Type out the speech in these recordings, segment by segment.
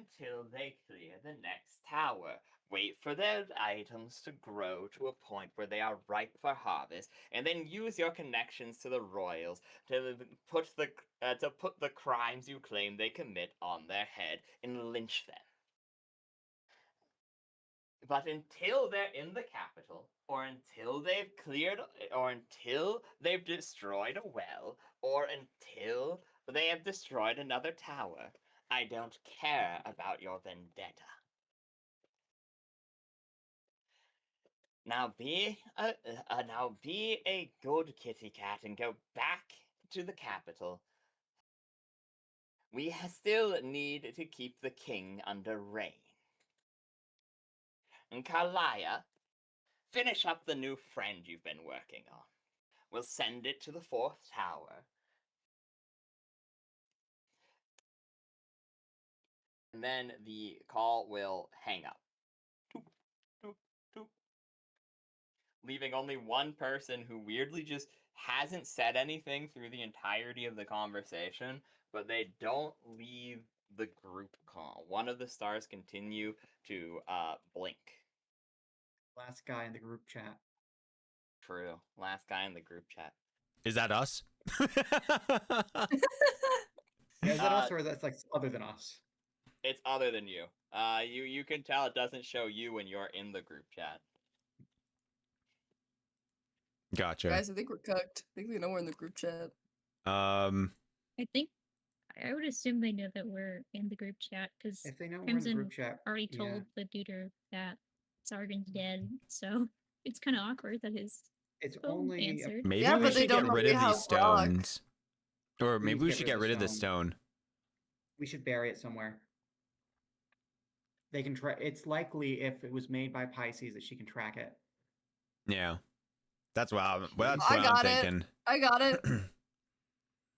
until they clear the next tower. Wait for their items to grow to a point where they are ripe for harvest, and then use your connections to the royals to put the crimes you claim they commit on their head and lynch them. But until they're in the capital, or until they've cleared, or until they've destroyed a well, or until they have destroyed another tower, I don't care about your vendetta. Now be a good kitty cat and go back to the capital. We still need to keep the king under reign. And Carlia, finish up the new friend you've been working on. We'll send it to the fourth tower. And then the call will hang up. Toop, toop, toop. Leaving only one person who weirdly just hasn't said anything through the entirety of the conversation, but they don't leave the group call. One of the stars continue to blink. Last guy in the group chat. True. Last guy in the group chat. Is that us? Yeah, is that us or that's like other than us? It's other than you. You can tell it doesn't show you when you're in the group chat. Gotcha. Guys, I think we're cooked. I think we know we're in the group chat. I think I would assume they know that we're in the group chat because If they know we're in the Crimson group chat, already told the duder that Sargon's dead, so it's kind of awkward that his it's phone only answered. maybe Yeah, we but they should don't get know rid we of have these stones. Or We maybe need we to should get rid of the stone. we should bury it somewhere. They can try. It's likely if it was made by Pisces that she can track it. Yeah. That's what I'm I got it. thinking. I got it.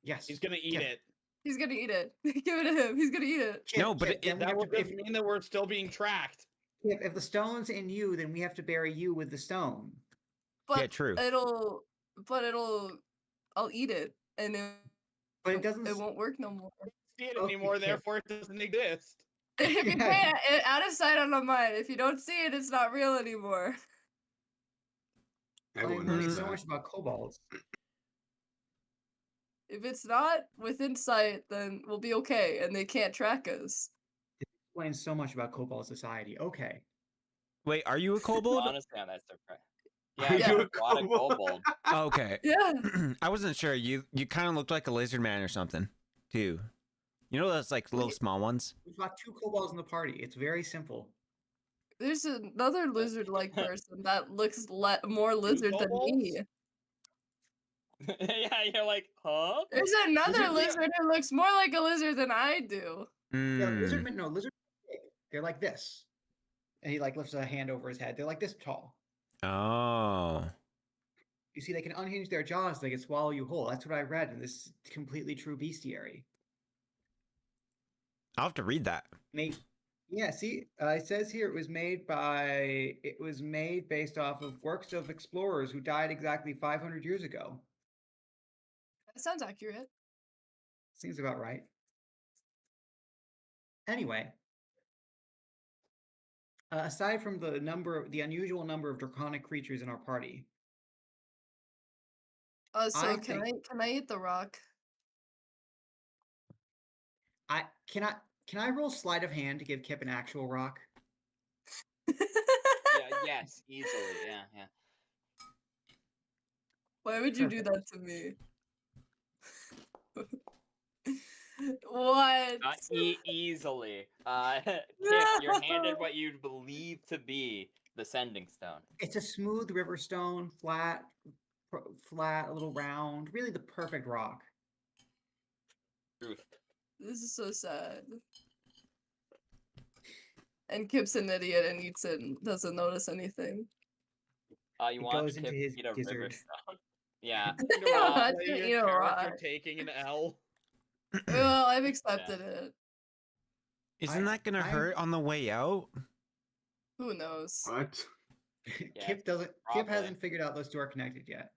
Yes, He's gonna eat Yeah. it. He's gonna eat it. Give it to him. He's gonna eat it. No, but then we That have would to- just mean that we're still being tracked. if the stone's in you, then we have to bury you with the stone. But Yeah, true. I'll eat it, and But it doesn't. it won't work no more. See it Okay, anymore, Kip. therefore it doesn't exist. If you can't, out of sight, out of mind. If you don't see it, it's not real anymore. Everyone learning knows so that. much about kobolds. If it's not within sight, then we'll be okay, and they can't track us. It explains so much about kobold society. Okay. Wait, are you a kobold? Honestly, I'm that surprised. Are Yeah, you I'm a not a kobold? kobold. Okay. Yeah. I wasn't sure. You kind of looked like a lizard man or something, too. You know those like little small ones? We've got 2 kobolds in the party. It's very simple. There's another lizard-like person that looks more lizard than me. Yeah, you're like, huh? There's another Lizard- lizard who looks more like a lizard than I do. Yeah, Mm. lizardmen. No, lizard. They're like this, and he like lifts a hand over his head. They're like this tall. Oh. You see, they can unhinge their jaws. They can swallow you whole. That's what I read in this completely true bestiary. I'll have to read that. Yeah, see, it says here it was made based off of works of explorers who died exactly 500 years ago. That sounds accurate. Seems about right. Anyway, aside from the unusual number of draconic creatures in our party, So can I eat the rock? Can I roll sleight of hand to give Kip an actual rock? Yeah, yes, easily. Yeah. Why would you do that to me? What? Easily. Kip, you're handed what you'd believe to be the sending stone. It's a smooth river stone, flat, a little round. Really, the perfect rock. Truth. This is so sad. And Kip's an idiot and eats it and doesn't notice anything. You It want goes Kip into to his eat a river gizzard. stone? Yeah. That's Play gonna your eat a character rock. taking an L. Well, I've accepted it. Isn't that going to hurt on the way out? Who knows? What? Yeah, Kip probably. hasn't figured out those two are connected yet.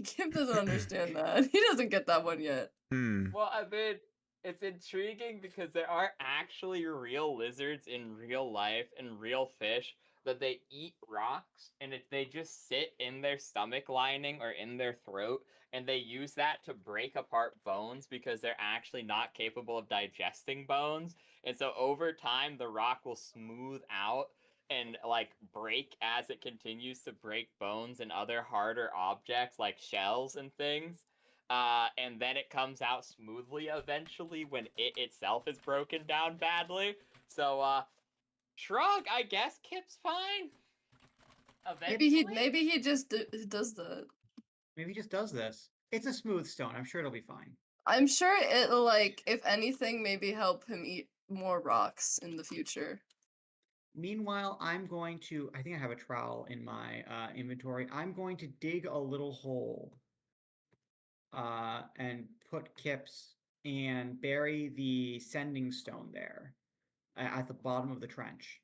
Kip doesn't understand that. He doesn't get that one yet. Hmm. Well, I mean, It's intriguing because there are actually real lizards in real life and real fish that they eat rocks, and if they just sit in their stomach lining or in their throat, and they use that to break apart bones because they're actually not capable of digesting bones. And so over time the rock will smooth out and like break as it continues to break bones and other harder objects like shells and things. And then it comes out smoothly eventually when it itself is broken down badly. So, shrug, I guess Kip's fine. Eventually? Maybe he just does that. Maybe he just does this. It's a smooth stone. I'm sure it'll be fine. I'm sure it'll like, if anything, maybe help him eat more rocks in the future. Meanwhile, I'm going to, I think I have a trowel in my inventory. I'm going to dig a little hole and put Kips and bury the sending stone there at the bottom of the trench.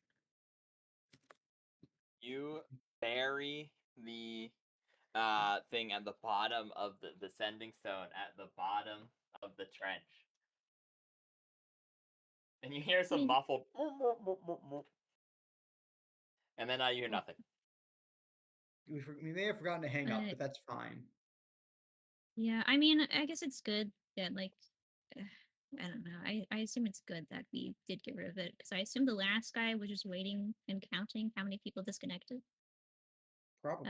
You bury the thing at the bottom of the sending stone at the bottom of the trench. And you hear some muffled and then you hear nothing. We may have forgotten to hang up, but that's fine. Yeah, I mean, I guess it's good that, like, I don't know. I assume it's good that we did get rid of it, because I assume the last guy was just waiting and counting how many people disconnected. Probably.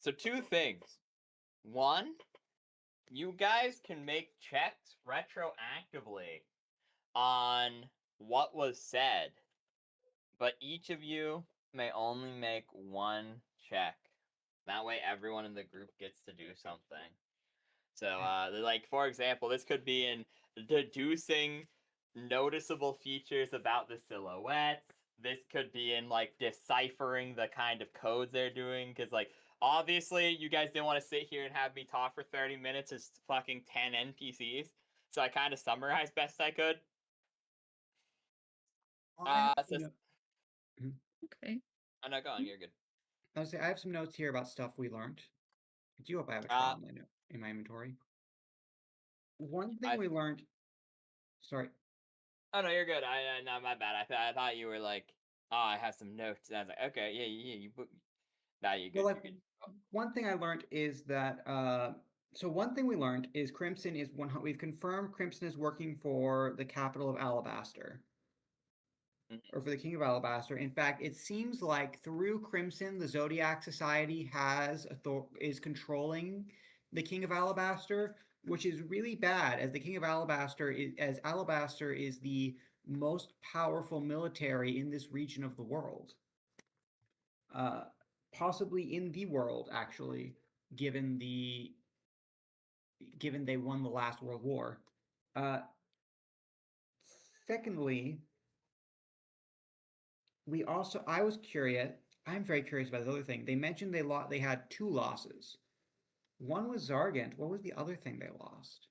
So two things. One, you guys can make checks retroactively on what was said, but each of you may only make one check. That way everyone in the group gets to do something. So, like, for example, this could be in deducing noticeable features about the silhouettes. This could be in, like, deciphering the kind of codes they're doing. Because, like, obviously, you guys didn't want to sit here and have me talk for 30 minutes as fucking 10 NPCs. So I kind of summarized best I could. Okay. Oh, no, go on. You're good. I was say I have some notes here about stuff we learned. I do hope I have a trial in my inventory. One thing we learned. Sorry. Oh no, you're good. No, my bad. I thought you were like, oh, I have some notes. And I was like, okay, yeah, you book. Nah, you good. Well, You're good. One thing I learned is that. So one thing we learned is Crimson is one. We've confirmed Crimson is working for the capital of Alabaster. Or for the King of Alabaster. In fact, it seems like through Crimson, the Zodiac Society is controlling the King of Alabaster, which is really bad, as the King of Alabaster is the most powerful military in this region of the world, possibly in the world, actually, given they won the last World War. Secondly, I was curious. I'm very curious about this other thing. They mentioned they had two losses. One was Zargant. What was the other thing they lost?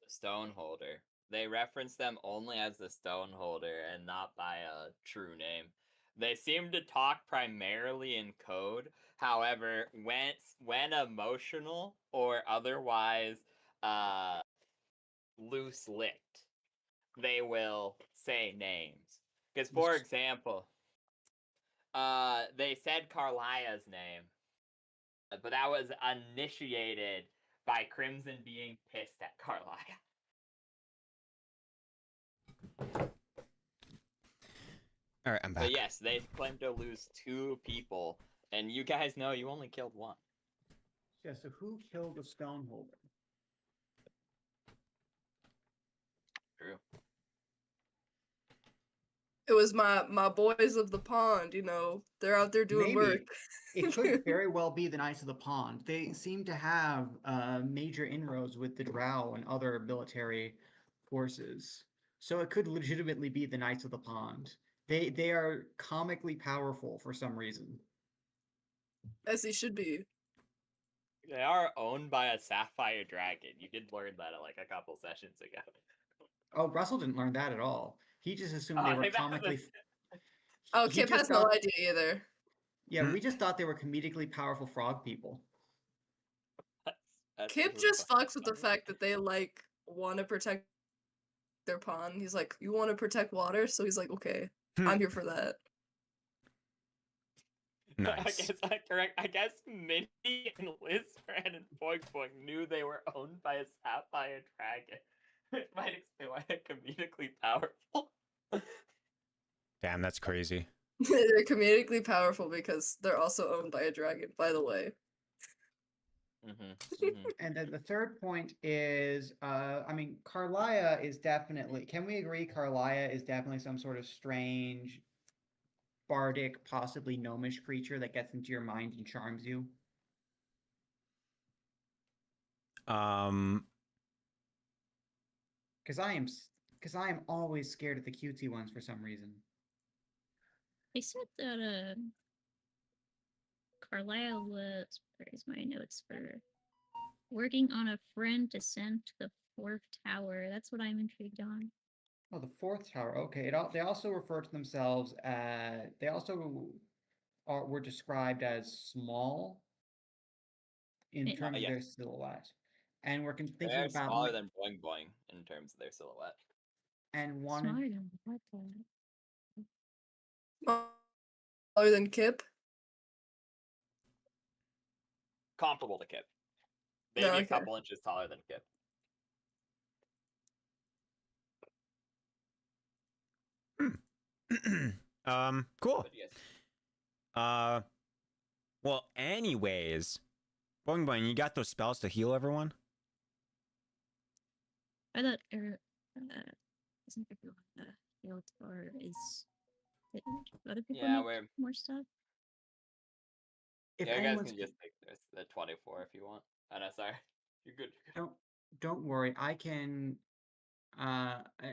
The Stoneholder. They reference them only as the Stoneholder and not by a true name. They seem to talk primarily in code. However, when emotional or otherwise loose-lipped, they will say names. Because, for example, they said Carlia's name, but that was initiated by Crimson being pissed at Carlia. All right, I'm back. But yes, they claim to lose 2 people, and you guys know you only killed 1. Yeah, so who killed the Stoneholder? True. It was my boys of the pond, they're out there doing work. It could very well be the Knights of the Pond. They seem to have major inroads with the Drow and other military forces. So it could legitimately be the Knights of the Pond. They are comically powerful for some reason. As he should be. They are owned by a sapphire dragon. You did learn that like a couple sessions ago. Oh, Russell didn't learn that at all. He just assumed they were comically. Oh, Kip has no idea either. Yeah, we just thought they were comedically powerful frog people. That's Kip really just fucking fucks with the funny. fact that they like want to protect their pond. He's like, you want to protect water, so he's like, okay, I'm here for that. I Nice. guess I correct. I guess Minnie and Lizard and Boing Boing knew they were owned by a sapphire dragon. It might explain why they're comedically powerful. Damn, that's crazy. They're comedically powerful because they're also owned by a dragon, by the way. And then the third point is, I mean, Carlia is definitely. Can we agree? Carlia is definitely some sort of strange, bardic, possibly gnomish creature that gets into your mind and charms you. Because I am always scared of the cutesy ones for some reason. They said that Carlisle was, where's my notes for working on a friend to send to the fourth tower. That's what I'm intrigued on. Oh, the fourth tower. Okay. They also refer to themselves as. They also were described as small in Yeah. terms of Yeah. their silhouette, and we're thinking They're about smaller than Boing Boing in terms of their silhouette. and one. Smaller than what? Smaller than Kip? Comparable to Kip. Maybe No, a okay. couple inches taller than Kip. Cool. But yes. Well, anyways, Boing Boing, you got those spells to heal everyone? I thought isn't everyone healed or is it other people Yeah, make we're. more stuff? If Yeah, you guys anyone's can just take this, the 24 if you want. Oh no, sorry. You're good. don't worry, I can.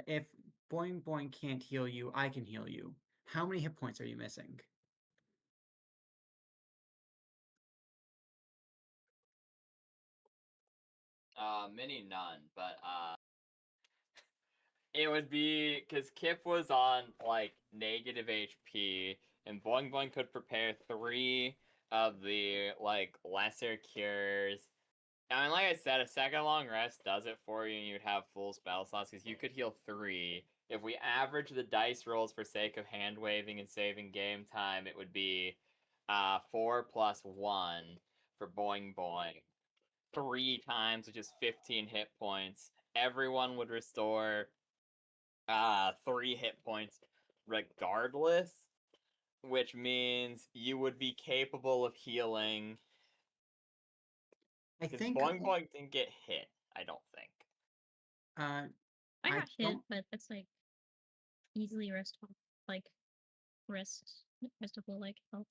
If Boing Boing can't heal you, I can heal you. How many hit points are you missing? Mini none, but it would be because Kip was on like negative HP, and Boing Boing could prepare 3 of the like lesser cures. I mean, like I said, a second long rest does it for you, and you'd have full spell slots because you could heal 3. If we average the dice rolls for sake of hand waving and saving game time, it would be 4 plus 1 for Boing Boing. 3 times, which is 15 hit points. Everyone would restore 3 hit points regardless, which means you would be capable of healing. I Because think. Boing Boing didn't get hit, I don't think. I I got hit, don't- but that's like easily restable, like restable like health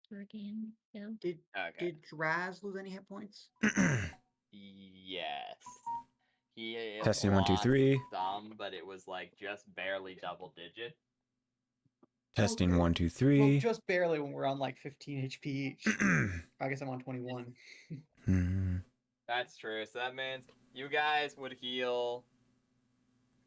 to regain heal. Did Okay. Draz lose any hit points? Yes. He Testing 1, 2, lost 3. some, but it was like just barely double digit. Testing Okay. 1, 2, Well, 3. just barely when we're on like 15 HP each. I guess I'm on 21. That's true. So that means you guys would heal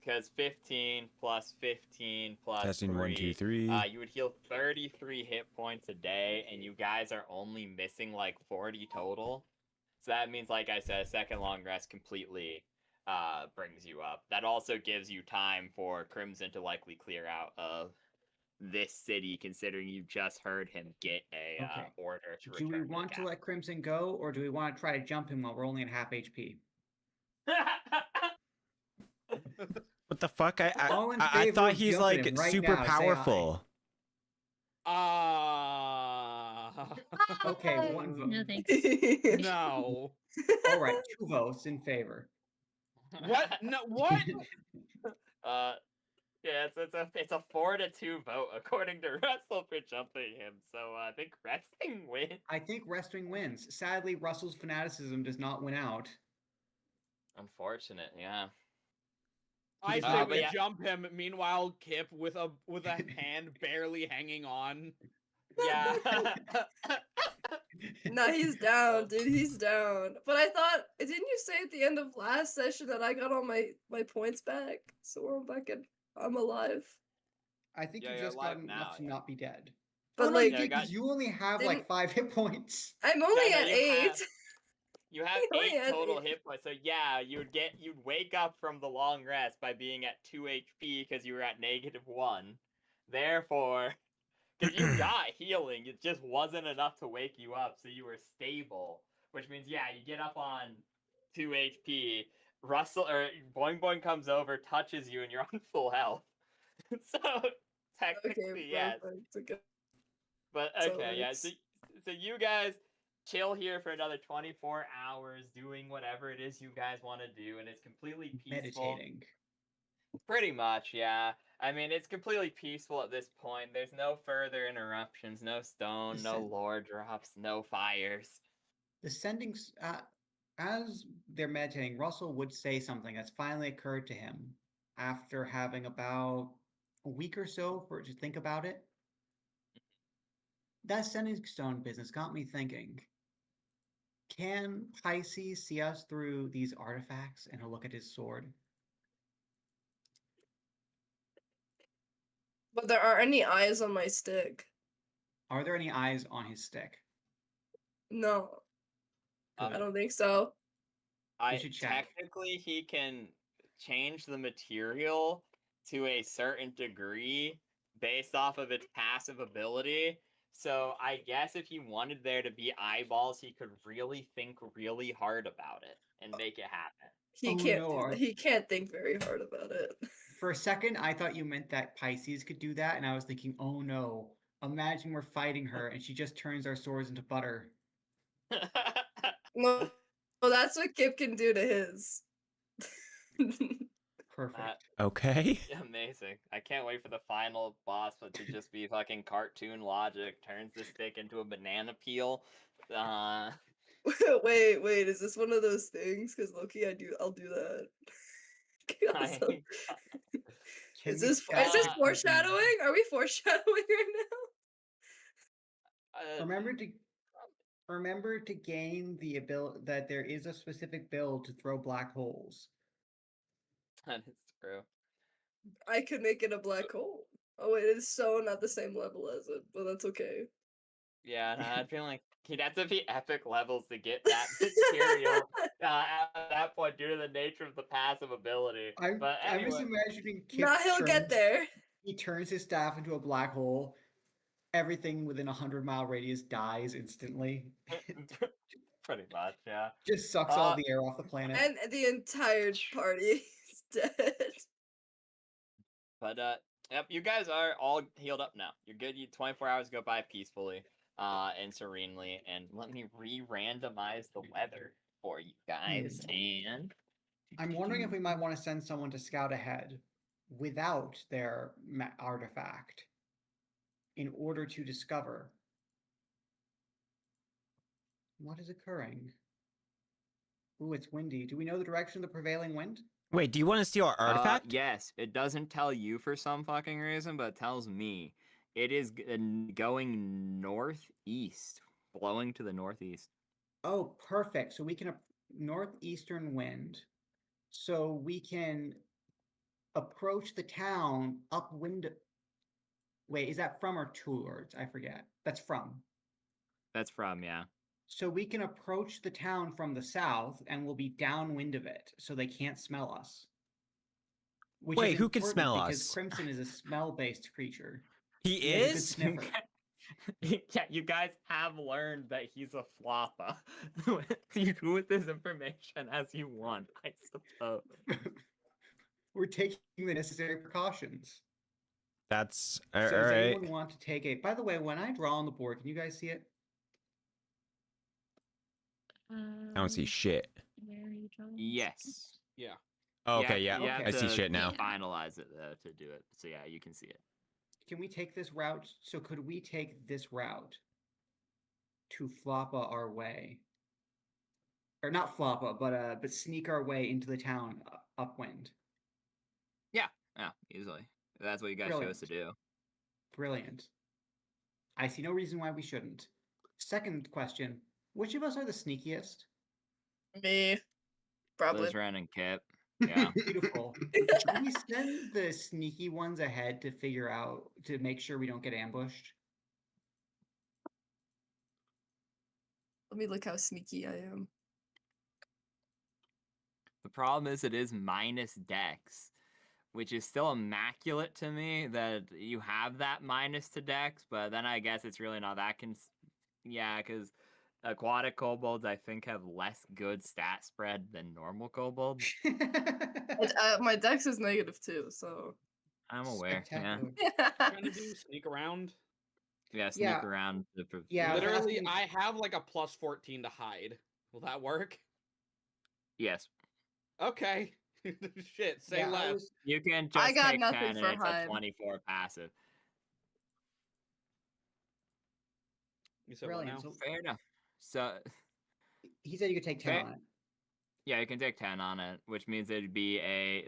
because 15 plus 15 plus Testing 1, 2, 3. 3. You would heal 33 hit points a day, and you guys are only missing like 40 total. So that means, like I said, a second long rest completely brings you up. That also gives you time for Crimson to likely clear out of this city, considering you just heard him get a Okay. order to Do we return want to the let Crimson go, or do we want to try to jump him while we're only at half HP? What the fuck? All in I favor thought of he's jumping like him right super now, say aye. powerful. Okay, one vote. No thanks. No. All right, 2 votes in favor. What? No. What? Yeah, it's a 4-2 vote according to Russell for jumping him. So I think resting wins. I think Resting wins. Sadly, Russell's fanaticism does not win out. Unfortunate, yeah. I does say not we but yeah. jump him. Meanwhile, Kip with a hand barely hanging on. Yeah. No, he's down, dude. He's down. But I thought, didn't you say at the end of last session that I got all my points back? So I'm back and I'm alive. I think Yeah, you you're just alive got now, enough to yeah. not be dead. But oh, no, like, you did, 'cause you only have like didn't- 5 hit points. I'm only Yeah, no, at you 8. have- You have He only 8 has total 8. hit points, so yeah, you'd wake up from the long rest by being at 2 HP because you were at -1. Therefore, because you got healing, it just wasn't enough to wake you up, so you were stable. Which means, yeah, you get up on 2 HP. Russell or Boing Boing comes over, touches you, and you're on full health. So Okay, technically, yes. perfect. Okay. But So okay, yeah. it's- So you guys chill here for another 24 hours, doing whatever it is you guys want to do, and it's completely peaceful. Meditating. Pretty much, yeah. I mean, it's completely peaceful at this point. There's no further interruptions, no stone, no Listen. lore drops, no fires. The sendings, as they're meditating, Russell would say something that's finally occurred to him after having about a week or so for to think about it. That sending stone business got me thinking. Can Pisces see us through these artifacts? And he'll look at his sword. But there aren't any eyes on my stick. Are there any eyes on his stick? No, Um, I don't think so. should check. Technically he can change the material to a certain degree based off of its passive ability. So I guess if he wanted there to be eyeballs, he could really think really hard about it and make it happen. He Oh, can't. no, He can't think very hard about it. For a second, I thought you meant that Pisces could do that, and I was thinking, oh no, imagine we're fighting her and she just turns our swords into butter. No, well, that's what Kip can do to his. Perfect. Okay. Amazing. I can't wait for the final boss but to just be fucking cartoon logic, turns the stick into a banana peel. Wait, is this one of those things? Because Loki, I'll do that. Also, Can is we this check the- foreshadowing? Are we foreshadowing right Remember to gain the ability that there is a specific build to throw black holes. That is true. now? I could make it a black hole. Oh wait, it's so not the same level as it, but that's okay. Yeah, and I feel like he'd have to be epic levels to get that material at that point due to the nature of the passive ability. But I'm just anyway, imagining Kip Now he'll get there. He turns his staff into a black hole. Everything within a 100-mile radius dies instantly. pretty much, yeah. Just sucks all the air off the planet. And the entire party is dead. But yep, you guys are all healed up now. You're good. You 24 hours go by peacefully, and serenely. And let me re-randomize the weather for you guys. And I'm wondering if we might want to send someone to scout ahead without their artifact in order to discover what is occurring. Ooh, it's windy. Do we know the direction of the prevailing wind? Wait, do you want to steal our artifact? yes, it doesn't tell you for some fucking reason, but it tells me. It is going northeast, blowing to the northeast. Oh, perfect. So we can northeastern wind. So we can approach the town upwind. Wait, is that from or towards? I forget. That's from. That's from, yeah. So we can approach the town from the south and we'll be downwind of it, so they can't smell us. Which Wait, is who can important smell because us? Crimson is a smell-based creature. He He has a good is? sniffer. Yeah, you guys have learned that he's a floppa. You do with this information as you want, I suppose. We're taking the necessary precautions. That's So all does right. anyone want to take a... By the way, when I draw on the board, can you guys see it? I don't see shit. Where are you drawing? Yes. Yeah. Oh, okay, You yeah. have I see to shit now. Finalize it to do it. So yeah, you can see it. Can we take this route? So could we take this route to Floppa our way? Or not Floppa, but sneak our way into the town upwind. Yeah, easily. That's what you guys chose to do. Brilliant. I see no reason why we shouldn't. Second question, which of us are the sneakiest? Me, probably. Liz, Ren, and Kip. Yeah. Beautiful. Should we send the sneaky ones ahead to figure out, to make sure we don't get ambushed? Let me look how sneaky I am. The problem is it is minus dex, which is still immaculate to me that you have that minus to dex, but then I guess it's really not that yeah, because aquatic kobolds I think have less good stat spread than normal kobolds. My dex is -2, so. I'm aware. Yeah. Spectacular. Trying to do sneak around. Yeah, sneak Yeah. around. Yeah, I was Literally, asking- I have like a plus 14 to hide. Will that work? Yes. Okay. Shit, say Yeah, I less. was- You can I just got take nothing 10 for and it's hide. a 24 passive. You said what Brilliant. now? So Fair enough. So, he said you could take 10 Fair- on it. yeah, you can take 10 on it, which means it'd be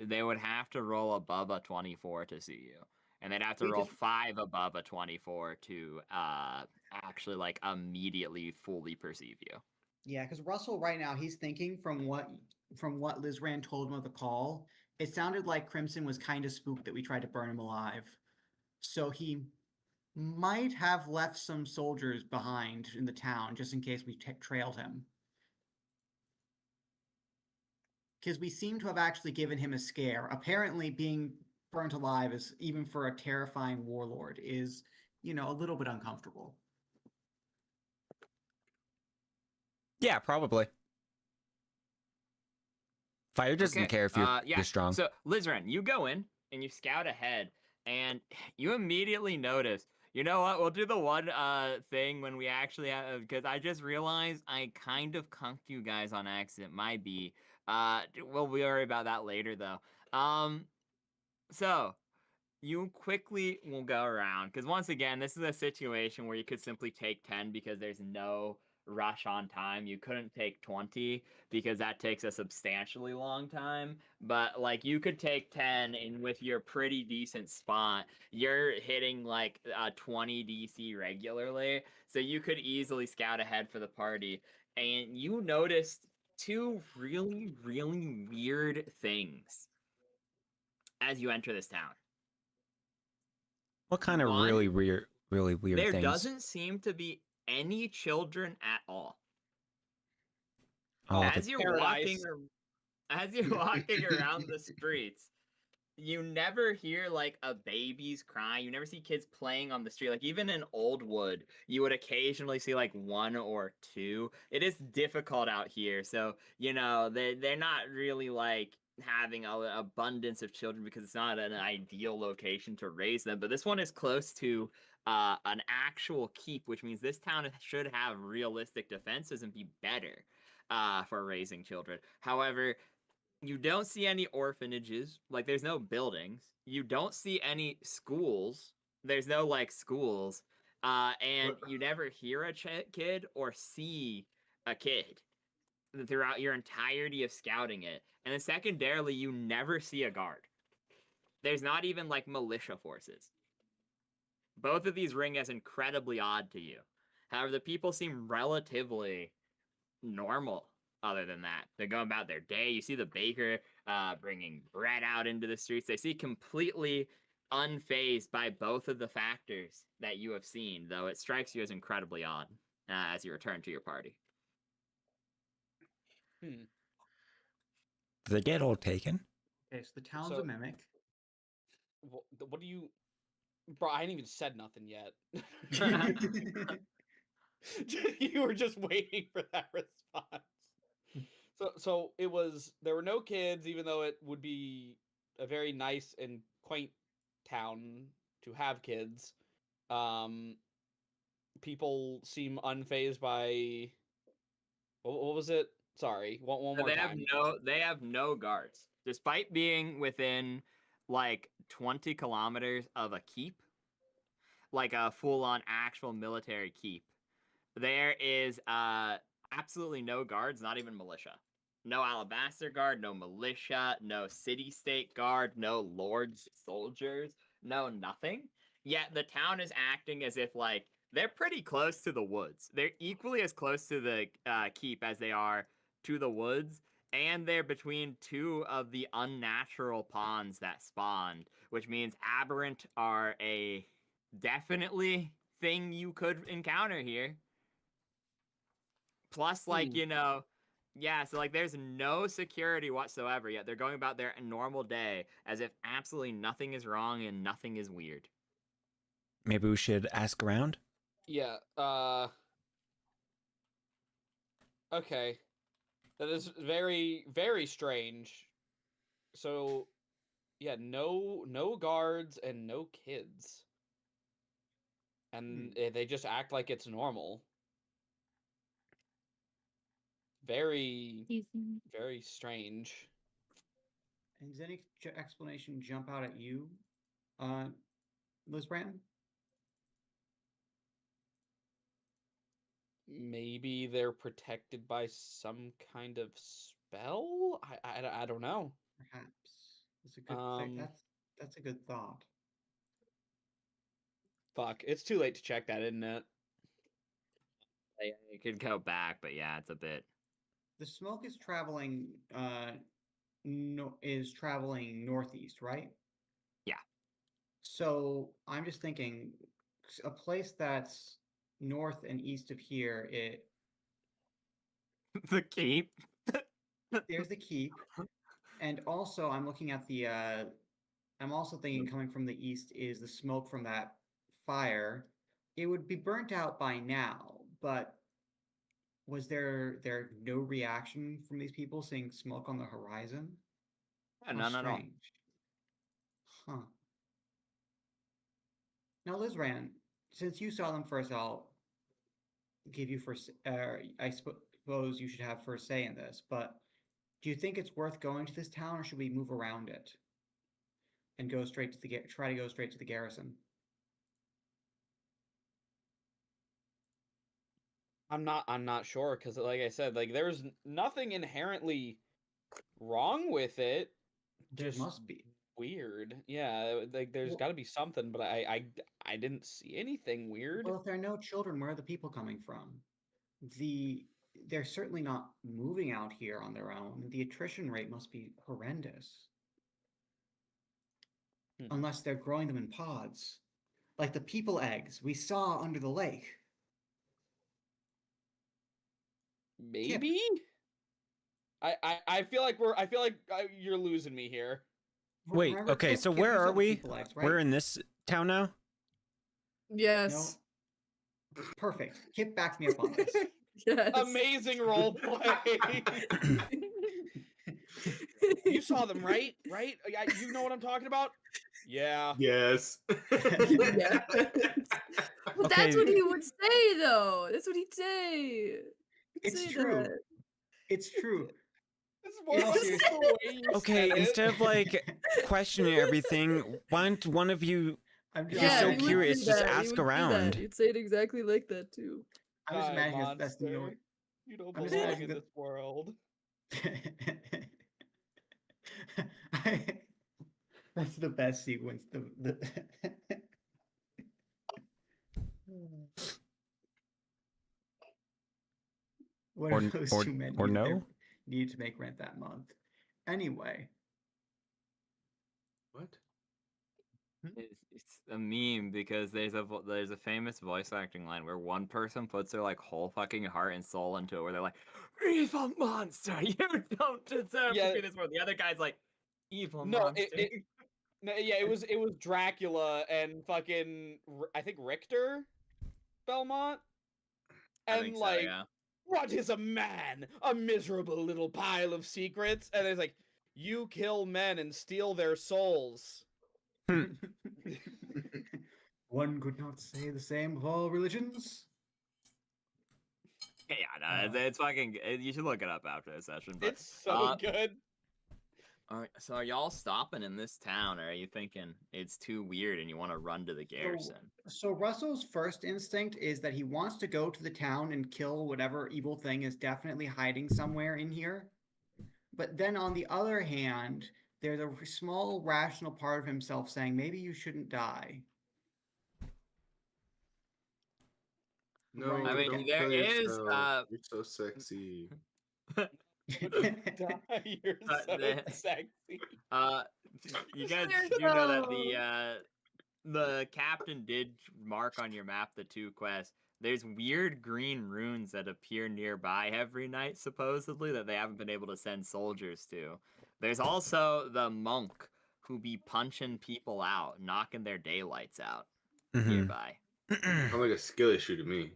they would have to roll above a 24 to see you. And they'd have to We roll just- 5 above a 24 to actually like immediately fully perceive you. Yeah, because Russell right now he's thinking from what Lizran told him of the call, it sounded like Crimson was kind of spooked that we tried to burn him alive. So he might have left some soldiers behind in the town just in case we trailed him. Because we seem to have actually given him a scare. Apparently, being burnt alive is, even for a terrifying warlord, is, a little bit uncomfortable. Yeah, probably. Fire doesn't care if you're yeah. this strong. So, Lizran, you go in and you scout ahead, and you immediately notice, you know what? We'll do the one thing when we actually have, because I just realized I kind of cunked you guys on accident. My B. We'll worry about that later, though. So you quickly will go around, because once again, this is a situation where you could simply take 10 because there's no rush on time. You couldn't take 20 because that takes a substantially long time, but like you could take 10 and with your pretty decent spot, you're hitting like a 20 DC regularly, so you could easily scout ahead for the party. And you noticed two really, really weird things as you enter this town. What kind of One, really weird there things? doesn't seem to be any children at all. Oh, As you're walking, Paradise. as you're walking around the streets, you never hear like a baby's crying. You never see kids playing on the street. Like even in Oldwood, you would occasionally see like one or two. It is difficult out here, so they're not really like having an abundance of children because it's not an ideal location to raise them. But this one is close to an actual keep, which means this town should have realistic defenses and be better for raising children. However, you don't see any orphanages, like there's no buildings. You don't see any schools. There's no like schools. And you never hear a kid or see a kid throughout your entirety of scouting it. And then secondarily, you never see a guard. There's not even like militia forces. Both of these ring as incredibly odd to you. However, the people seem relatively normal. Other than that, they're going about their day. You see the baker bringing bread out into the streets. They seem completely unfazed by both of the factors that you have seen, though it strikes you as incredibly odd as you return to your party. Did they get all taken? Okay, so the town's So- a mimic. What do you... Bro, I ain't even said nothing yet. You were just waiting for that response. So it was, there were no kids, even though it would be a very nice and quaint town to have kids. People seem unfazed by, what was it? Sorry, one more They time. they have no guards, despite being within like 20 kilometers of a keep, like a full-on actual military keep. There is absolutely no guards, not even militia. No alabaster guard, no militia, no city-state guard, no lords, soldiers, no nothing. Yet the town is acting as if like they're pretty close to the woods. They're equally as close to the keep as they are to the woods, and they're between two of the unnatural ponds that spawned, which means aberrant are a definitely thing you could encounter here. Plus, like, Yeah, so like there's no security whatsoever, yet they're going about their normal day as if absolutely nothing is wrong and nothing is weird. Maybe we should ask around. Yeah. Okay. That is very, very strange. So, yeah, no guards and no kids. And they just act like it's normal. Very, Do you think? very strange. And does any explanation jump out at you, Liz Brandon? Maybe they're protected by some kind of spell? I don't know. Perhaps that's a good thing. That's a good thought. Fuck, it's too late to check that, isn't it? You could go back, but yeah, it's a bit. The smoke is traveling. Is traveling northeast, right? Yeah. So I'm just thinking, a place that's north and east of here. The keep. There's the keep, and also I'm looking at the. I'm also thinking coming from the east is the smoke from that fire. It would be burnt out by now, but was there no reaction from these people seeing smoke on the horizon? Yeah, How none at all. strange. Huh. Now, Lizran, since you saw them first, I'll give you first. I suppose you should have first say in this, but do you think it's worth going to this town, or should we move around it and go straight to the try to go straight to the garrison? I'm not sure because, like I said, like there's nothing inherently wrong with it. There Just must be. weird. Yeah, like there's Well- got to be something, but I didn't see anything weird. Well, if there are no children, where are the people coming from? They're certainly not moving out here on their own. The attrition rate must be horrendous. Unless they're growing them in pods. Like the people eggs we saw under the lake. Maybe. I feel like you're losing me here. Wait, Remember, okay, Kip? so Kip, where you saw are the we? people eggs, right? We're in this town now? Yes. No. Perfect. Kip backed me up on this. Yes. Amazing role play. You saw them, right? Right? You know what I'm talking about? Yeah. Yes. Yeah. But that's Okay. what he would say, though. That's what he'd say. He'd It's say true. that. It's true. It's more In all like seriousness- the way you Okay, said it. instead of like questioning everything, why don't one of you I'm If just, you're so he would do curious, just that. He ask would do that. around. You'd say it exactly like that, too. I'm just Die, imagining that's the monster. noise. You don't I'm just belong imagining in that- this world. That's the best sequence. The What Or- if those or- two men or needed to make rent that month? Anyway, What? It's a meme because there's a famous voice acting line where one person puts their like whole fucking heart and soul into it, where they're like, "Evil monster, you don't deserve Yeah. to be this world." The other guy's like, "Evil No, monster." No, yeah, it was Dracula and fucking I think Richter Belmont. I And think so, like, yeah. what is a man? A miserable little pile of secrets. And it's like, you kill men and steal their souls. one could not say the same of all religions. Yeah, no, it's fucking. You should look it up after this session. But It's so good. all right, so are y'all stopping in this town, or are you thinking it's too weird and you want to run to the garrison? So Russell's first instinct is that he wants to go to the town and kill whatever evil thing is definitely hiding somewhere in here. But then on the other hand, there's a small rational part of himself saying maybe you shouldn't die. No, Right. I mean, don't there kill is, yourself. You're so sexy. You're so sexy. You guys There's do know that the captain did mark on your map the two quests. there's weird green runes that appear nearby every night, supposedly, that they haven't been able to send soldiers to. There's also the monk who be punching people out, knocking their daylights out nearby. Sounds like a skill issue to me.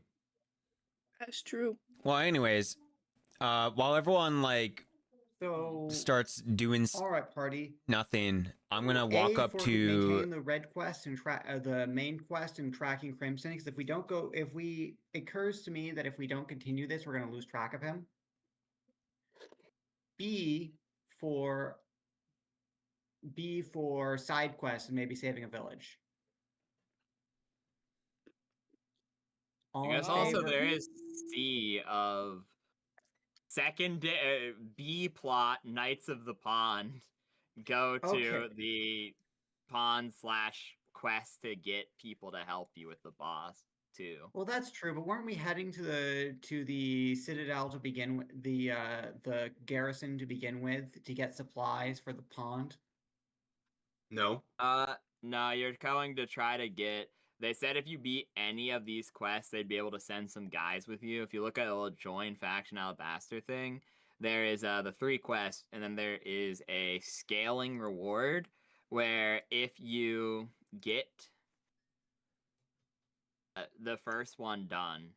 That's true. Well, anyways, while everyone like So starts doing all right, party. nothing, I'm gonna walk up for to. maintaining the red quest and the main quest and tracking Crimson. Because if we don't go, it occurs to me that if we don't continue this, we're gonna lose track of him. B for side quests and maybe saving a village. All I guess in also favor? there is C of second B plot Knights of the Pond. Go to Okay. the pond / quest to get people to help you with the boss too. Well, that's true, but weren't we heading to the Citadel to begin with, the garrison to begin with, to get supplies for the pond? No. No, you're going to try to get. They said if you beat any of these quests, they'd be able to send some guys with you. If you look at the little join faction alabaster thing, there is the 3 quests, and then there is a scaling reward where if you get the first one done,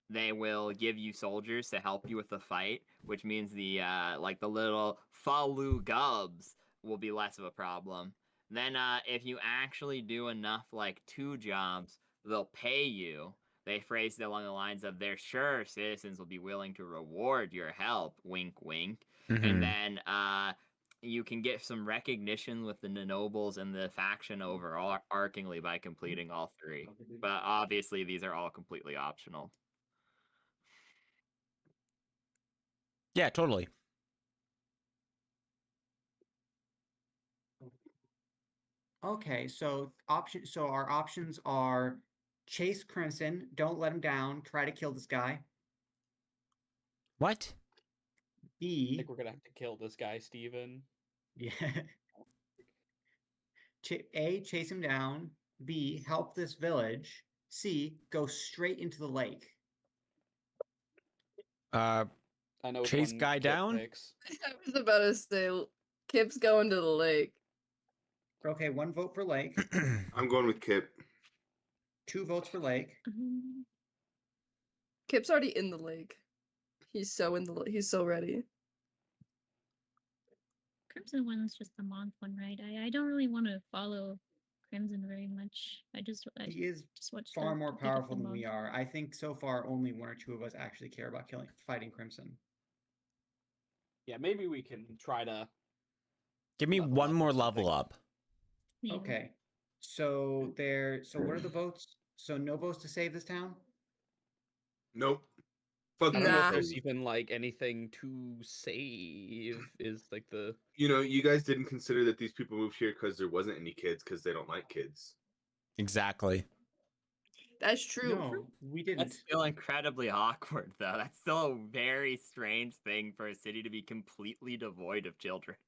they will give you soldiers to help you with the fight, which means the like the little Falu gubs will be less of a problem. Then if you actually do enough like 2 jobs, they'll pay you. They phrased it along the lines of they're sure citizens will be willing to reward your help, wink wink. And then you can get some recognition with the nobles and the faction overarchingly by completing all 3. But obviously these are all completely optional. Yeah, totally. Okay, so our options are chase Crimson, don't let him down, try to kill this guy. What? I B, think we're gonna have to kill this guy, Steven. yeah. A, chase him down. B, help this village. C, go straight into the lake. I know which Chase one guy Kip down? picks. I was about to say, Kip's going to the lake. Okay, 1 vote for lake, I'm going with Kip. 2 votes for lake. Kip's already in the lake. He's so he's so ready. Crimson one's just the month one, right? I don't really want to follow Crimson very much. I He is just watched far the more beat of powerful the than we month. are. I think so far only 1 or 2 of us actually care about fighting Crimson. Yeah, maybe we can try to. Give me Level one up or more something. level up. Yeah. Okay. So what are the votes? So no votes to save this town? Nope. Fuck I you don't know Nah. if there's guys. even like anything to save. Is like the. You know, you guys didn't consider that these people moved here because there wasn't any kids because they don't like kids. Exactly. That's true. No, we didn't. That's still incredibly awkward, though. That's still a very strange thing for a city to be completely devoid of children.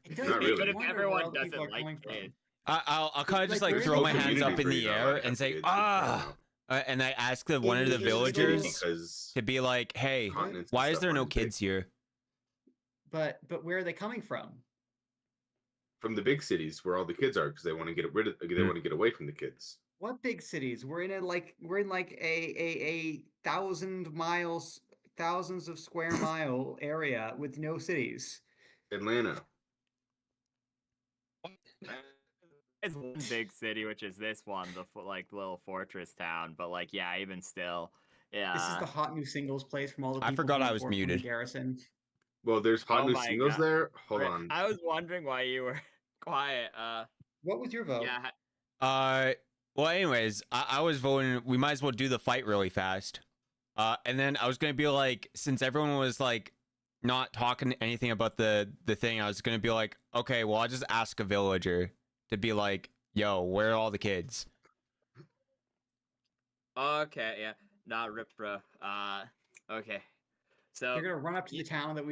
It does Not make really. you Even if wonder where everyone all the people doesn't are like coming from. kids. I'll kind of just Like, like where throw is my the hands up communities in where the you're not allowed air to have and say, kids with ah. And I ask one of the In villagers because to be like, hey, continents and why is stuff there no aren't big. kids here? But where are they coming from? From the big cities where all the kids are because they want to get rid of they Hmm. want to get away from the kids. What big cities? We're in a 1,000 miles, thousands of square mile area with no cities. Atlanta. It's one big city, which is this one, the little fortress town. But like, yeah, even still, yeah. This is the hot new singles place from all the I people forgot who I was work from the muted. garrison. Well, there's hot Oh new my singles God. there. Hold on. I was wondering why you were quiet. What was your vote? Yeah. Well, anyways, I was voting. We might as well do the fight really fast. And then I was gonna be like, since everyone was like not talking anything about the thing, I was gonna be like, okay, well, I'll just ask a villager to be like, yo, where are all the kids? Okay, yeah. Not rip, bro. Okay. So You're gonna run up to the town that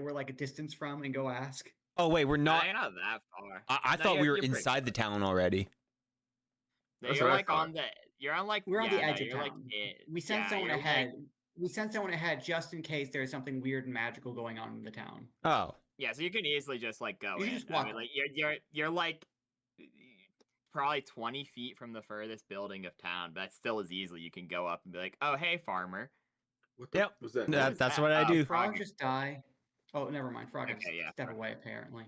we're like a distance from and go ask. Oh wait, we're not. you're not that far. I No, thought we you're were pretty inside the close. town already. No, That's you're what I like thought. You're on like We're on the edge of you're like town. it. We send Yeah, someone you're ahead. like We send someone ahead just in case there's something weird and magical going on in the town. Oh, yeah, so you can easily just like go You in. can just I walk mean, up. like you're like probably 20 feet from the furthest building of town, but that's still as easily you can go up and be like, "Oh, hey, farmer." What the yep. was that? That- noise? that's what I do. Frog Frog. just die. Oh, never mind. Frog had to Okay, yeah, step Frog. away apparently.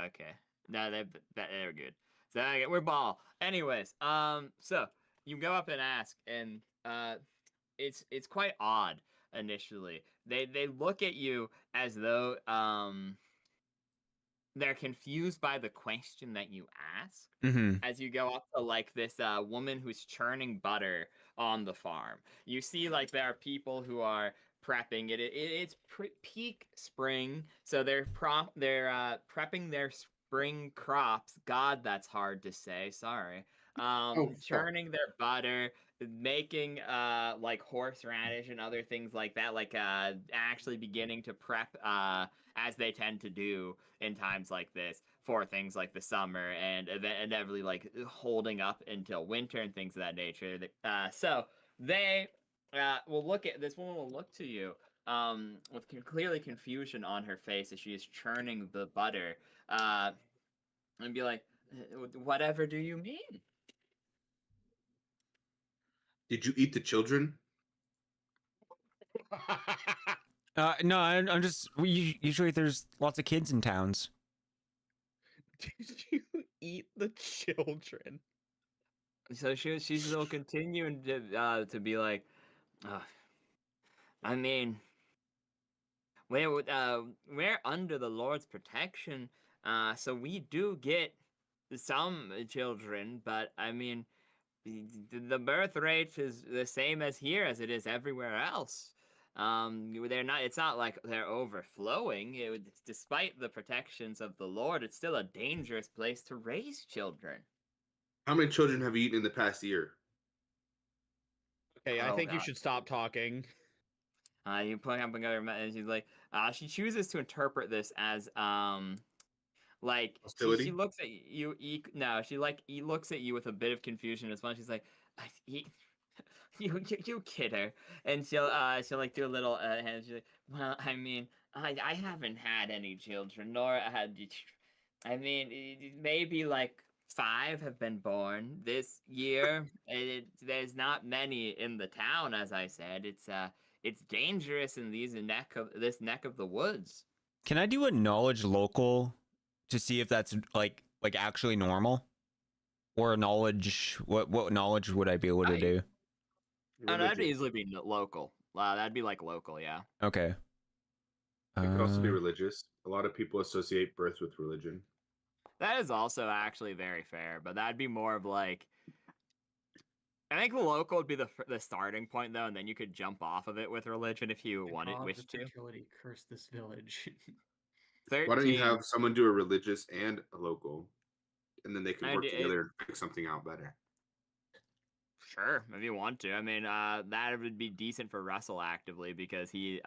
Okay. No, they're good. So okay, we're ball. Anyways, so you go up and ask, and it's quite odd initially. They look at you as though they're confused by the question that you ask. Mm-hmm. As you go up to like this woman who's churning butter on the farm. You see like there are people who are prepping it. It's peak spring, so they're prepping their spring crops. God, that's hard to say. Sorry. Oh, fuck. Churning their butter, making like horseradish and other things like that, like actually beginning to prep as they tend to do in times like this for things like the summer and inevitably like holding up until winter and things of that nature. So they will look at this woman will look to you with clearly confusion on her face as she is churning the butter and be like, whatever do you mean? Did you eat the children? No, I'm just. Usually, there's lots of kids in towns. Did you eat the children? So she's still continuing to be like, I mean, we're under the Lord's protection, so we do get some children, but I mean, the birth rate is the same as here as it is everywhere else. They're not. It's not like they're overflowing. Despite the protections of the Lord, it's still a dangerous place to raise children. How many children have you eaten in the past year? Okay, I Oh, think you God. should stop talking. You put up another, and she's like, she chooses to interpret this as like Hostility? she looks at you. No, she looks at you with a bit of confusion as well. She's like, you kid her, and she'll like do a little hand. She's like, well, I mean, I haven't had any children, nor had. I mean, maybe like 5 have been born this year. There's not many in the town, as I said. It's dangerous in this neck of the woods. Can I do a knowledge local to see if that's like actually normal, or a knowledge? What knowledge would I be able to do? Oh, that'd Religion. easily be local. That'd be like local, yeah. Okay. It could also be religious. A lot of people associate birth with religion. That is also actually very fair, but that'd be more of like. I think local would be the starting point though, and then you could jump off of it with religion if you wish to. Fertility curse this village. 13. Why don't you have someone do a religious and a local, and then they can I work d- together and figure something out better? Sure, if you want to. I mean, that would be decent for Russell actively because he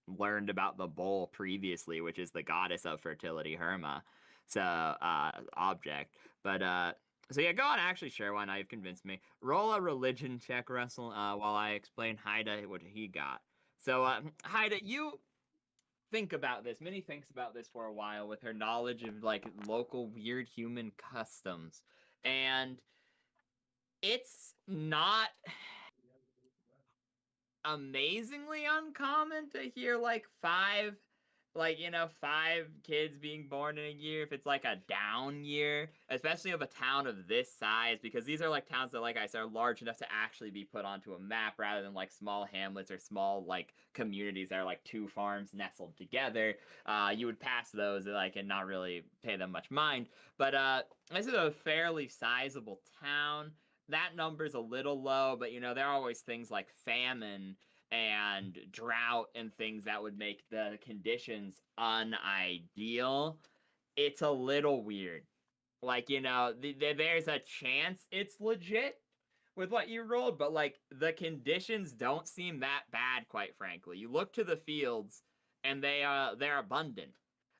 learned about the bull previously, which is the goddess of fertility, Herma. So, object. But, so yeah, go on. Actually, sure, why not? You've convinced me. Roll a religion check, Russell, while I explain Haida what he got. So, Haida, you think about this. Minnie thinks about this for a while with her knowledge of, like, local weird human customs. And it's not amazingly uncommon to hear like 5 kids being born in a year if it's like a down year, especially of a town of this size, because these are like towns that, like I said, are large enough to actually be put onto a map rather than like small hamlets or small like communities that are like 2 farms nestled together. You would pass those like and not really pay them much mind, but this is a fairly sizable town. That number's a little low, but there are always things like famine and drought and things that would make the conditions unideal. It's a little weird. Like, there's a chance it's legit with what you rolled, but like the conditions don't seem that bad, quite frankly. You look to the fields and they're abundant.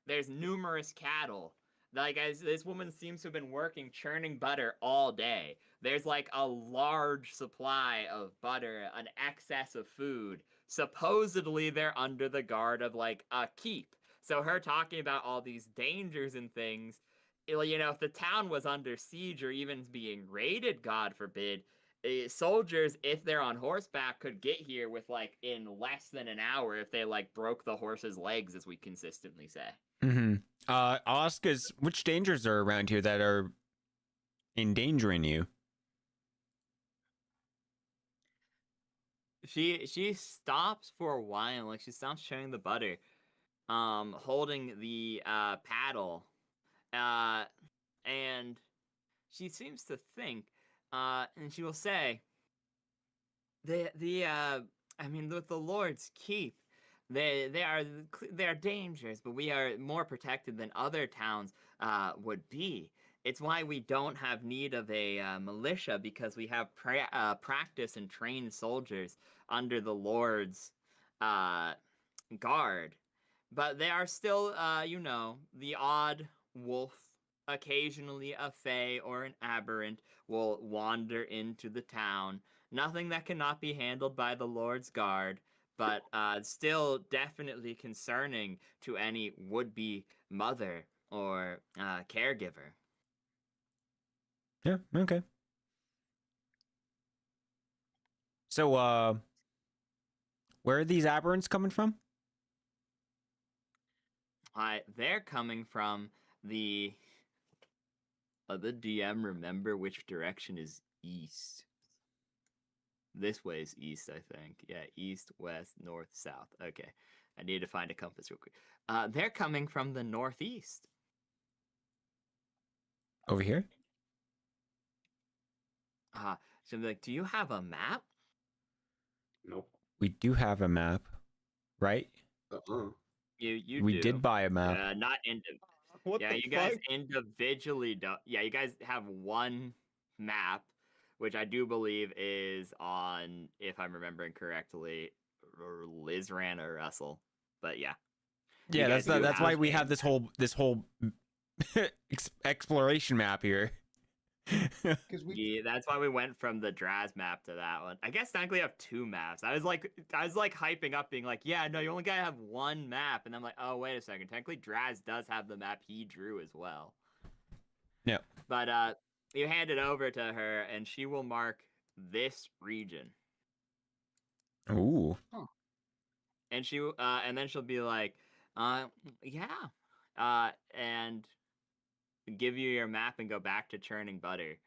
There's numerous cattle. Like, as this woman seems to have been working churning butter all day. There's like a large supply of butter, an excess of food. Supposedly, they're under the guard of like a keep. So her talking about all these dangers and things, if the town was under siege or even being raided, God forbid, soldiers, if they're on horseback, could get here with like in less than an hour if they like broke the horse's legs, as we consistently say. Mm-hmm. I'll ask is which dangers are around here that are endangering you? She stops for a while, like she stops churning the butter, holding the paddle, and she seems to think, and she will say, with the Lord's keep, they are dangers, but we are more protected than other towns would be. It's why we don't have need of a militia, because we have practice and trained soldiers under the Lord's guard. But there are still, the odd wolf. Occasionally, a fae or an aberrant will wander into the town. Nothing that cannot be handled by the Lord's guard, but still definitely concerning to any would-be mother or caregiver. Yeah, okay. So, where are these aberrants coming from? They're coming from the DM. Remember which direction is east. This way is east, I think. Yeah, east, west, north, south. Okay, I need to find a compass real quick. They're coming from the northeast. Over here? So I'm like, do you have a map? Nope. We do have a map, right? You we do. did buy a map. Not What yeah, the you fuck? guys individually don't. Yeah, you guys have one map, which I do believe is on, if I'm remembering correctly, Lizran or Russell. But yeah. You Yeah, guys do that's why have we a have this whole exploration map here. Because we Yeah, that's why we went from the Draz map to that one. I guess technically I have two maps. I was like hyping up, being like, yeah, no, you only gotta have one map, and I'm like, oh, wait a second. Technically, Draz does have the map he drew as well. Yeah. But you hand it over to her, and she will mark this region. Ooh. And and then she'll be like, yeah, and give you your map and go back to churning butter.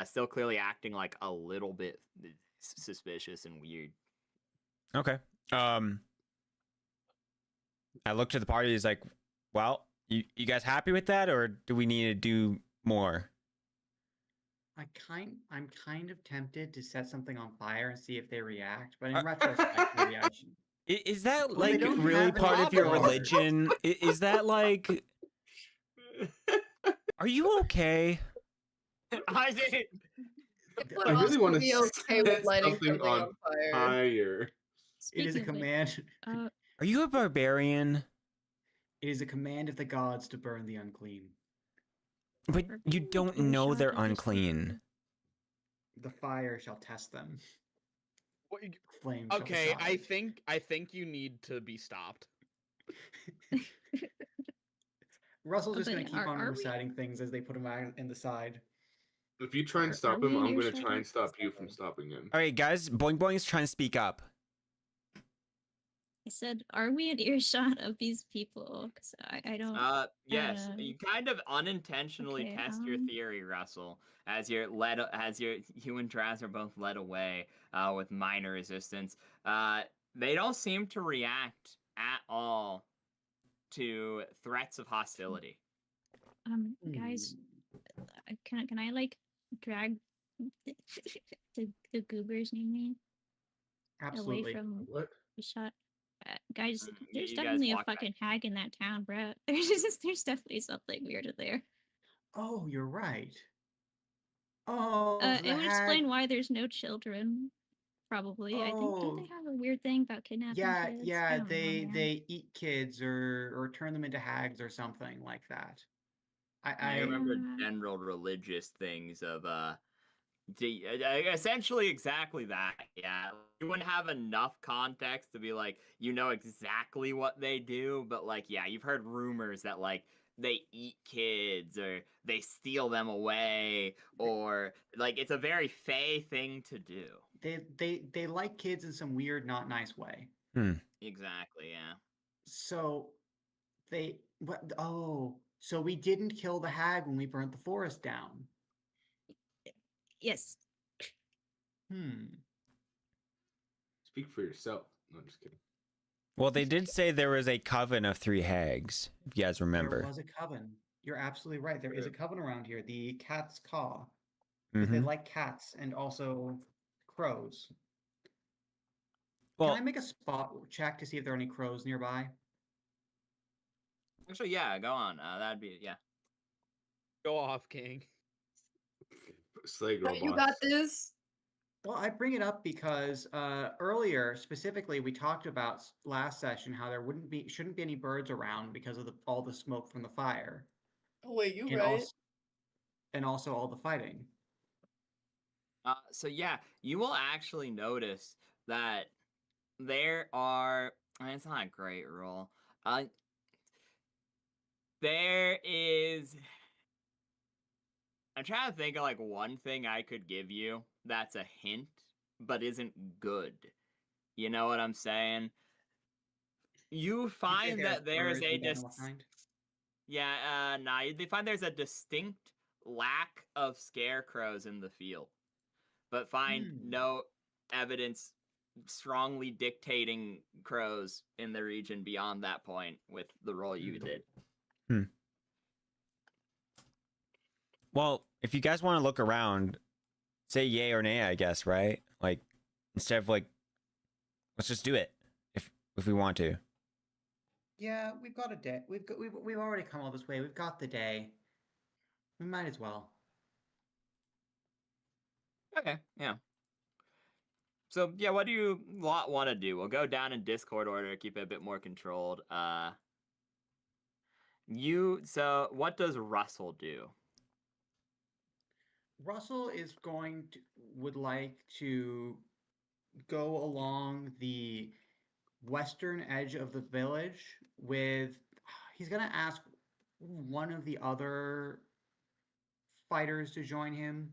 Still clearly acting like a little bit suspicious and weird. Okay. I looked at the party. He's like, well, you guys happy with that, or do we need to do more? I'm kind of tempted to set something on fire and see if they react, but in retrospect, maybe I should. Is that Well, they like don't really have an part of your avatar. religion? Is that like? Are you okay? I did. Would I really also want to be okay with set lighting something something on fire. fire. It Speaking is a of which, command. Are you a barbarian? It is a command of the gods to burn the unclean. But you Barbarian don't or know shot they're that just unclean. The fire shall test them. What- Flame shall Okay, I decide. think you need to be stopped. Russell's just But going to keep on are we- reciting things as they put him out in the side. If you try and Are stop we him, in I'm going to earshot try of and stop you this? from stopping him. All right, guys. Boing Boing's trying to speak up. I said, are we in earshot of these people? Because I don't. Yes, know. you kind of unintentionally Okay, test your theory, Russell, as you and Draz are both led away with minor resistance. They don't seem to react at all to threats of hostility. Guys, can I like drag the goobers near me Absolutely. away from What? the shot? Guys, there's you guys definitely a walk back. fucking hag in that town, bro. There's definitely something weird in there. Oh, you're right. Oh, so It the would hag... explain why there's no children. Probably. I think don't they Oh. have a weird thing about kidnapping Yeah, kids? I yeah, don't know, man. they eat kids or turn them into hags or something like that. I remember Uh, general religious things of essentially exactly that. Yeah, you wouldn't have enough context to be like you know exactly what they do, but like yeah, you've heard rumors that like they eat kids or they steal them away or like it's a very fey thing to do. They like kids in some weird, not nice way. Exactly, yeah. So they what? Oh, so we didn't kill the hag when we burnt the forest down. yes. Speak for yourself. No, I'm just kidding. Well, they did say there was a coven of 3 hags, if you guys There remember. was a coven. You're absolutely right. There is a coven around here, the Cat's Caw. Mhm. They like cats and also crows. Well, Can I make a spot check to see if there are any crows nearby? Actually, yeah, go on. That'd be yeah. Go off, King. Slay No, girl you boss. got this. Well, I bring it up because earlier, specifically, we talked about last session how there shouldn't be any birds around because of all the smoke from the fire, Oh, wait, you and right. also all the fighting. So yeah, you will actually notice that there are. I mean, it's not a great rule. There is. I'm trying to think of like one thing I could give you that's a hint, but isn't good. You know what I'm saying? You You say find there's that there's birds a in what kind? yeah, nah, they find there's a distinct lack of scarecrows in the field, but find no evidence strongly dictating crows in the region beyond that point with the role you did. well, if you guys want to look around, say yay or nay, I guess, right? Like instead of like let's just do it if we want to. Yeah, we've got a day. We've already come all this way. We've got the day. We might as well. Okay, yeah. So yeah, what do you lot want to do? We'll go down in Discord order, keep it a bit more controlled. So what does Russell do? Russell would like to go along the western edge of the village with. He's gonna ask one of the other fighters to join him,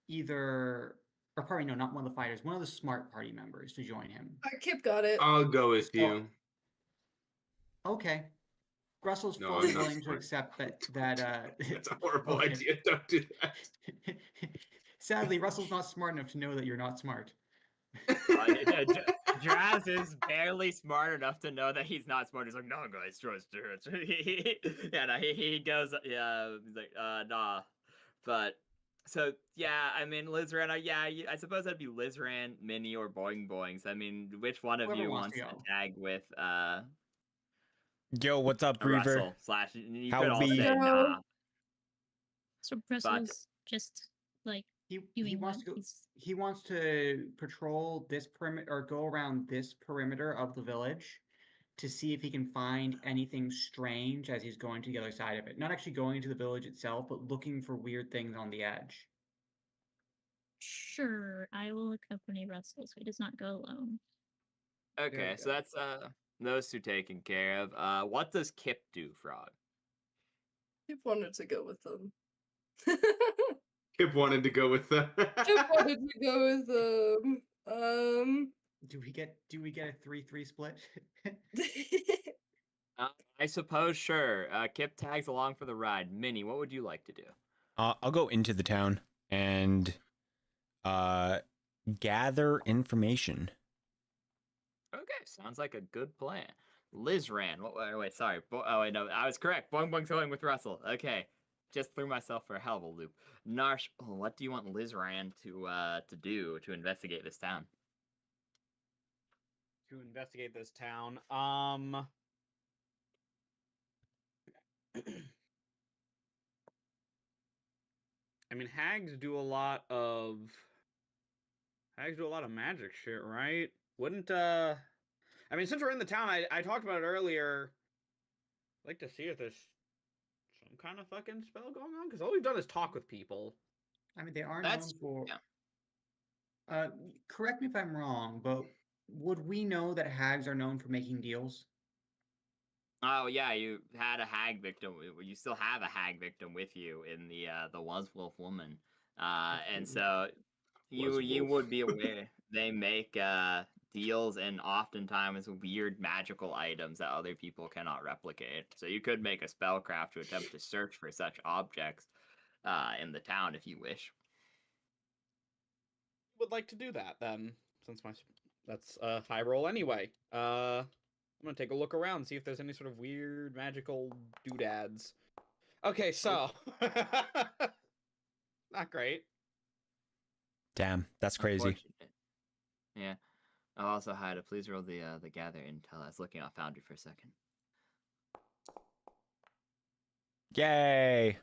either or probably no, not one of the fighters, one of the smart party members to join him. Kip got it. I'll go with you. Okay. Russell's No, fully I'm not willing to smart. accept that. That's a horrible Okay. idea. Don't do that. Sadly, Russell's not smart enough to know that you're not smart. Draz is barely smart enough to know that he's not smart. He's like, no, guys, trust. Yeah, no, he goes, yeah, he's like, nah. But, so, yeah, I mean, Lizran, I suppose that'd be Lizran, Minnie, or Boing Boings. I mean, which one of Whoever you wants wants to to go. tag with, Yo, what's up, Reaver? Russell, slash, you How could all we- say No. nah. So Brussels just like He doing wants what? to go. He's- He wants to patrol this perimeter or go around this perimeter of the village to see if he can find anything strange as he's going to the other side of it. Not actually going into the village itself, but looking for weird things on the edge. Sure, I will accompany Russell so he does not go alone. Okay, so that's, those two taken care of. What does Kip do, Frog? Kip wanted to go with them. Kip wanted to go with the. Kip wanted to go with them. Do we get a 3-3 split? I suppose, sure. Kip tags along for the ride. Minnie, what would you like to do? I'll go into the town and gather information. Okay, sounds like a good plan. Lizran, wait, sorry. Wait, no, I was correct. Boing Boing's going with Russell. Okay, just threw myself for a hell of a loop. Narsh, what do you want Lizran to do to investigate this town? To investigate this town. I mean, hags do a lot of magic shit, right? Wouldn't I mean, since we're in the town, I talked about it earlier. I'd like to see if there's some kind of fucking spell going on? Because all we've done is talk with people. I mean, they are That's known for. yeah. Correct me if I'm wrong, but would we know that hags are known for making deals? Oh yeah, you had a hag victim. You still have a hag victim with you in the Wolf woman, and so you Wolf. would be aware they make deals and oftentimes weird magical items that other people cannot replicate. So you could make a spellcraft to attempt to search for such objects in the town if you wish. Would like to do that then, since that's a high roll anyway. I'm gonna take a look around, see if there's any sort of weird magical doodads. Okay, so not great. Damn, that's crazy. Unfortunate. Yeah. I'll also hide it. Please roll the gather intel. I was looking at Foundry for a second. Yay!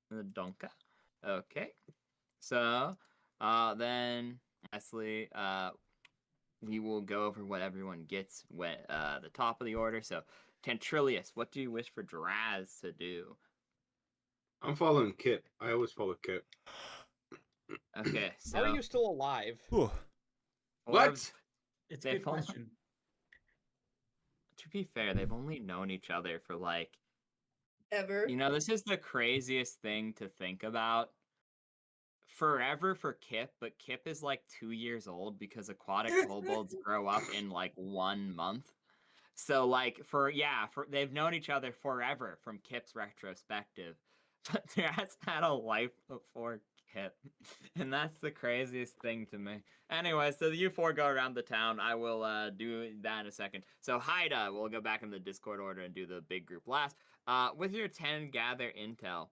The Donka. Okay. So, then, lastly, we will go over what everyone gets when the top of the order. So, Tantrillius, what do you wish for Draz to do? I'm following Kip. I always follow Kip. Okay, so How are you still alive? Whew. What? It's They a good fall- question. To be fair, they've only known each other for like, Ever. this is the craziest thing to think about. Forever for Kip, but Kip is like 2 years old because aquatic kobolds grow up in like 1 month. So like for they've known each other forever from Kip's retrospective. But Draz had a life before Kip. And that's the craziest thing to me. Anyway, so you four go around the town. I will do that in a second. So Haida, we'll go back in the Discord order and do the big group last. With your 10 gather intel,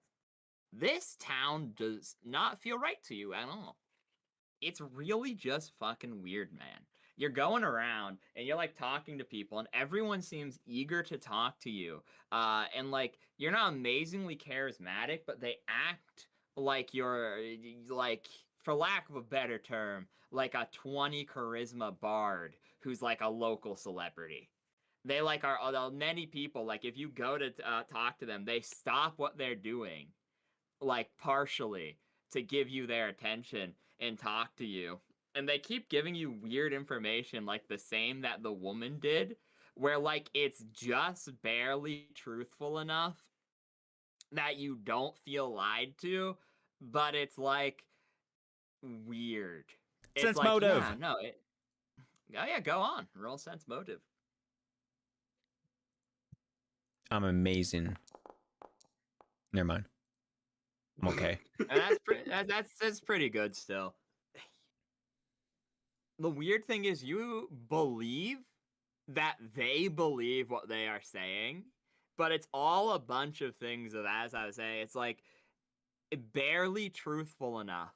this town does not feel right to you at all. It's really just fucking weird, man. You're going around and you're like talking to people and everyone seems eager to talk to you. And like you're not amazingly charismatic, but they act like you're like, for lack of a better term, like a 20 charisma bard who's like a local celebrity. They like are many people, like if you go to talk to them, they stop what they're doing, like partially, to give you their attention and talk to you. And they keep giving you weird information like the same that the woman did, where like it's just barely truthful enough that you don't feel lied to, but it's like weird. It's Sense like, motive. yeah, no, oh yeah, go on. Roll sense motive. I'm amazing. Never mind. I'm okay. And that's pretty good still. The weird thing is you believe that they believe what they are saying, but it's all a bunch of things of, as I was saying, it's like barely truthful enough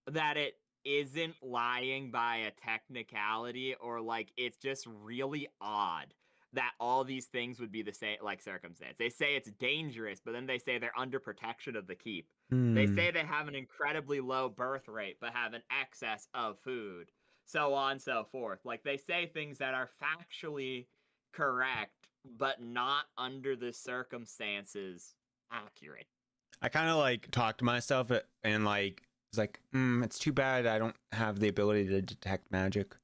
that it isn't lying by a technicality, or like it's just really odd that all these things would be the same, like circumstance. They say it's dangerous, but then they say they're under protection of the keep. They say they have an incredibly low birth rate, but have an excess of food. So on and so forth. Like they say things that are factually correct, but not under the circumstances accurate. I kind of like talk to myself and like it's like, it's too bad I don't have the ability to detect magic.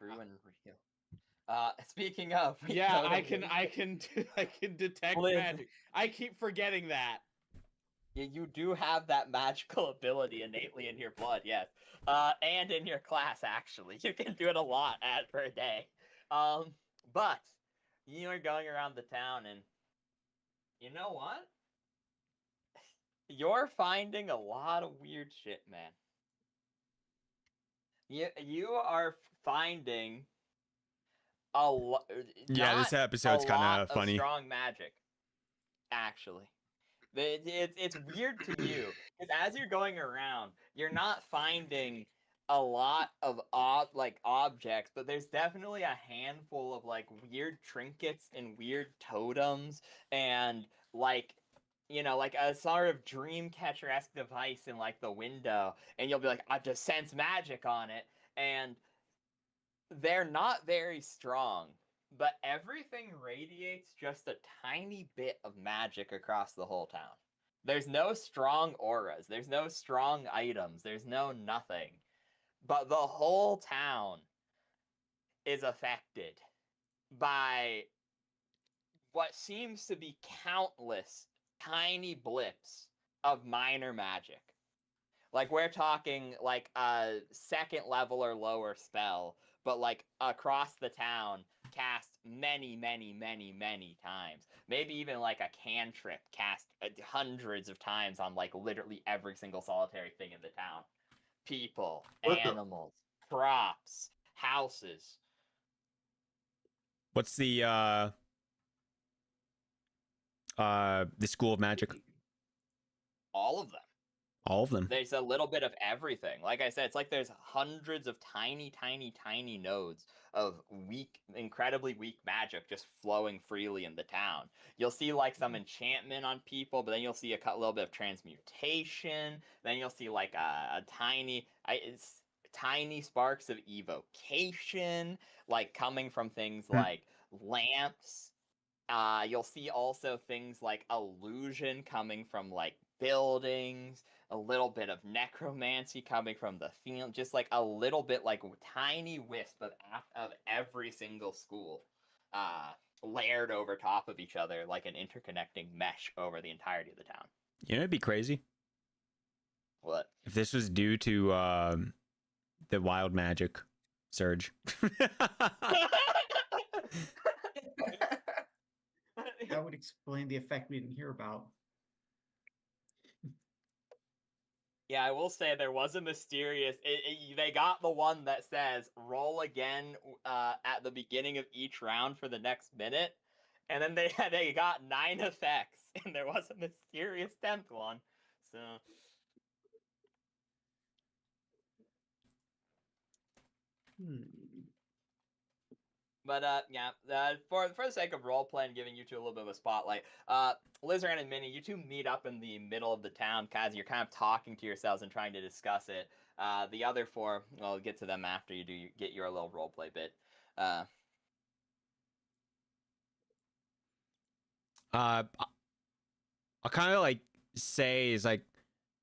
True and real. Speaking of, Yeah, I notably- can detect Blizz. magic. I keep forgetting that. You do have that magical ability innately in your blood, yes. And in your class, actually. You can do it a lot per day. But you are going around the town, and you know what? You're finding a lot of weird shit, man. You are finding a lot. Yeah, this episode's kind of funny. Strong magic, actually. It's weird to you because as you're going around, you're not finding a lot of objects, but there's definitely a handful of like weird trinkets and weird totems and like like a sort of dream catcher-esque device in like the window, and you'll be like, I've just sense magic on it, and they're not very strong. but everything radiates just a tiny bit of magic across the whole town. There's no strong auras, there's no strong items, there's no nothing. But the whole town is affected by what seems to be countless tiny blips of minor magic. Like, we're talking like a second level or lower spell, but like across the town, cast many, many, many, many times. Maybe even like a cantrip cast hundreds of times on like literally every single solitary thing in the town. People, animals, props, houses. What's the School of Magic? All of them. All of them. There's a little bit of everything. Like I said, it's like there's hundreds of tiny, tiny, tiny nodes of weak, incredibly weak magic just flowing freely in the town. You'll see like some enchantment on people, but then you'll see a little bit of transmutation. Then you'll see like a tiny sparks of evocation, like coming from things like lamps. You'll see also things like illusion coming from like buildings, a little bit of necromancy coming from the field, just like a little bit like tiny wisp of every single school layered over top of each other like an interconnecting mesh over the entirety of the town. You know, it'd be crazy What? if this was due to the wild magic surge. That would explain the effect we didn't hear about. Yeah, I will say there was a mysterious. They got the one that says roll again at the beginning of each round for the next minute, and then they got 9 effects, and there was a mysterious 10th one. So. But yeah, for the sake of roleplay and giving you two a little bit of a spotlight, Lizard and Minnie, you two meet up in the middle of the town, Kaz. You're kind of talking to yourselves and trying to discuss it. The other 4, well, we'll get to them after you get your little roleplay bit. I'll kind of like say is like,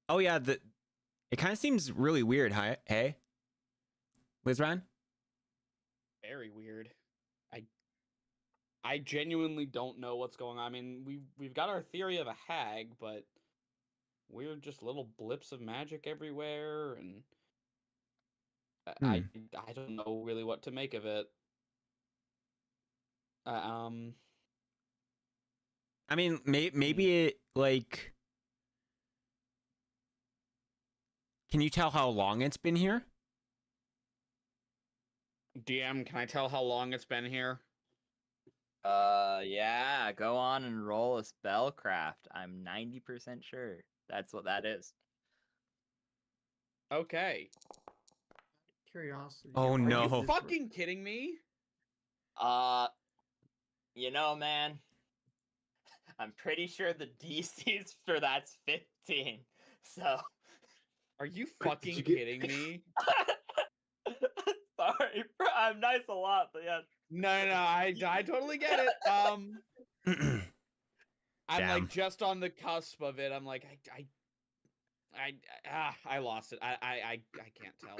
oh yeah, it kind of seems really weird. Hey, Lizran? Very weird. I genuinely don't know what's going on. I mean, we've got our theory of a hag, but we're just little blips of magic everywhere, and I don't know really what to make of it. I mean, maybe it like. Can you tell how long it's been here? DM, can I tell how long it's been here? Yeah, go on and roll a spellcraft. I'm 90% sure that's what that is. Okay. Curiosity. Oh, Are no. you fucking kidding me? You know, man, I'm pretty sure the DC's for that's 15. So. Are you fucking kidding me? Sorry, I'm nice a lot, but yeah. No, I totally get it. I'm Damn. like just on the cusp of it. I'm like, I lost it. I can't tell.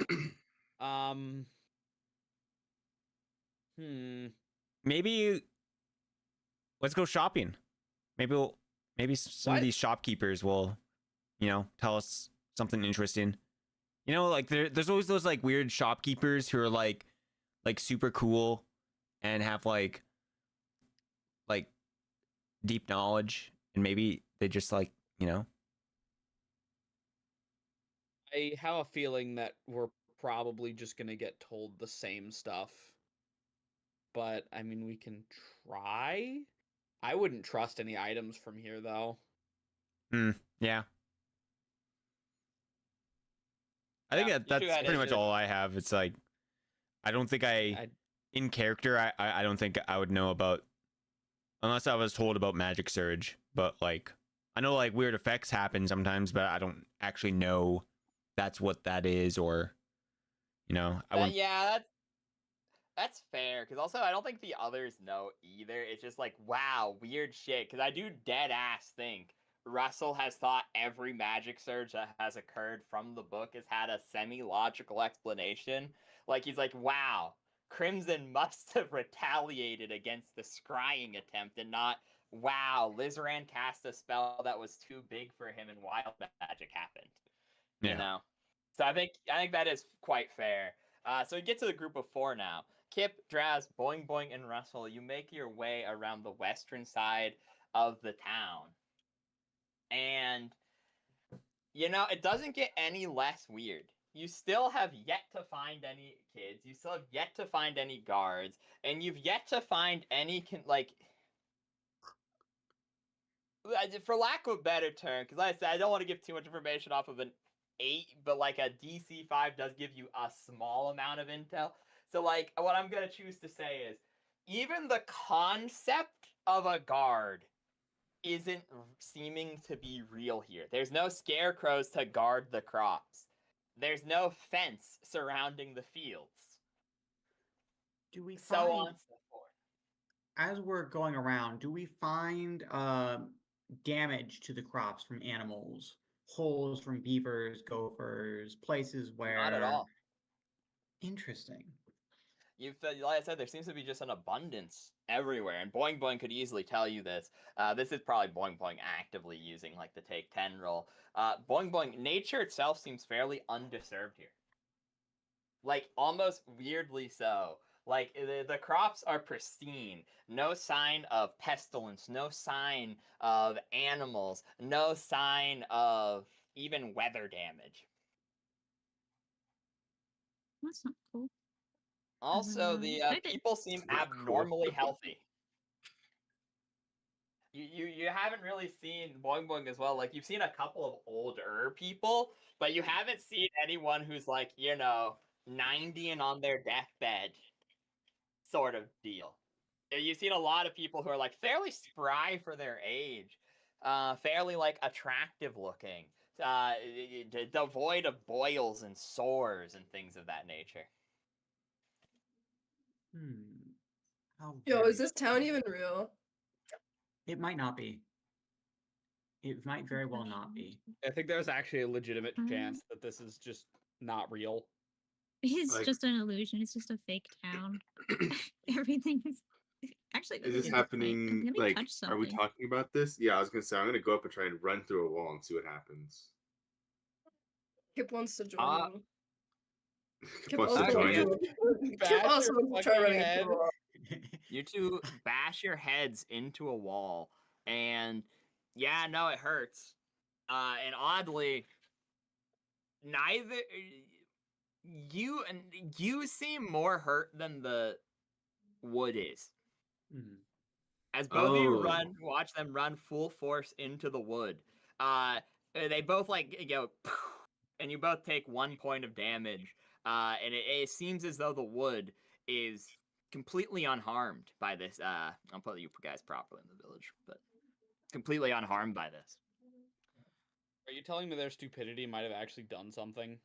Maybe let's go shopping. Maybe some of these shopkeepers will, tell us something interesting. You know, like there's always those like weird shopkeepers who are like super cool and have like deep knowledge, and maybe they just like, I have a feeling that we're probably just gonna get told the same stuff. But I mean, we can try. I wouldn't trust any items from here, though. Yeah. I think that's pretty much all I have. It's like, I don't think in character, I don't think I would know about, unless I was told about Magic Surge. But like, I know like weird effects happen sometimes, but I don't actually know that's what that is, or, I wouldn't. Yeah, That's fair, because also I don't think the others know either. It's just like, wow, weird shit. Because I do dead ass think Russell has thought every magic surge that has occurred from the book has had a semi-logical explanation. Like, he's like, wow, Crimson must have retaliated against the scrying attempt and not, wow, Lizaran cast a spell that was too big for him and wild magic happened. Yeah. You know? So I think that is quite fair. So we get to the group of 4 now. Kip, Draz, Boing Boing, and Russell, you make your way around the western side of the town. And, it doesn't get any less weird. You still have yet to find any kids. You still have yet to find any guards. And you've yet to find any, for lack of a better term, because like I said, I don't want to give too much information off of an 8, but like a DC 5 does give you a small amount of intel. So like what I'm gonna choose to say is even the concept of a guard isn't seeming to be real here. There's no scarecrows to guard the crops. There's no fence surrounding the fields. Do we So find, on and so forth. as we're going around, do we find damage to the crops from animals, holes from beavers, gophers, places where? Not at all. Interesting. Like I said, there seems to be just an abundance everywhere, and Boing Boing could easily tell you this. This is probably Boing Boing actively using like the take 10 roll. Boing Boing, nature itself seems fairly undisturbed here. Like almost weirdly so. Like the crops are pristine, no sign of pestilence, no sign of animals, no sign of even weather damage. That's not cool. Also, the people seem Not cool. abnormally healthy. You haven't really seen Boing Boing as well. Like, you've seen a couple of older people, but you haven't seen anyone who's like, 90 and on their deathbed sort of deal. You've seen a lot of people who are like fairly spry for their age, fairly like attractive looking, devoid of boils and sores and things of that nature. How Yo, very is this town even real? It might not be. It might very well not be. I think there's actually a legitimate chance that this is just not real. It's Like- just an illusion. It's just a fake town. Everything is actually. Is this fake. happening? Let me Like, touch are we something. talking about this? Yeah, I was gonna say I'm gonna go up and try and run through a wall and see what happens. Kip wants to join. Uh, you. Kip wants to also join you- it. Kip also wants to try running head. into a wall. You two bash your heads into a wall, and yeah, no, it hurts. And oddly, neither you seem more hurt than the wood is. Mhm. As both of you Oh. watch them run full force into the wood. They both and you both take 1 point of damage. And it seems as though the wood is completely unharmed by this. I'll put you guys properly in the village, but completely unharmed by this. Are you telling me their stupidity might have actually done something?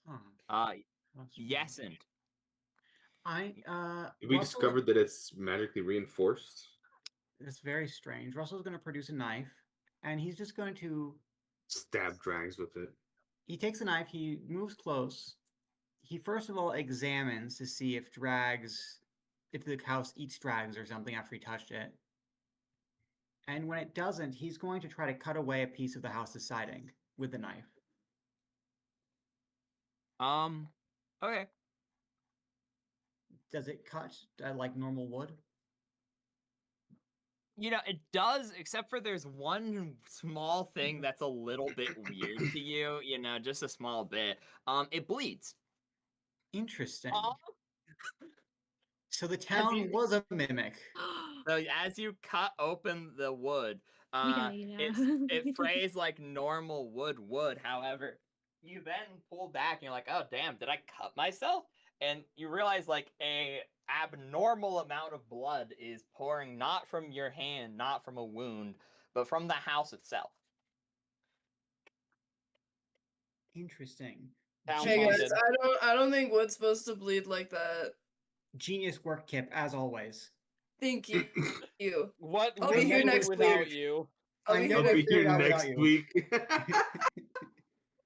Huh. Yes, That's strange. We Russell- discovered that it's magically reinforced. It's very strange. Russell's going to produce a knife, and he's just going to. Stab drags with it. He takes the knife. He moves close. He first of all examines to see if the house eats drags or something after he touched it. And when it doesn't, he's going to try to cut away a piece of the house's siding with the knife. Okay. Does it cut like normal wood? It does, except for there's one small thing that's a little bit weird to you, just a small bit. It bleeds. Interesting. Aw. So the town was a mimic. So as you cut open the wood, We gotta eat out. it frays like normal wood would. However, you then pull back and you're like, oh damn, did I cut myself? And you realize like a abnormal amount of blood is pouring not from your hand, not from a wound, but from the house itself. Interesting. Town Hey guys, haunted. I don't think wood's supposed to bleed like that. Genius work, Kip, as always. Thank you. What I'll would be here we do next without week. you? I'll I be know here I'll we'll be figure it here out without next you. week.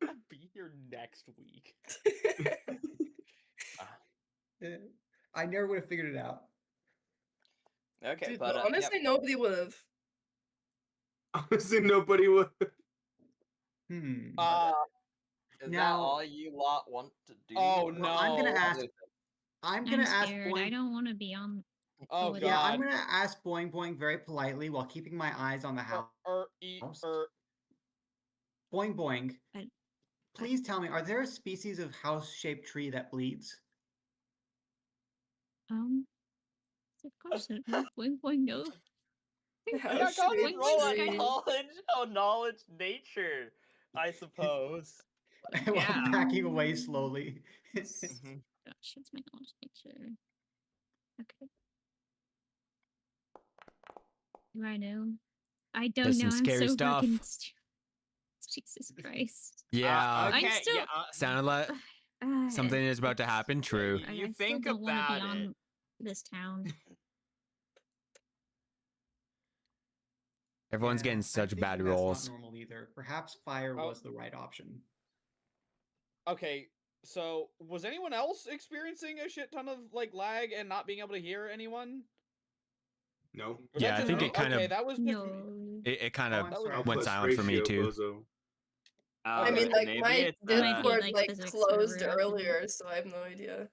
I'll be here next week. I never would have figured it out. Okay, Dude, but honestly, nobody would have. Honestly, nobody would. Hmm. is that now- all you lot want to do? Oh, Well, I'm gonna no. ask. I'm gonna I'm ask scared. I Boing. don't want to be on. Oh with Yeah, god. I'm gonna ask Boing Boing very politely while keeping my eyes on the house. Boing Boing. I- Please tell me, are there a species of house-shaped tree that bleeds? Of course, boing boing no. Yeah, House go ahead shaped and roll a tree. knowledge nature, I suppose. While Yeah. backing away slowly. Mhm. Gosh, it's my knowledge nature. Okay. Do I know? I don't There's know. some I'm scary so stuff. fucking. Jesus Christ. Yeah. Okay. I'm still- Yeah, Sounded like something is about to happen. True. you I think still don't want to about be it. on this town. Everyone's Yeah, getting I'm such thinking bad that's rolls. not normal either. Perhaps fire Oh. was the right option. Okay, so was anyone else experiencing a shit ton of like lag and not being able to hear anyone? No. Was Yeah, that I just think me? it kind Okay, of that was just No. it kind Oh, of I'm that was- sorry. went Plus silent for me ratio, too. bozo. I mean, like maybe my it's, Discord like, like physics closed server. earlier, so I have no idea.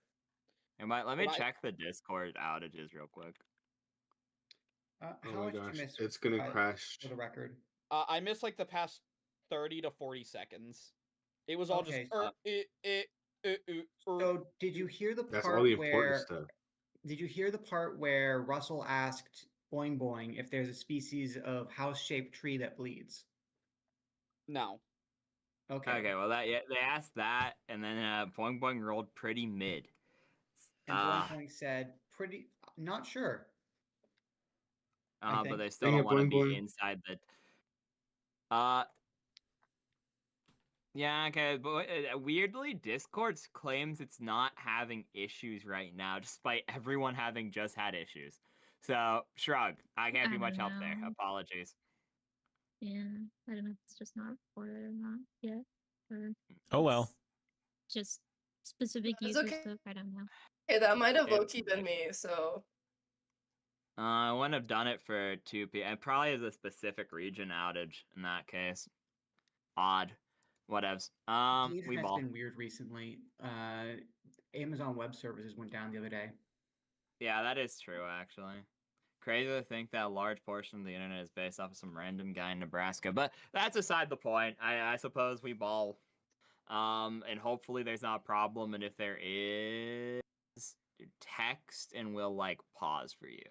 let me Right. check the Discord outages real quick. How Oh my much did gosh, you miss? it's gonna Kyle, crash. For the record. I missed like the past 30 to 40 seconds. It was all Okay, just So did you hear the That's all part the important where? stuff. Did you hear the part where Russell asked Boing Boing if there's a species of house-shaped tree that bleeds? No. Okay. Well, they asked that, and then Boing Boing rolled pretty mid. And Boing Boing said, "Pretty, not sure." I But think. they still Dang don't it, want to Boing be Boing. inside the. Yeah, okay, but weirdly, Discord claims it's not having issues right now, despite everyone having just had issues. So, shrug. I can't be I much don't help there. know. Apologies. Yeah, I don't know if it's just not reported or not yet. Or Oh well. it's just specific That's user okay. stuff. I don't know. Hey, that might have Yeah. low-key been me, so I wouldn't have done it for 2 p.m. It probably is a specific region outage in that case. Odd. Whatevs. Bleed We has ball. been weird recently. Amazon Web Services went down the other day. Yeah, that is true, actually. Crazy to think that a large portion of the internet is based off of some random guy in Nebraska, but that's aside the point. I suppose we ball. And hopefully there's not a problem, and if there is, text and we'll like pause for you.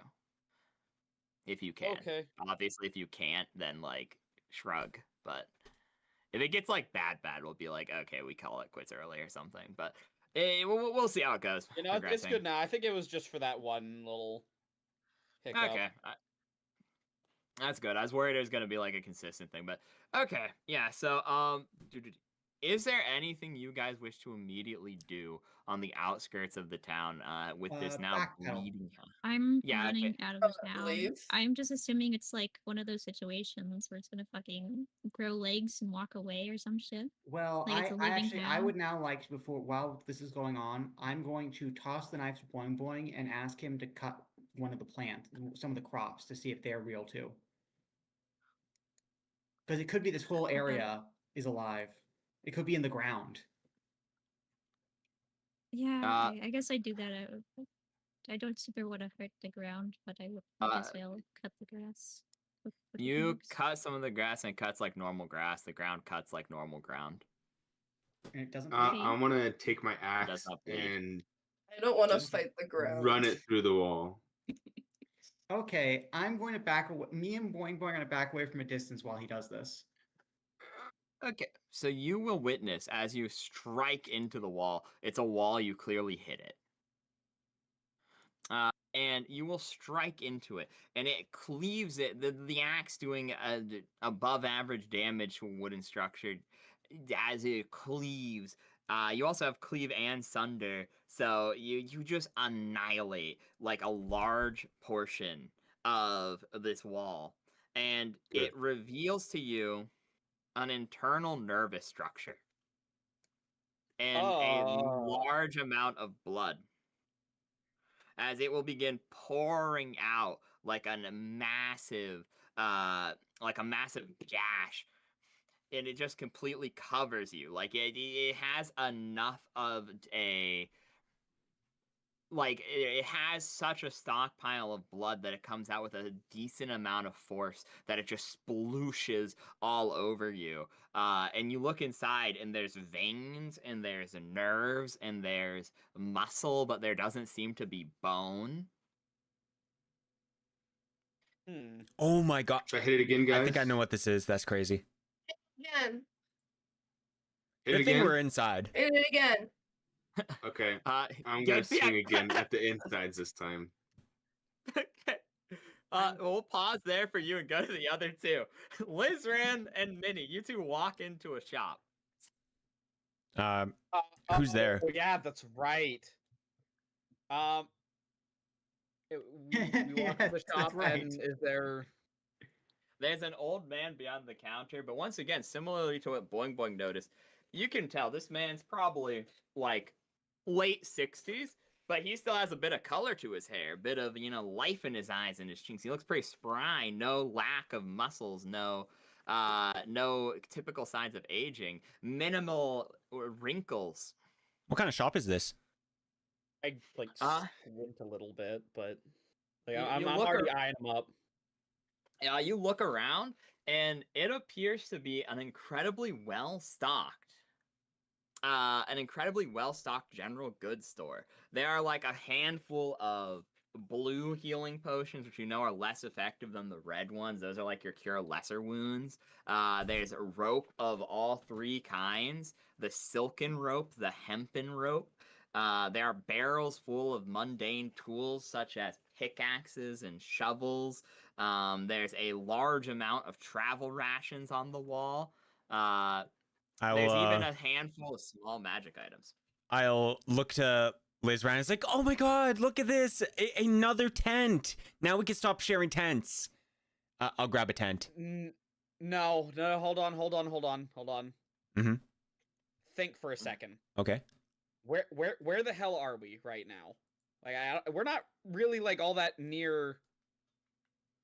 If you can. Okay. Obviously, if you can't, then like shrug. But if it gets like bad, we'll be like, okay, we call it quits early or something. But we'll see how it goes. You know, it's progressing. good now. I think it was just for that one little hiccup. Okay. That's good. I was worried it was gonna be like a consistent thing, but okay. Yeah, so is there anything you guys wish to immediately do on the outskirts of the town with this now Backpedal. bleeding? I'm Yeah, okay. running out of the town. leave. I'm just assuming it's like one of those situations where it's gonna fucking grow legs and walk away or some shit. Well, Like it's a I living actually I town. would now like to, while this is going on, I'm going to toss the knife to Boing Boing and ask him to cut one of the plants, some of the crops, to see if they're real too. Because it could be this whole area is alive. It could be in the ground. Yeah, I guess I do that. I don't super want to hurt the ground, but I guess I'll cut the grass. with the You fingers. cut some of the grass and it cuts like normal grass. The ground cuts like normal ground. And it doesn't. I want to take my axe not bleed. and I don't want to Just fight the ground. run it through the wall. Okay, I'm going to back away. Me and Boing Boing are going to back away from a distance while he does this. Okay, so you will witness as you strike into the wall. It's a wall, you clearly hit it. And you will strike into it, and it cleaves it. The axe doing above average damage to a wooden structure as it cleaves. You also have cleave and sunder, so you just annihilate like a large portion of this wall, and Good. it reveals to you an internal nervous structure and a Oh. large amount of blood, as it will begin pouring out like like a massive gash, and it just completely covers you. Like it has enough of a it has such a stockpile of blood that it comes out with a decent amount of force that it just splooshes all over you. And you look inside, and there's veins, and there's nerves, and there's muscle, but there doesn't seem to be bone. Oh my god. Should I hit it again, guys? I think I know what this is. That's crazy. Again. Hit Good it thing again? we're inside. Hit it again. Okay. I'm get gonna swing back. again at the insides this time. Okay. We'll pause there for you and go to the other two. Lizran and Minnie, you two walk into a shop. Who's there? Oh, yeah, that's right. We walk Yes, to the that's shop, right. and is there? There's an old man behind the counter, but once again, similarly to what Boing Boing noticed, you can tell this man's probably like late 60s, but he still has a bit of color to his hair, a bit of, life in his eyes and his cheeks. He looks pretty spry, no lack of muscles, no typical signs of aging, minimal wrinkles. What kind of shop is this? I like Uh, squint a little bit, but like, You- I'm you I'm look already ar- eyeing them up. You look around, and it appears to be an incredibly well-stocked general goods store. There are like a handful of blue healing potions, which are less effective than the red ones. Those are like your cure lesser wounds. There's a rope of all three kinds: the silken rope, the hempen rope. There are barrels full of mundane tools such as pickaxes and shovels. There's a large amount of travel rations on the wall. There's even a handful of small magic items. I'll look to Liz Ryan. It's like, oh my god, look at this. Another tent. Now we can stop sharing tents. I'll grab a tent. No, hold on. Mhm. Think for a second. Okay. Where the hell are we right now? Like, we're not really like all that near.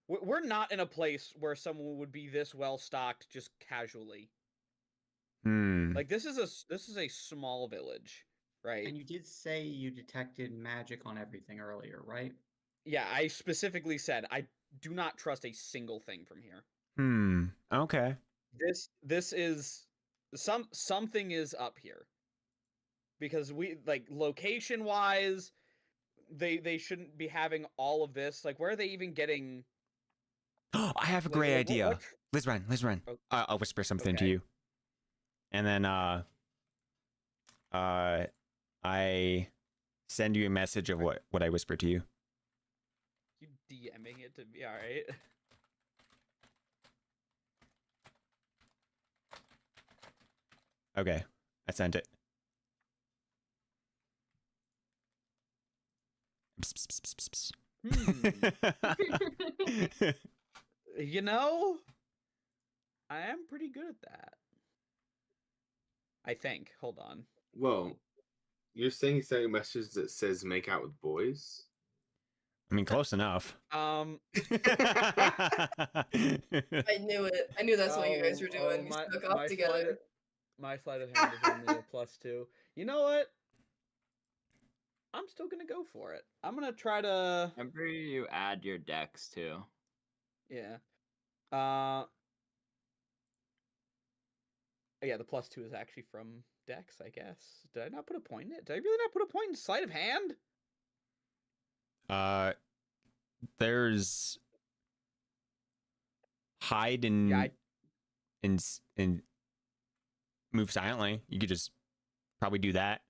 We're not in a place where someone would be this well stocked just casually. Like, this is a small village, right? And you did say you detected magic on everything earlier, right? Yeah, I specifically said I do not trust a single thing from here. Okay. This is something is up here. Because we like location wise, they shouldn't be having all of this. Like, where are they even getting? I have a great idea. Liz Ryan. Oh. I'll whisper something to Okay. you. And then I send you a message of what I whispered to you. You DMing it to me, all right? Okay. I sent it. You know, I am pretty good at that. I think. Hold on. Whoa. You're saying you sent a message that says make out with boys? I mean, close enough. I knew it. I knew that's what you guys were doing. We stuck off together. My sleight of hand is only a +2. You know what? I'm still gonna go for it. I'm gonna try to. Remember, you add your dex too. Yeah. Yeah, the +2 is actually from Dex, I guess. Did I not put a point in it? Did I really not put a point in sleight of hand? There's hide and Yeah, and move silently. You could just probably do that.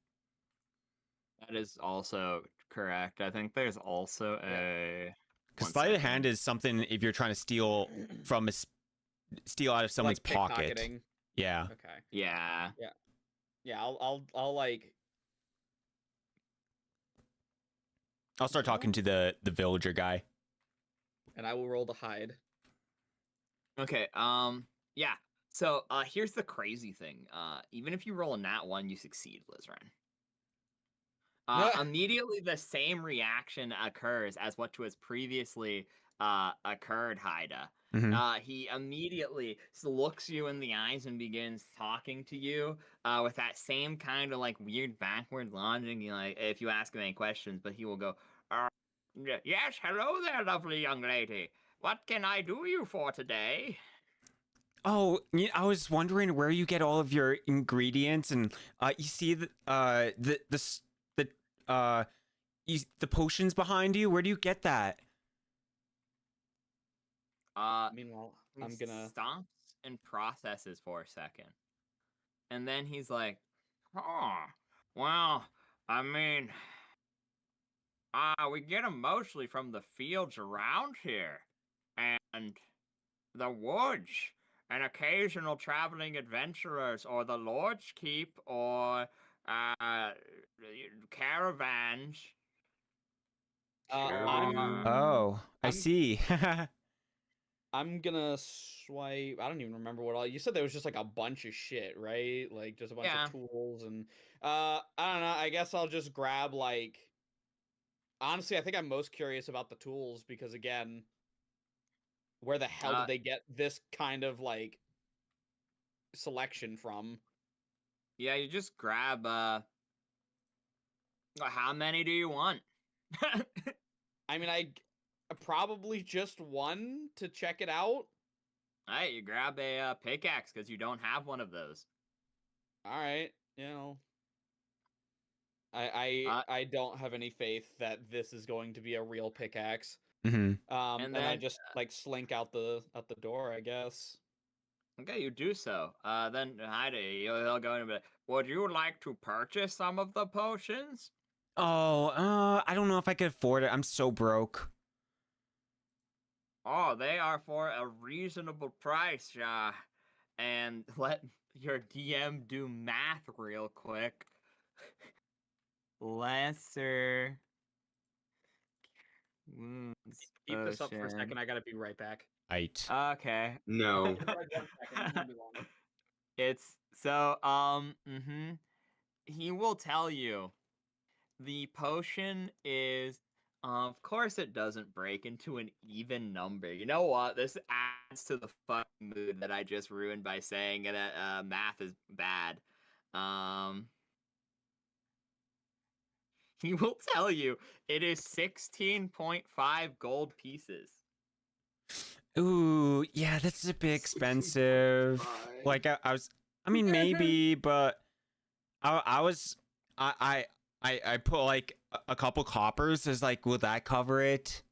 That is also correct. I think there's also a. Because One sleight of second. hand is something if you're trying to steal steal out of someone's like pocket. pickpocketing. Yeah. Okay. Yeah. Yeah, I'll like. I'll start talking to the villager guy. And I will roll to hide. Okay, yeah. So, here's the crazy thing. Even if you roll a nat 1, you succeed, Lizran. Immediately the same reaction occurs as what was previously occurred, Haida. Mhm. He immediately looks you in the eyes and begins talking to you with that same kind of like weird backward logic. Like, if you ask him any questions, but he will go, yes, hello there, lovely young lady. What can I do you for today? Oh, I was wondering where you get all of your ingredients, and you see the potions behind you. Where do you get that? Meanwhile, He I'm gonna. stops and processes for a second. And then he's like, oh, well, I mean, we get them mostly from the fields around here. And the woods. And occasional traveling adventurers, or the Lord's Keep, or caravans. Oh, I see. I'm gonna swipe. I don't even remember what all you said. There was just like a bunch of shit, right? Like just a bunch Yeah. of tools and I don't know. I guess I'll just grab like. Honestly, I think I'm most curious about the tools because again, where the hell did they get this kind of like selection from? Yeah, you just grab how many do you want? I mean, I probably just one to check it out. Alright, you grab a pickaxe because you don't have one of those. All right, you know. I don't have any faith that this is going to be a real pickaxe. Mm-hmm. And then I just like slink out the door, I guess. Okay, you do so. Then Heidi, he'll go in and be like, would you like to purchase some of the potions? Oh, I don't know if I could afford it. I'm so broke. Oh, they are for a reasonable price, and let your DM do math real quick. Lesser wounds Keep this up for a potion. second. I gotta be right back. Right. Okay. No. It's so he will tell you the potion is of course it doesn't break into an even number. You know what? This adds to the fucking mood that I just ruined by saying that math is bad. He will tell you it is 16.5 gold pieces. Ooh, yeah, that's a bit expensive. 16.5. Like I was, I mean, maybe, but I put like a couple coppers as like, will that cover it?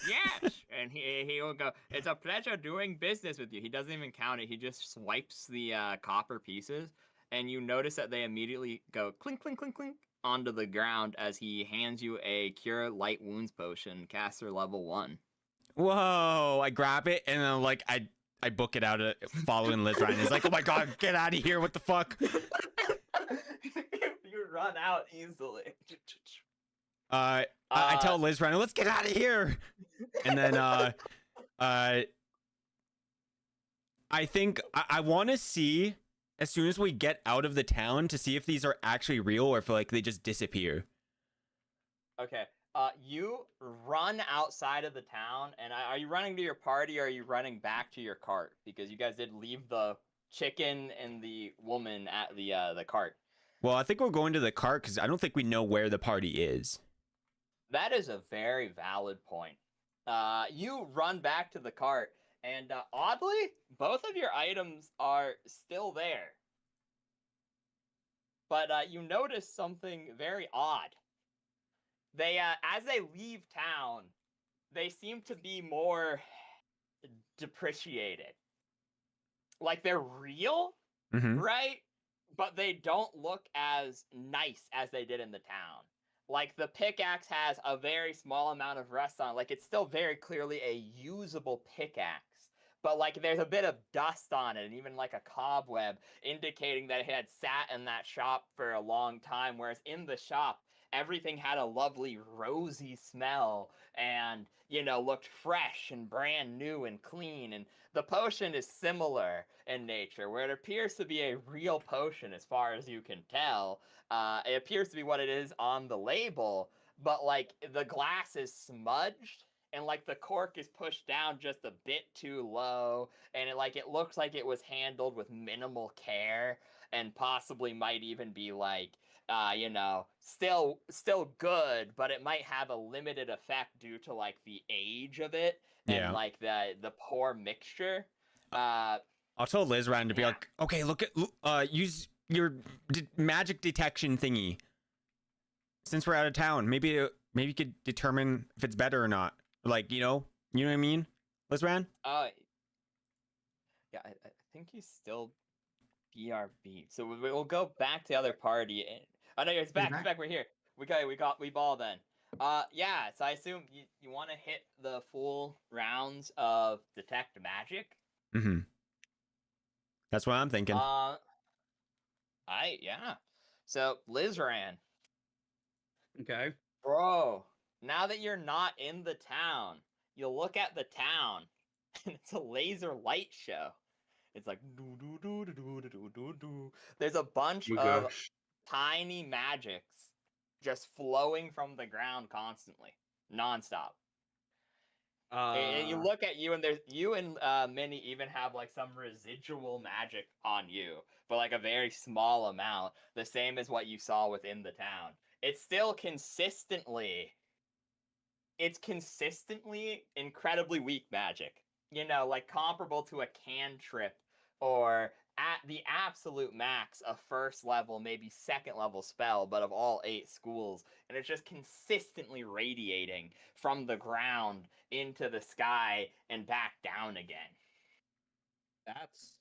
Yes, and he will go, it's a pleasure doing business with you. He doesn't even count it. He just swipes the copper pieces, and you notice that they immediately go clink, clink, clink, clink onto the ground as he hands you a Cure Light Wounds potion, caster level 1. Whoa! I grab it and then like I book it out following Liz Ryan. It's like, oh my god, get out of here! What the fuck? You run out easily. I tell Liz Ryan, let's get out of here. And then I think I want to see as soon as we get out of the town to see if these are actually real or if like they just disappear. Okay. You run outside of the town, and are you running to your party, or are you running back to your cart? Because you guys did leave the chicken and the woman at the cart. Well, I think we're going to the cart because I don't think we know where the party is. That is a very valid point. You run back to the cart, and oddly, both of your items are still there. But you notice something very odd. They, as they leave town, they seem to be more depreciated. Like they're real, Mm-hmm. right? But they don't look as nice as they did in the town. Like the pickaxe has a very small amount of rust on it. Like it's still very clearly a usable pickaxe, but like there's a bit of dust on it and even like a cobweb, indicating that it had sat in that shop for a long time, whereas in the shop everything had a lovely rosy smell and, you know, looked fresh and brand new and clean. And the potion is similar in nature, where it appears to be a real potion as far as you can tell. It appears to be what it is on the label, but like the glass is smudged and like the cork is pushed down just a bit too low, and it looks like it was handled with minimal care, and possibly might even be like you know, still good, but it might have a limited effect due to like the age of it and Yeah. like the poor mixture. Uh, I'll tell Liz around to be Yeah. like, okay, use your magic detection thingy. Since we're out of town, maybe you could determine if it's better or not. Like, you know what I mean, Liz Ran? Yeah, I think he's still BRB. So we'll go back to the other party. Oh no, it's back. It's back. We're here. We ball then. Yeah. So I assume you want to hit the full rounds of detect magic. Mm-hmm. That's what I'm thinking. Yeah. So Liz ran. Okay. Bro, now that you're not in the town, you look at the town, and it's a laser light show. It's like do do do do do do do do. There's a bunch Oh my of gosh. tiny magics just flowing from the ground constantly, nonstop. And you look at you, and there's you and Minnie even have like some residual magic on you, but like a very small amount, the same as what you saw within the town. It's still consistently incredibly weak magic. You know, like comparable to a cantrip, or at the absolute max a first level, maybe second level spell, but of all 8 schools, and it's just consistently radiating from the ground into the sky and back down again. That's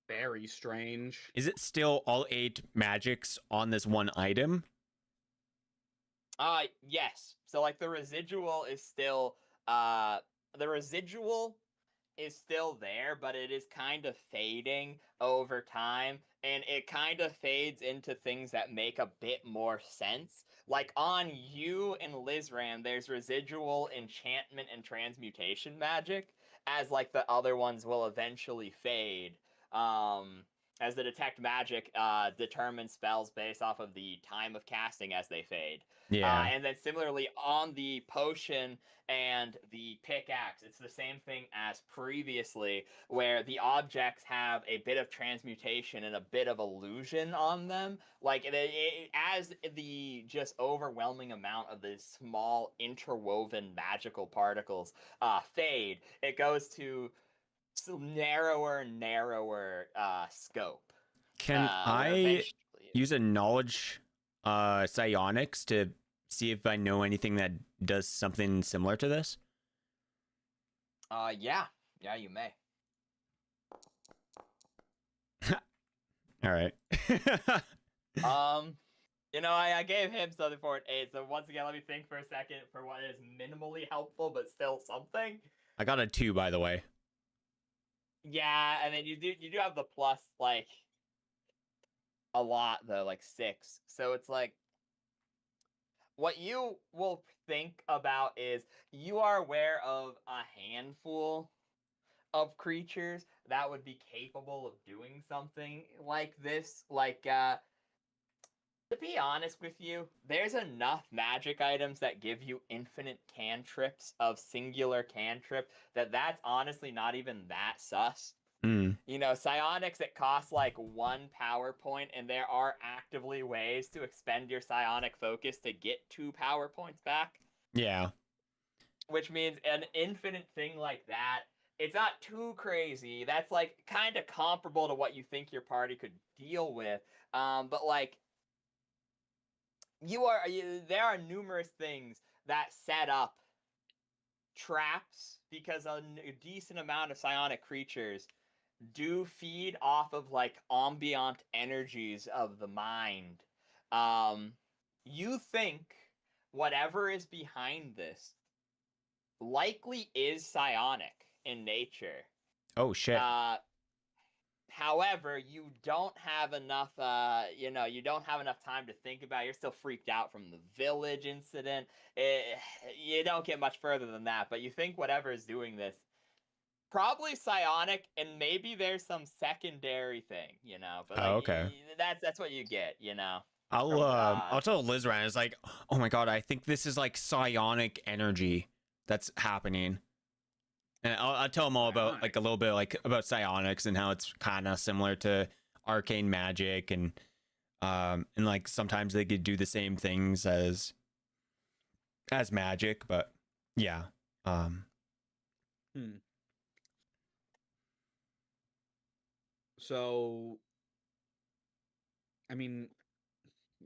very strange. Is it still all 8 magics on this one item? Yes. So like the residual is still there, but it is kind of fading over time, and it kind of fades into things that make a bit more sense. Like on you and Lizran, there's residual enchantment and transmutation magic, as like the other ones will eventually fade. As the detect magic determines spells based off of the time of casting as they fade. Yeah. And then similarly on the potion and the pickaxe, it's the same thing as previously, where the objects have a bit of transmutation and a bit of illusion on them. Like as the just overwhelming amount of the small interwoven magical particles fade, it goes to narrower and narrower scope. Can where I eventually- use a knowledge psionics to see if I know anything that does something similar to this? Yeah, you may. All right. You know, I gave him something for an 8, so once again, let me think for a second for what is minimally helpful, but still something. I got a 2, by the way. Yeah, and then you do have the plus, like, a lot, though, like 6. So it's like, what you will think about is you are aware of a handful of creatures that would be capable of doing something like this. Like, to be honest with you, there's enough magic items that give you infinite cantrips of singular cantrip that's honestly not even that sus. Mm. You know, psionics, it costs like 1 power point, and there are actively ways to expend your psionic focus to get 2 power points back. Yeah. Which means an infinite thing like that, it's not too crazy. That's like kind of comparable to what you think your party could deal with. But like, there are numerous things that set up traps, because a decent amount of psionic creatures do feed off of like ambient energies of the mind. You think whatever is behind this likely is psionic, in nature. Oh shit. However, you don't have enough, you don't have enough time to think about it. You're still freaked out from the village incident. You don't get much further than that, but you think whatever is doing this, probably psionic, and maybe there's some secondary thing, but Oh, okay. that's what you get, I'll tell Liz Ryan. It's like, oh my god, I think this is like psionic energy that's happening. And I'll tell them all about like a little bit like about psionics and how it's kind of similar to arcane magic and like sometimes they could do the same things as magic, but yeah. So, I mean,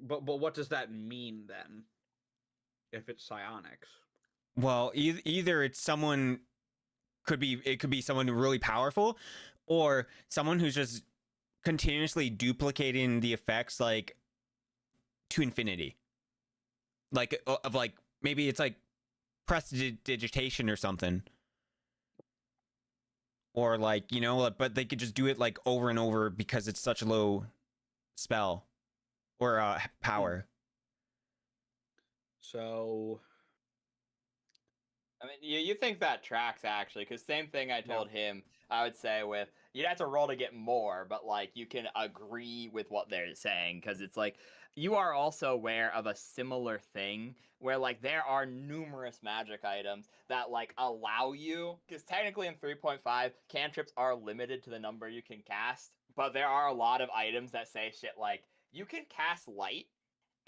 but what does that mean then? If it's psionics? Well, either it's someone it could be someone really powerful, or someone who's just continuously duplicating the effects like to infinity. Like of like maybe it's like prestidigitation or something. Or like, but they could just do it like over and over because it's such a low spell or power. So I mean, you think that tracks actually, because same thing I told him. I would say with you'd have to roll to get more, but like you can agree with what they're saying because it's like you are also aware of a similar thing where like there are numerous magic items that like allow you, because technically in 3.5 cantrips are limited to the number you can cast, but there are a lot of items that say shit like you can cast light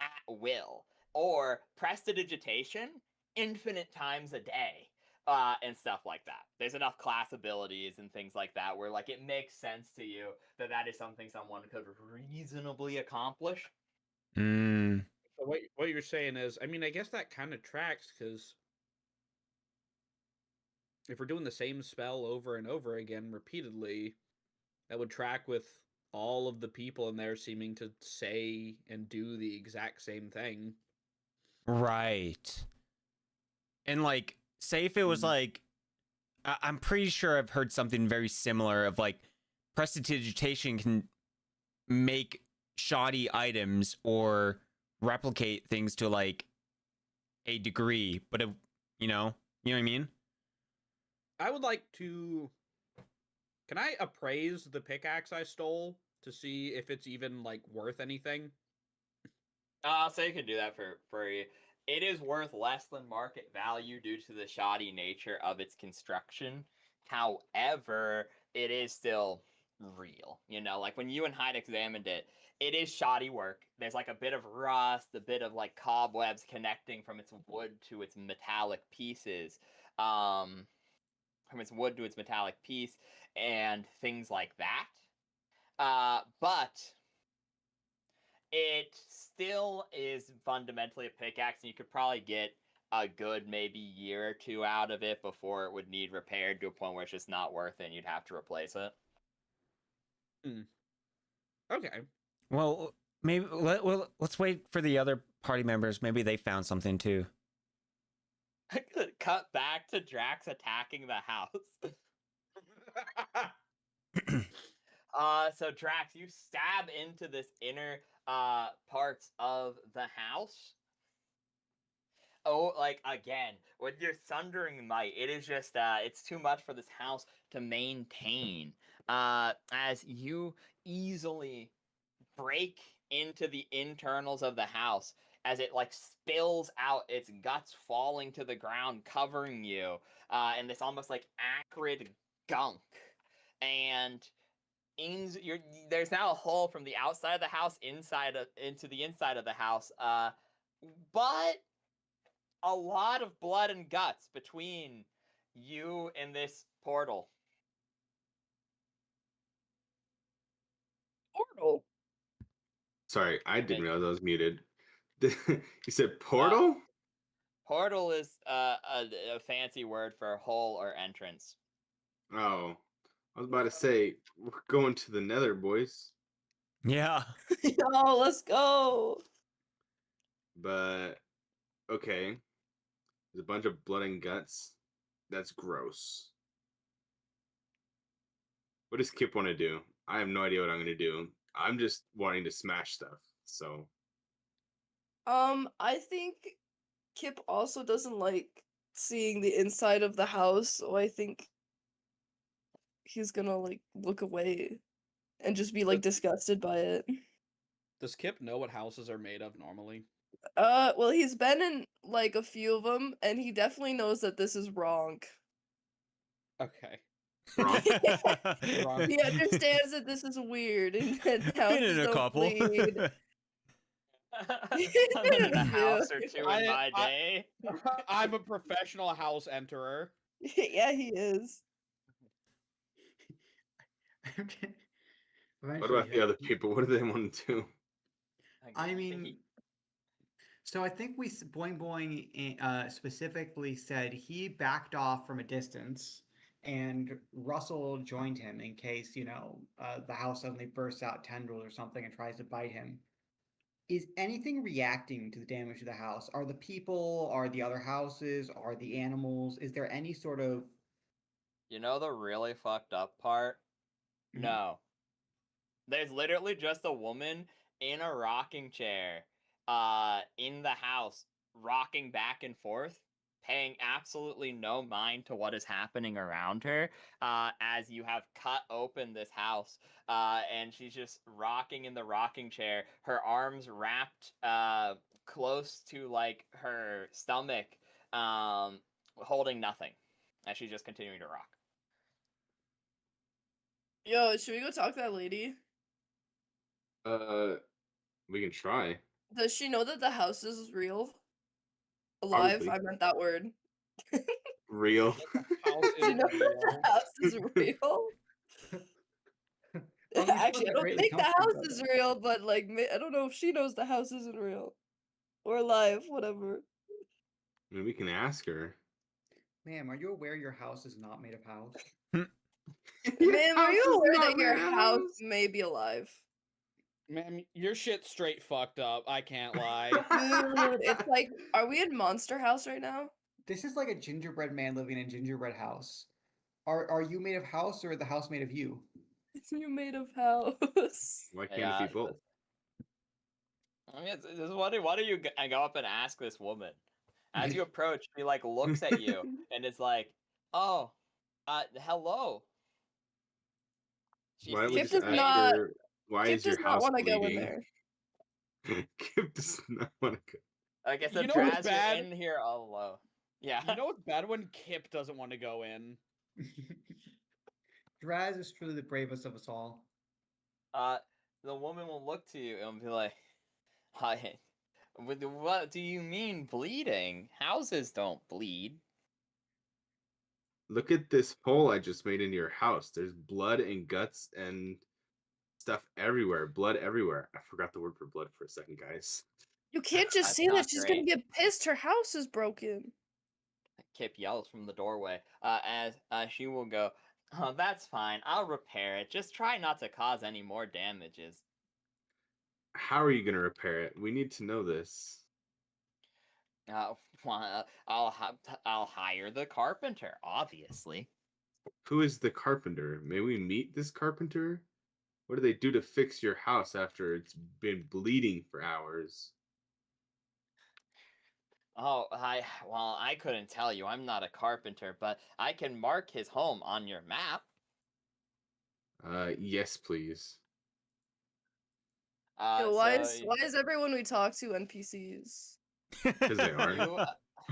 at will or prestidigitation infinite times a day, and stuff like that. There's enough class abilities and things like that where like it makes sense to you that is something someone could reasonably accomplish. So what you're saying is, I mean, I guess that kind of tracks because if we're doing the same spell over and over again repeatedly, that would track with all of the people in there seeming to say and do the exact same thing. Right. And like, say if it was like, I'm pretty sure I've heard something very similar of like prestidigitation can make shoddy items or replicate things to like a degree, but it, you know what I mean? I would like to. Can I appraise the pickaxe I stole to see if it's even like worth anything? So you can do that for free. It is worth less than market value due to the shoddy nature of its construction. However, it is still real. Like when you and Hyde examined it, it is shoddy work. There's like a bit of rust, a bit of like cobwebs connecting from its wood to its metallic pieces. From its wood to its metallic piece, and things like that. But it still is fundamentally a pickaxe, and you could probably get a good maybe year or two out of it before it would need repaired to a point where it's just not worth it and you'd have to replace it. Okay. Well, maybe let's wait for the other party members. Maybe they found something too. Cut back to Drax attacking the house. So Drax, you stab into this inner parts of the house. Oh, like again, with your thundering might, it is just it's too much for this house to maintain. As you easily break into the internals of the house, as it like spills out, its guts falling to the ground, covering you, in this almost like acrid gunk, and there's now a hole from the outside of the house into the inside of the house, but a lot of blood and guts between you and this portal. Portal. Sorry, I didn't realize I was muted. You said portal? Portal is a fancy word for hole or entrance. Oh, I was about to say we're going to the Nether, boys. Yeah. Yo, let's go. But okay, there's a bunch of blood and guts. That's gross. What does Kip want to do? I have no idea what I'm gonna do. I'm just wanting to smash stuff. So I think Kip also doesn't like seeing the inside of the house, so I think he's gonna like look away and just be like disgusted by it. Does Kip know what houses are made of normally? Well, he's been in like a few of them, and he definitely knows that this is wrong. Okay. wrong. Wrong. He understands that this is weird and that Been in houses a don't couple. bleed. I've been in a house or two in my I- day. I'm a professional house enterer. Yeah, he is. What about the other people? What do they want to do? I mean, so I think Boing Boing specifically said he backed off from a distance, and Russell joined him in case the house suddenly bursts out tendrils or something and tries to bite him. Is anything reacting to the damage to the house? Are the people? Are the other houses? Are the animals? Is there any sort of? You know the really fucked up part? Mhm. No. There's literally just a woman in a rocking chair, in the house, rocking back and forth, paying absolutely no mind to what is happening around her, as you have cut open this house, and she's just rocking in the rocking chair, her arms wrapped, close to, like, her stomach, holding nothing, as she's just continuing to rock. Yo, should we go talk to that lady? We can try. Does she know that the house is real? Alive? Probably. I meant that word. Real. House Do you is know that real. the house is real? Well, he's Actually, I feeling don't greatly think the comforted house by is that. real, but like, I don't know if she knows the house isn't real or alive, whatever. I mean, we can ask her. Ma'am, are you aware your house is not made of house? Ma'am, are House you is aware not that your made of house may be alive? Man, your shit's straight fucked up. I can't lie. Dude, it's like, are we in Monster House right now? This is like a gingerbread man living in a gingerbread house. Are you made of house or the house made of you? You made of house. Why can't it Yeah, be both? I mean, why do you go up and ask this woman? As you approach, she like looks at you and is like, "Oh, hello." She Why don't we sees Kip just you does ask face. not. her? Why Kip is your does not house want to go in bleeding? there. Kip does not want to go. I guess You the know what's Draz, you're bad? in here alone. Yeah. You know what's bad when Kip doesn't want to go in? Draz is truly the bravest of us all. The woman will look to you and be like, "Hi, what do you mean bleeding? Houses don't bleed." Look at this hole I just made in your house. There's blood and guts and stuff everywhere. Blood everywhere. I forgot the word for blood for a second, guys. You can't just That's say that. not She's gonna great. get pissed. Her house is broken. Kip yells from the doorway, as she will go, "Oh, that's fine. I'll repair it. Just try not to cause any more damages." How are you going to repair it? We need to know this. Well, I'll hire the carpenter, obviously. Who is the carpenter? May we meet this carpenter? What do they do to fix your house after it's been bleeding for hours? Oh, I couldn't tell you. I'm not a carpenter, but I can mark his home on your map. Yes, please. Yo, So why is everyone we talk to NPCs? Because they aren't. you,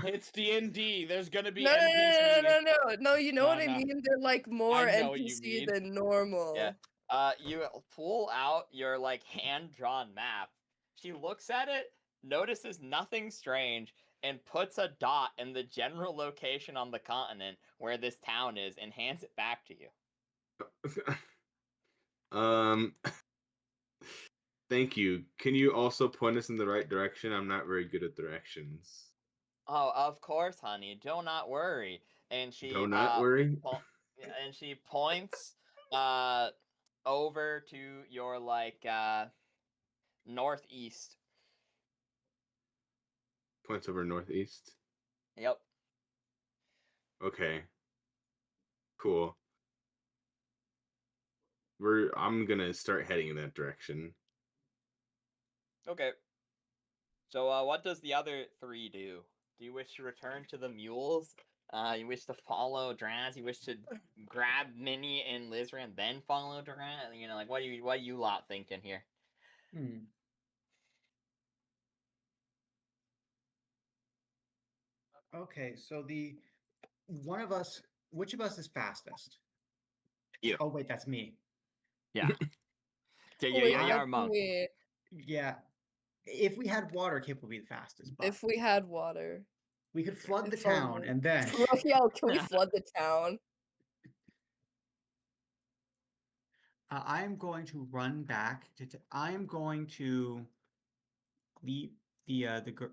It's D&D. There's gonna be No, no, no, NPCs. no, no, no, no. You know No, what I no. mean? They're like more know what you NPC mean. than normal. yeah. You pull out your like hand-drawn map. She looks at it, notices nothing strange, and puts a dot in the general location on the continent where this town is, and hands it back to you. um, thank you. Can you also point us in the right direction? I'm not very good at directions. Oh, of course, honey. Do not worry. And she Do not worry. and she points over to your like northeast. Points over northeast. Yep. Okay. Cool. I'm gonna start heading in that direction. Okay. So, what does the other three do? Do you wish to return to the mules? You wish to follow Draz? You wish to grab Minnie and Lizran, then follow Draz? You know, like what are you lot thinking here? Hmm. Okay, so which of us is fastest? You. Oh wait, that's me. Yeah. Wait, You're a that's monk. me. Yeah. If we had water, Kip would be the fastest. But If we had water. we could flood the If town only. and then Yo, can we flood the town? I'm going to run back to. I'm going to leave the girl.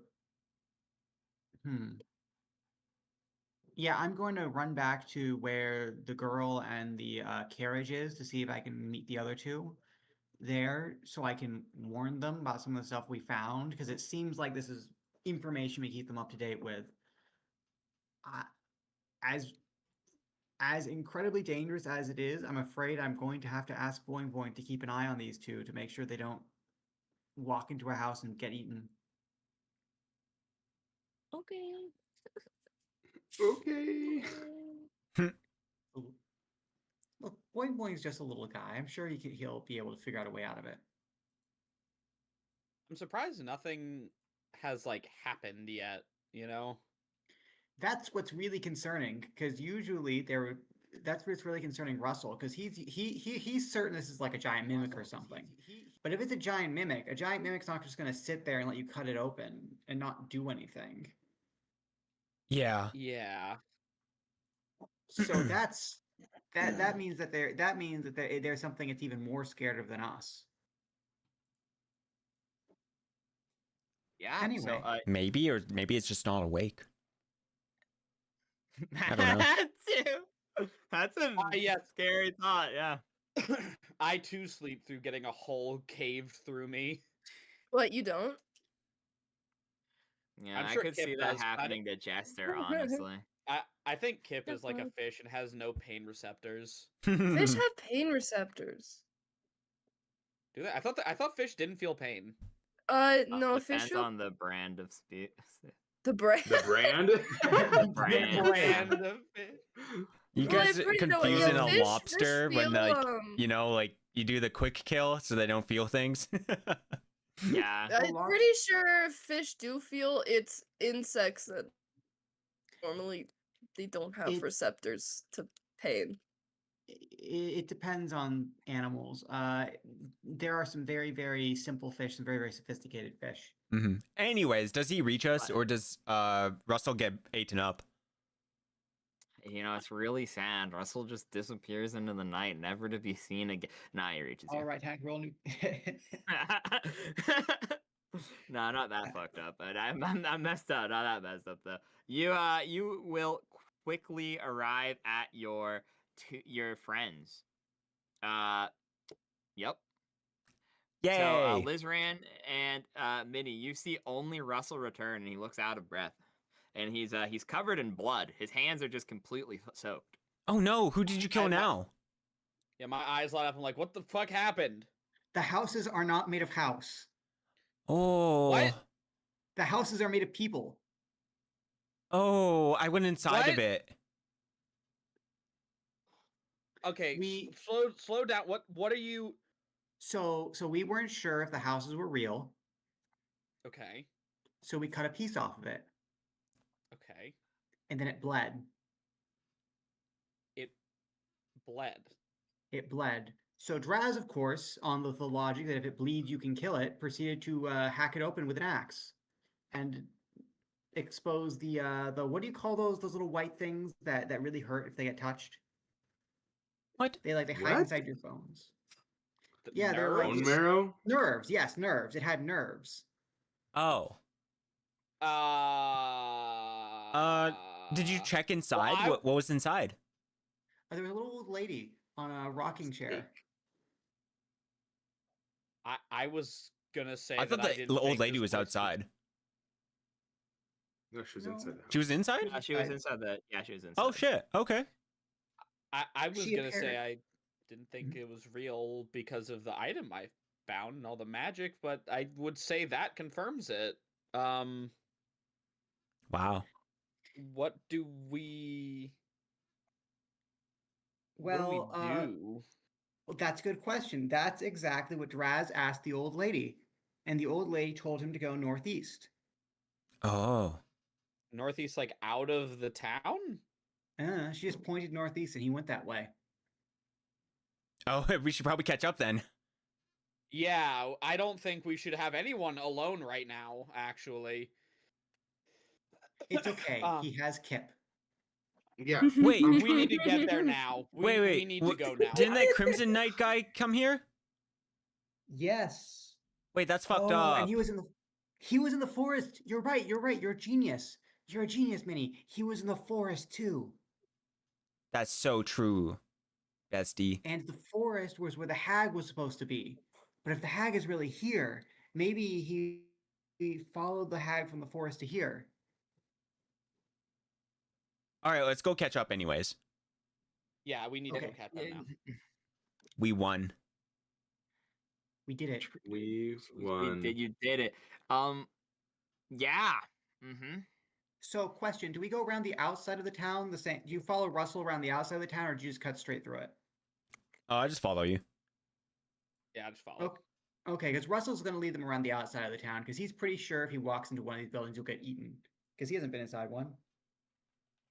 Yeah, I'm going to run back to where the girl and the carriage is to see if I can meet the other two there, so I can warn them about some of the stuff we found, because it seems like this is information we keep them up to date with. As incredibly dangerous as it is, I'm afraid I'm going to have to ask Boing Boing to keep an eye on these two to make sure they don't walk into our house and get eaten. Okay. Okay. Look, Boing Boing's just a little guy. I'm sure he'll be able to figure out a way out of it. I'm surprised nothing has like happened yet, you know? That's what's really concerning, because usually that's what's really concerning Russell, because he's certain this is like a giant mimic or something. But if it's a giant mimic's not just going to sit there and let you cut it open and not do anything. Yeah. Yeah. So that means that there's something it's even more scared of than us. Yeah. Anyway. So, Maybe it's just not awake. I don't know. That's a yes. scary thought. Yeah. I too sleep through getting a hole caved through me. What, you don't? Yeah, I'm I sure could Kip see that does, but I happening to Jester, honestly. I think Kip That's is like a fine. fish and has no pain receptors. Fish have pain receptors. Do they? I thought fish didn't feel pain. No, fish Depends feel on the brand of species. the brand. The brand? Brand. Brand of fish. You Well, guys I'm pretty- no, confusing yeah, a fish lobster when feel, like like you do the quick kill so they don't feel things. Yeah. I'm pretty sure fish do feel it's insects that normally they don't have It's- receptors to pain. It depends on animals. There are some very, very simple fish and very, very sophisticated fish. Mm-hmm. Anyways, does he reach us or does Russell get eaten up? You know, it's really sad. Russell just disappears into the night, never to be seen again. Nah, he reaches you. All right, Hank, roll new. No, not that fucked up, but I'm messed up. Not that messed up though. You will quickly arrive at your friends. Yep. Yay! So Lizran and Minnie, you see only Russell return, and he looks out of breath, and he's covered in blood. His hands are just completely soaked. Oh no! Who did you kill now? Yeah, my eyes light up. I'm like, what the fuck happened? The houses are not made of house. Oh. What? The houses are made of people. Oh, I went inside of What? it. Okay, slow down. What are you? So we weren't sure if the houses were real. Okay. So we cut a piece off of it, Okay. and then it bled. It bled. It bled. So Draz, of course, on the logic that if it bleeds, you can kill it, proceeded to hack it open with an axe, and expose the what do you call those little white things that really hurt if they get touched? What? They hide What? inside your bones. The Yeah, they're like- Bone marrow? Nerves, yes, nerves. It had nerves. Oh. Did you check inside? What was inside? There was a little old lady on a rocking chair. I was gonna say. I thought that the didn't old think lady this was outside. No, she was No. inside the house. She was inside? She was inside the. Yeah, she was inside. Oh shit. Okay. I was She gonna say appeared- I didn't think it was real because of the item I found and all the magic, but I would say that confirms it. Wow. What do we Well, do? well, that's a good question. That's exactly what Draz asked the old lady, and the old lady told him to go northeast. Oh. Northeast, like out of the town? She just pointed northeast, and he went that way. Oh, we should probably catch up then. Yeah, I don't think we should have anyone alone right now, actually. It's okay. Um, He has Kip. Yeah. Wait. we need to get there now. Wait. We need to go now. Didn't that Crimson Knight guy come here? Yes. Wait, that's fucked Oh, up. and he was in the forest. You're right. You're a genius. You're a genius, Minnie. He was in the forest too. That's so true, bestie. And the forest was where the hag was supposed to be. But if the hag is really here, maybe he followed the hag from the forest to here. All right, let's go catch up anyways. Yeah, we need to go Okay. catch up now. We won. We did it. We won. You did it. Yeah. Mm-hmm. So, question: do we go around the outside of the town? The same? Do you follow Russell around the outside of the town, or do you just cut straight through it? I just follow you. Yeah, just follow. Okay, because Russell's going to lead them around the outside of the town because he's pretty sure if he walks into one of these buildings, he'll get eaten because he hasn't been inside one.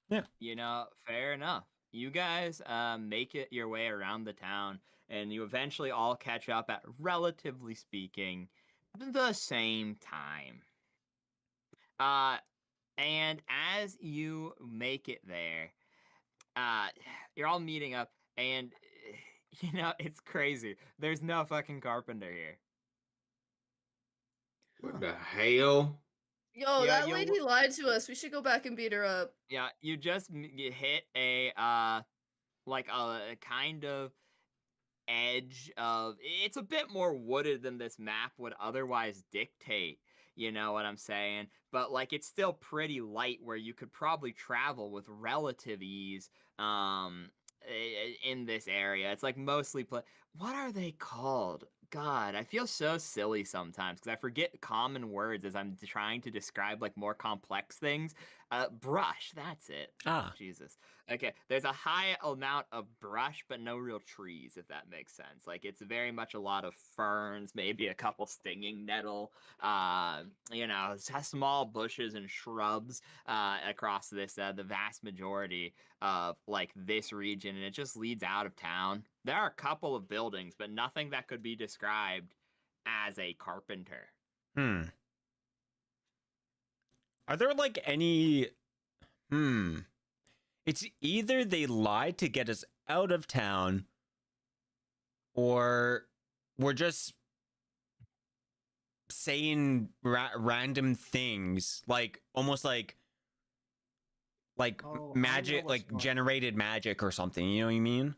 Yeah. You know, fair enough. You guys make it your way around the town, and you eventually all catch up at, relatively speaking, the same time. And as you make it there, you're all meeting up, and you know, it's crazy. There's no fucking carpenter here. What the hell? Yo, Yeah, that yo, lady lied to us. We should go back and beat her up. Yeah, you just you hit a like a kind of edge of, it's a bit more wooded than this map would otherwise dictate, you know what I'm saying? But like it's still pretty light where you could probably travel with relative ease in this area. It's like mostly what are they called? God, I feel so silly sometimes because I forget common words as I'm trying to describe like more complex things. Brush, that's it. Ah. Jesus. Okay, there's a high amount of brush, but no real trees, if that makes sense. Like it's very much a lot of ferns, maybe a couple stinging nettle, you know, small bushes and shrubs across this, the vast majority of like this region, and it just leads out of town. There are a couple of buildings, but nothing that could be described as a carpenter. Are there like any It's either they lied to get us out of town, or we're just saying random things, like almost like Oh, I know magic, what's like going- generated magic or something. You know what I mean?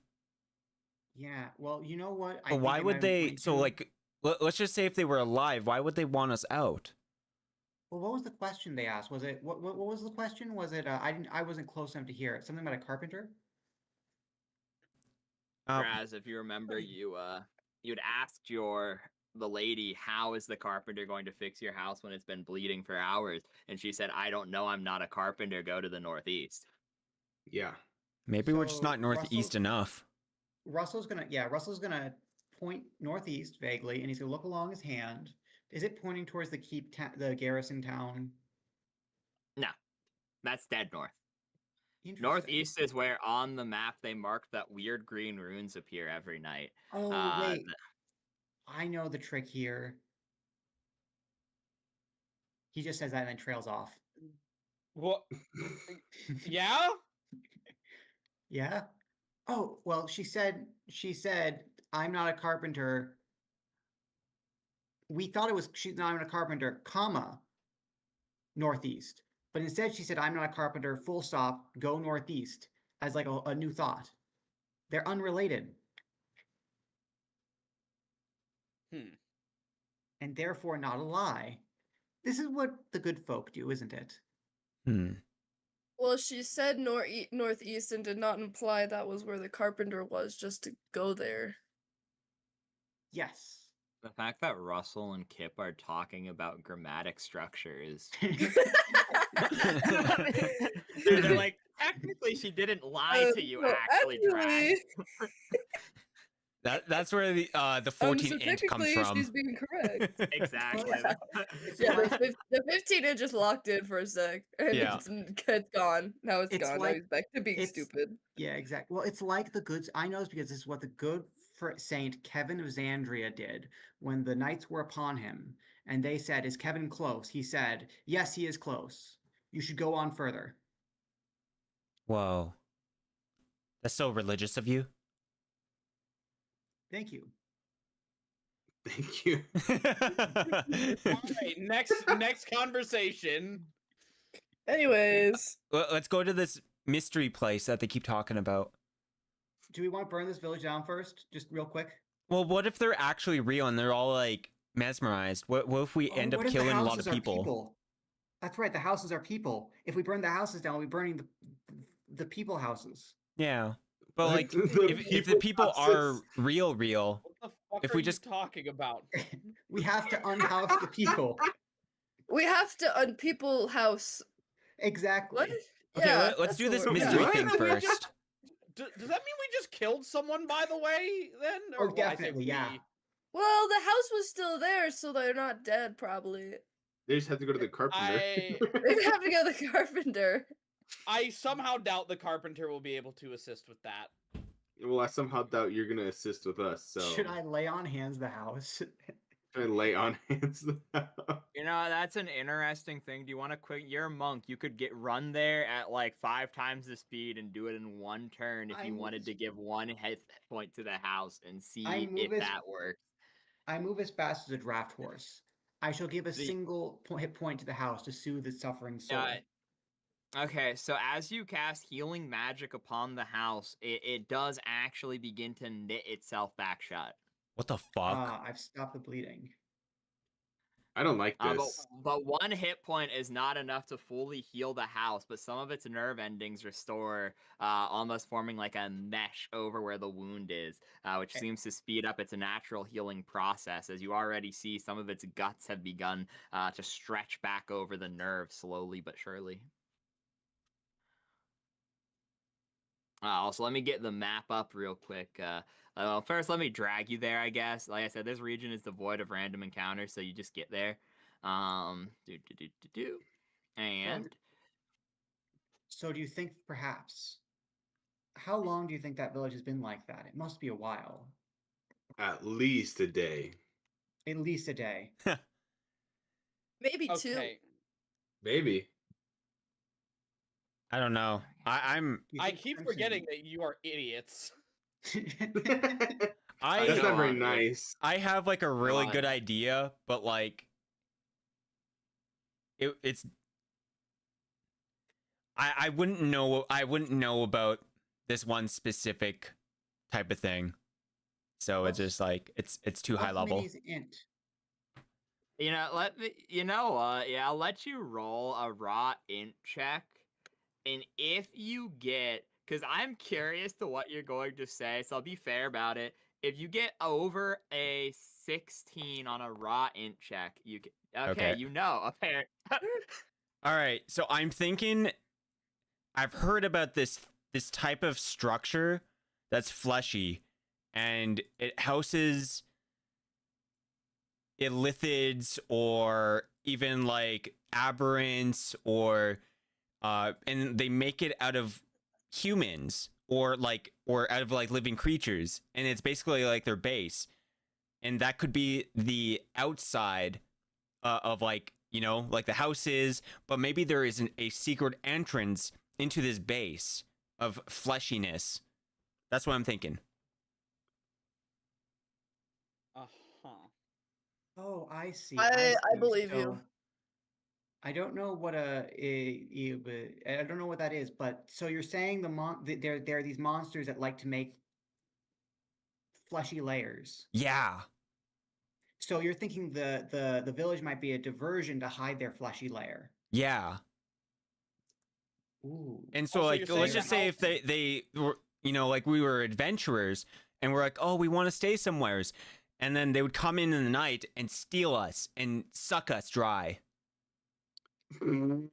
Yeah. Well, you know what? But why would they? So like, let's just say if they were alive, why would they want us out? Well, what was the question they asked? Was it what was the question? Was it I wasn't close enough to hear it. Something about a carpenter? Whereas if you remember, you'd asked the lady, how is the carpenter going to fix your house when it's been bleeding for hours? And she said, I don't know, I'm not a carpenter, go to the northeast. Yeah. Maybe we're just So not northeast enough. Russell's gonna point northeast vaguely, and he's gonna look along his hand. Is it pointing towards the garrison town? No, that's dead north. Interesting. Northeast is where on the map they mark that weird green runes appear every night. Oh wait, I know the trick here. He just says that and then trails off. What? Yeah? Yeah. Oh well, she said I'm not a carpenter. We thought it was she's not even a carpenter, comma, northeast. But instead she said I'm not a carpenter, full stop, go northeast, as like a new thought. They're unrelated. And therefore not a lie. This is what the good folk do, isn't it? Well, she said northeast and did not imply that was where the carpenter was, just to go there. Yes. The fact that Russell and Kip are talking about grammatic structures. They're like, technically, she didn't lie to you, No, actually, Drag. That's where the so 14 inch comes technically, from. she's being correct. Exactly. Yeah, the 15 inch just locked in for a sec, and Yeah. it's gone. Now it's It's gone. like- now he's back to being it's- stupid. Yeah, exactly. Well, it's like the good. I know this because this is what the good Saint Kevin of Xandria did when the knights were upon him, and they said, "Is Kevin close?" He said, "Yes, he is close. You should go on further." Whoa. That's so religious of you. Thank you. Thank you. All right, next conversation. Anyways, Let's go to this mystery place that they keep talking about. Do we want to burn this village down first, just real quick? Well, what if they're actually real and they're all like mesmerized? What if we end up What if the killing a lot houses of are people? That's right. The houses are people. If we burn the houses down, we'll be burning the people houses. Yeah. But Like, like the if the people are houses. real, What the fuck If are we you just- talking about? We have to unhouse the people. we have to unpeople house. Exactly. What? Okay, Yeah, let's that's do the this word. mystery What? thing We first. just- Does that mean we just killed someone, by the way, then? Oh, Well, I say definitely, yeah. we. Well, the house was still there, so they're not dead, probably. They just have to go to the carpenter. They have to go to the carpenter. I somehow doubt the carpenter will be able to assist with that. Well, I somehow doubt you're gonna assist with us. So Should I lay on hands the house? Should I lay on hands? You know, that's an interesting thing. Do you want to quit? You're a monk. You could run there at like 5 times the speed and do it in one turn if I you move wanted to as- give one hit point to the house and see I move if as- that works. I move as fast as a draft horse. I shall give a The- single hit point to the house to soothe its suffering soul. Okay, so as you cast healing magic upon the house, it does actually begin to knit itself back shut. What the fuck? I've stopped the bleeding. I don't like But, this. but one hit point is not enough to fully heal the house, but some of its nerve endings restore, almost forming like a mesh over where the wound is, which seems to speed up its natural healing process. As you already see, some of its guts have begun to stretch back over the nerve slowly but surely. Also, let me get the map up real quick. First, let me drag you there, I guess. Like I said, this region is devoid of random encounters, so you just get there. And So do you think perhaps? How long do you think that village has been like that? It must be a while. At least a day. At least a day. Maybe two. Okay. Maybe. I don't know. I'm Do you I think keep Crimson- forgetting that you are idiots. That's I not very on, dude. nice. I have like a really on. good idea, but like it's I wouldn't know about this one specific type of thing. So it's just like it's too high What level. mini's int? I'll let you roll a raw int check. And if you get, because I'm curious to what you're going to say, so I'll be fair about it. If you get over a 16 on a raw int check, you can, okay. Apparently. All right, so I'm thinking I've heard about this type of structure that's fleshy, and it houses illithids or even like aberrants or and they make it out of humans or out of like living creatures, and it's basically like their base, and that could be the outside of like like the house is, but maybe there is a secret entrance into this base of fleshiness. That's what I'm thinking. Uh-huh. Oh, I see. I see. believe you. So, I don't know what I don't know what that is, but so you're saying there are these monsters that like to make fleshy layers. Yeah. So you're thinking the village might be a diversion to hide their fleshy layer. Yeah. Ooh. And so Also, like you're let's saying just that say if they were, you know, like we were adventurers and we're like, oh, we want to stay somewheres, and then they would come in the night and steal us and suck us dry. Ooh,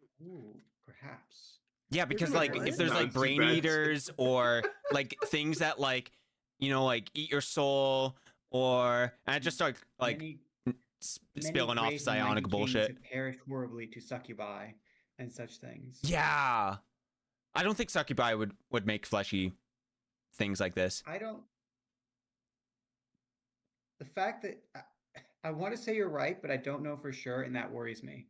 perhaps. Yeah, because like What? if there's like Not too brain bad. eaters or like things that like, you know, like eat your soul, or and I just start like Many spilling off great and mighty psionic kings bullshit. have perished horribly to succubi and such things. Yeah, I don't think succubi would make fleshy things like this. I don't. The fact that I want to say you're right, but I don't know for sure, and that worries me.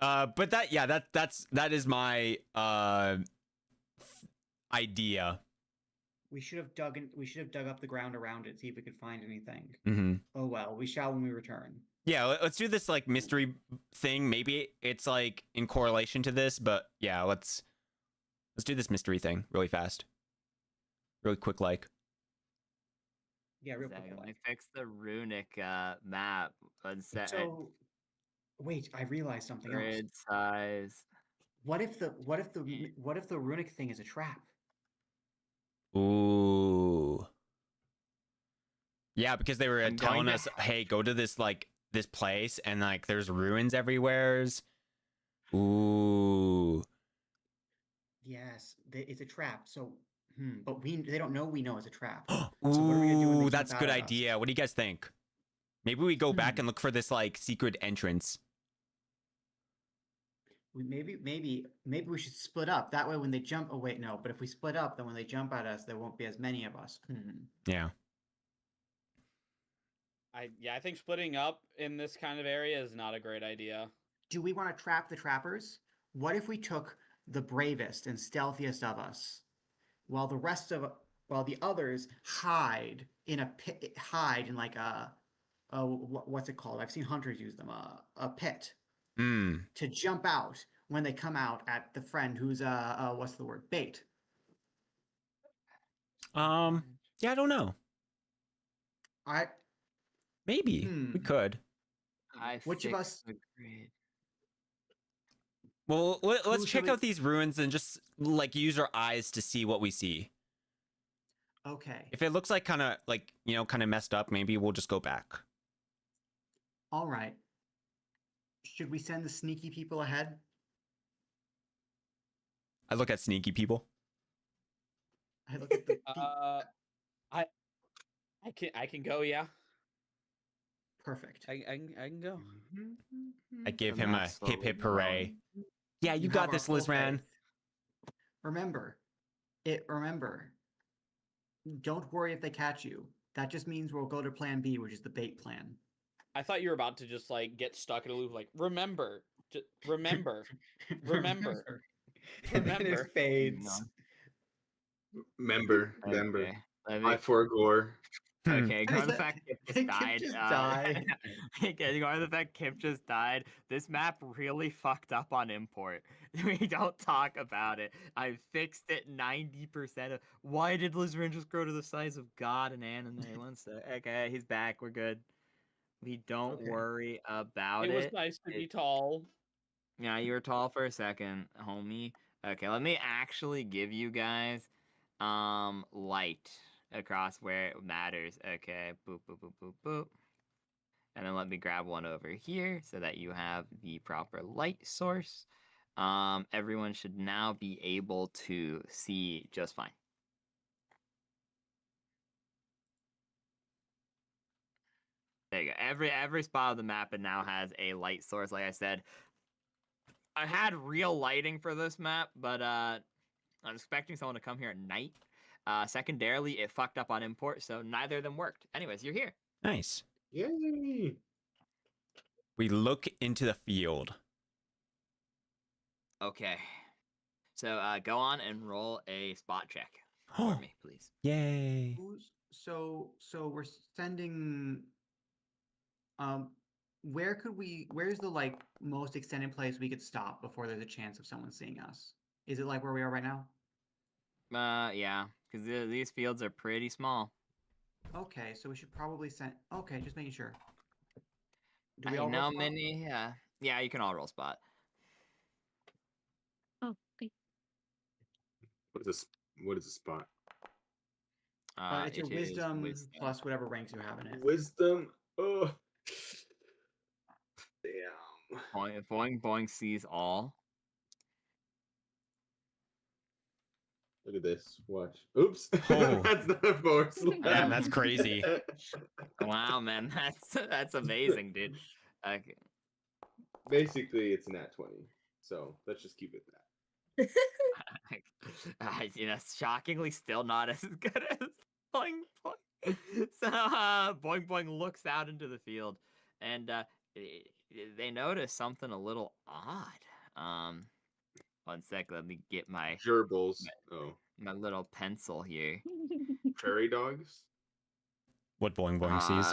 But that is my idea. We should have dug up the ground around it, see if we could find anything. Mm-hmm. Oh well, we shall when we return. Yeah, let's do this like mystery thing. Maybe it's like in correlation to this, but yeah, let's do this mystery thing really fast, really quick. Like, Yeah, real quick. Let me fix the runic map and set it So, wait, I realized something else. grid size. What if the runic thing is a trap? ooh, yeah, because they were I'm telling going us, hey, go to this like this place, and like there's ruins everywheres. Ooh. Yes, it's a trap. So, but they don't know we know it's a trap. Ooh, So what are we gonna do when they that's a jump good out at us? idea. What do you guys think? Maybe we go back and look for this like secret entrance. Maybe we should split up. That way, when they jump, oh wait, no. But if we split up, then when they jump at us, there won't be as many of us. Yeah. I think splitting up in this kind of area is not a great idea. Do we want to trap the trappers? What if we took the bravest and stealthiest of us, while the others hide in a pit, like what's it called? I've seen hunters use them. A pit. To jump out when they come out at the friend who's what's the word? Bait. Yeah, I don't know. Maybe we could. Which of us? Agreed. Well, let's should check we- out these ruins and just like use our eyes to see what we see. Okay. If it looks like kind of messed up, maybe we'll just go back. All right. Should we send the sneaky people ahead? I look at sneaky people. I look at the. I can go. Yeah, Perfect. I can go. I give The him a map's hip hip slowly hooray. growing. Yeah, you have got our this, full Lizran. faith. Remember, don't worry if they catch you. That just means we'll go to plan B, which is the bait plan. I thought you were about to just like get stuck in a loop. Like remember, remember. Remember. And then Remember. it fades. Member. Okay. I forgore. Okay, ignore the that- fact Kip did just Kip died. just die? Okay, ignore the fact Kip just died. This map really fucked up on import. We don't talk about it. I fixed it 90% of. Why did Lizard just grow to the size of God in anime? One sec. Okay, he's back. We're good. We don't Okay. worry about It was it. nice to be tall. Yeah, you were tall for a second, homie. Okay, let me actually give you guys light across where it matters. Okay, boop boop boop boop boop. And then let me grab one over here so that you have the proper light source. Everyone should now be able to see just fine. There you go. Every spot of the map it now has a light source. Like I said, I had real lighting for this map, but I'm expecting someone to come here at night. Secondarily, it fucked up on import, so neither of them worked. Anyways, you're here. Nice. Yay! We look into the field. Okay. So go on and roll a spot check for me, please. Yay. So we're sending. Where's the like most extended place we could stop before there's a chance of someone seeing us? Is it like where we are right now? Yeah, because these fields are pretty small. Okay, so we should probably send. Okay, just making sure. Do I we all know roll spot? many. Yeah, you can all roll spot. What is a spot? It's your It is wisdom plus whatever ranks you have in it. Wisdom. Oh, damn. Boing, boing, boing sees all. Look at this. Watch. Oops. Oh. That's not a force. Damn, that's crazy. Wow, man, that's amazing, dude. Okay. Basically, it's an at 20. So let's just keep it that. Shockingly still not as good as Boing Boing. So Boing Boing looks out into the field, and they notice something a little odd. One sec, let me get my Gerbils. Oh. my little pencil here. Prairie dogs? What Boing Boing sees.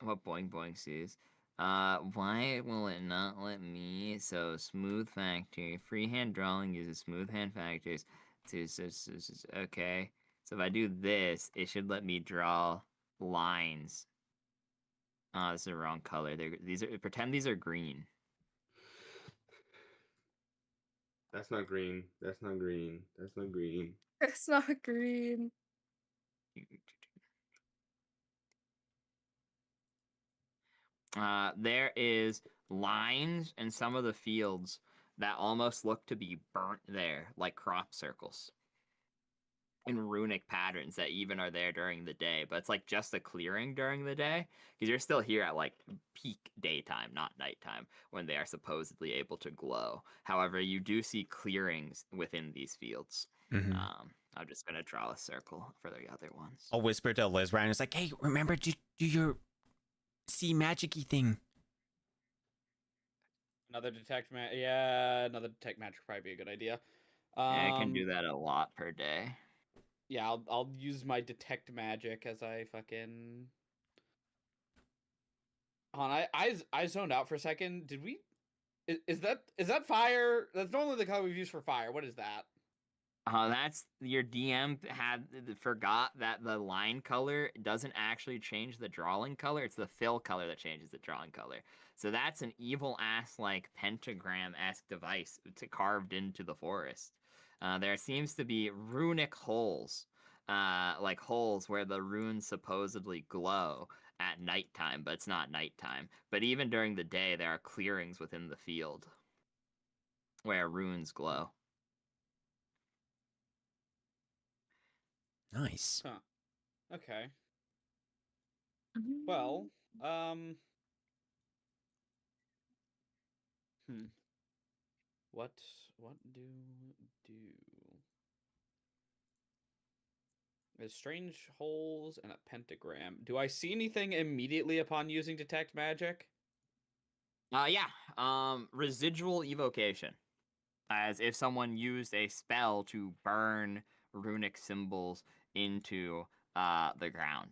What Boing Boing sees. Why will it not let me? So smooth factor, freehand drawing uses smooth hand factors. Okay. So if I do this, it should let me draw lines. Oh, this is the wrong color. Pretend these are green. That's not green. That's not green. That's not green. It's not green. There is lines in some of the fields that almost look to be burnt there, like crop circles. And runic patterns that even are there during the day, but it's like just a clearing during the day because you're still here at like peak daytime, not nighttime, when they are supposedly able to glow. However, you do see clearings within these fields. Mhm. I'm just gonna draw a circle for the other ones. I'll whisper to Liz Ryan. It's like, hey, remember to do your sea magic-y thing. Another detect magic. Yeah, another detect magic would probably be a good idea. I can do that a lot per day. Yeah, I'll use my detect magic as I fucking. Hold on, I zoned out for a second. Did we? Is that fire? That's normally the color we've used for fire. What is that? That's your DM forgot that the line color doesn't actually change the drawing color. It's the fill color that changes the drawing color. So that's an evil ass like pentagram-esque device carved into the forest. There seems to be runic holes, like holes where the runes supposedly glow at nighttime, but it's not nighttime. But even during the day, there are clearings within the field where runes glow. Nice. Huh. Okay. Mm. Well, What do? There's strange holes and a pentagram. Do I see anything immediately upon using detect magic? Residual evocation. As if someone used a spell to burn runic symbols into the ground.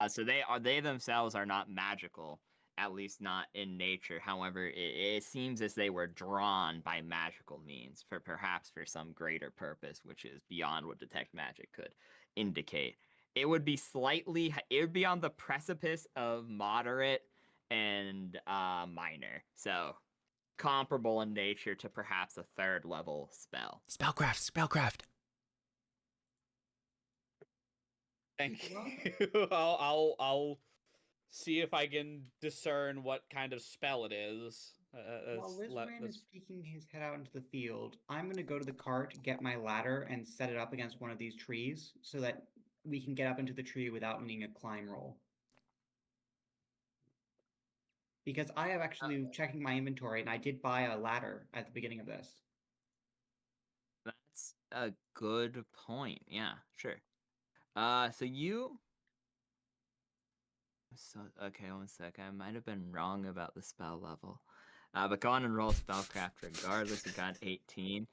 So they themselves are not magical, at least not in nature. However, it seems as they were drawn by magical means, perhaps for some greater purpose, which is beyond what detect magic could indicate. It would be on the precipice of moderate and minor. So comparable in nature to perhaps a third level spell. Spellcraft. Thank you. I'll see if I can discern what kind of spell it is. While Lizran is peeking his head out into the field, I'm going to go to the cart, get my ladder, and set it up against one of these trees so that we can get up into the tree without needing a climb roll. Because I have actually checking my inventory, and I did buy a ladder at the beginning of this. That's a good point. Yeah, sure. So you. So okay, one sec. I might have been wrong about the spell level. But go on and roll spellcraft regardless. You got 18.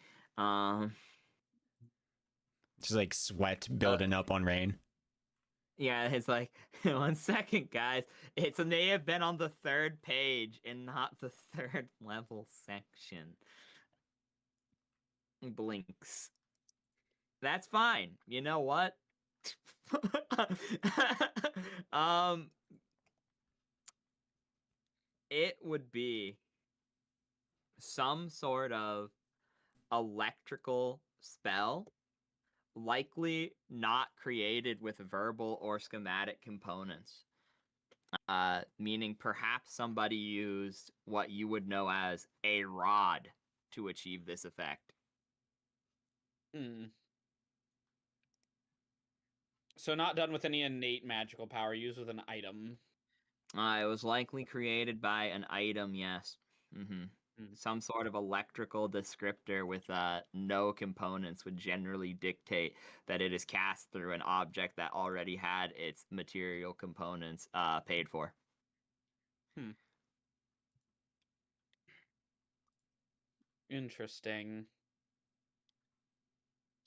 Just like sweat building up on rain. Yeah, it's like 1 second, guys. It may have been on the third page and not the third level section. Blinks. That's fine. You know what? It would be some sort of electrical spell, likely not created with verbal or schematic components. Meaning perhaps somebody used what you would know as a rod to achieve this effect. So not done with any innate magical power, used with an item. It was likely created by an item, yes. Some sort of electrical descriptor with no components would generally dictate that it is cast through an object that already had its material components paid for. Interesting.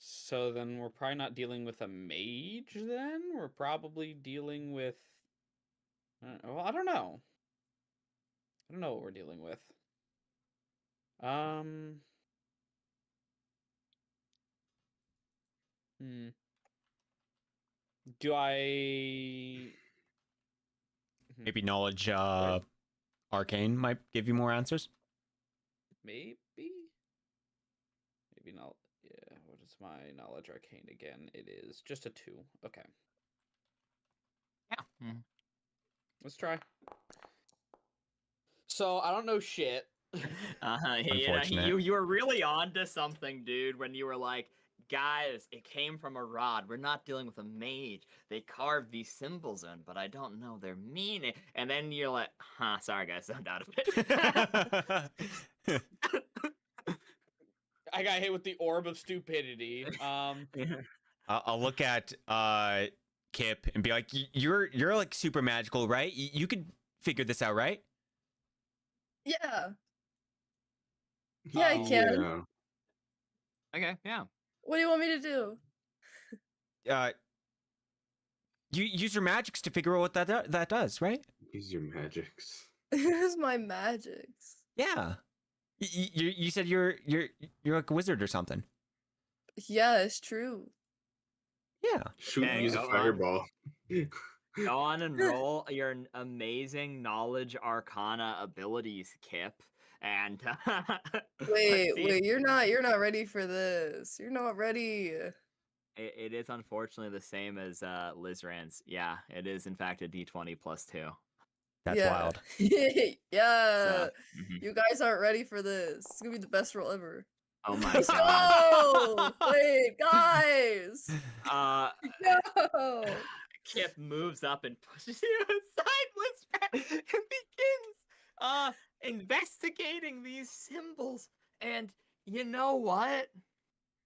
So then we're probably not dealing with a mage then? We're probably dealing with... well, I don't know. I don't know what we're dealing with. Do I... Maybe knowledge arcane might give you more answers. Maybe not. Yeah, what is my knowledge arcane again? It is just a 2. Okay. Yeah. Let's try. So I don't know shit. Unfortunate. You were really onto something, dude, when you were like, guys, it came from a rod. We're not dealing with a mage. They carved these symbols in, but I don't know their meaning. And then you're like, sorry guys, I'm out of it. I got hit with the orb of stupidity. I'll look at Kip and be like, you're like super magical, right? You could figure this out, right? Yeah. Yeah, I can. Yeah. Okay, yeah. What do you want me to do? You use your magics to figure out what that does, right? Use your magics. Here's my magics. Yeah. You said you're like a wizard or something. Yeah, it's true. Yeah. Shoot, Okay, use a go on. fireball. Go on and roll your amazing knowledge arcana abilities, Kip. And Wait, you're not ready for this. You're not ready. It is unfortunately the same as Lizran's. Yeah, it is in fact a d20 plus 2. That's wild. Yeah. So, You guys aren't ready for this. It's gonna be the best roll ever. Oh my Let's god. go! Wait, guys! No! Kip moves up and pushes you aside, Lizran, and begins investigating these symbols. And you know what?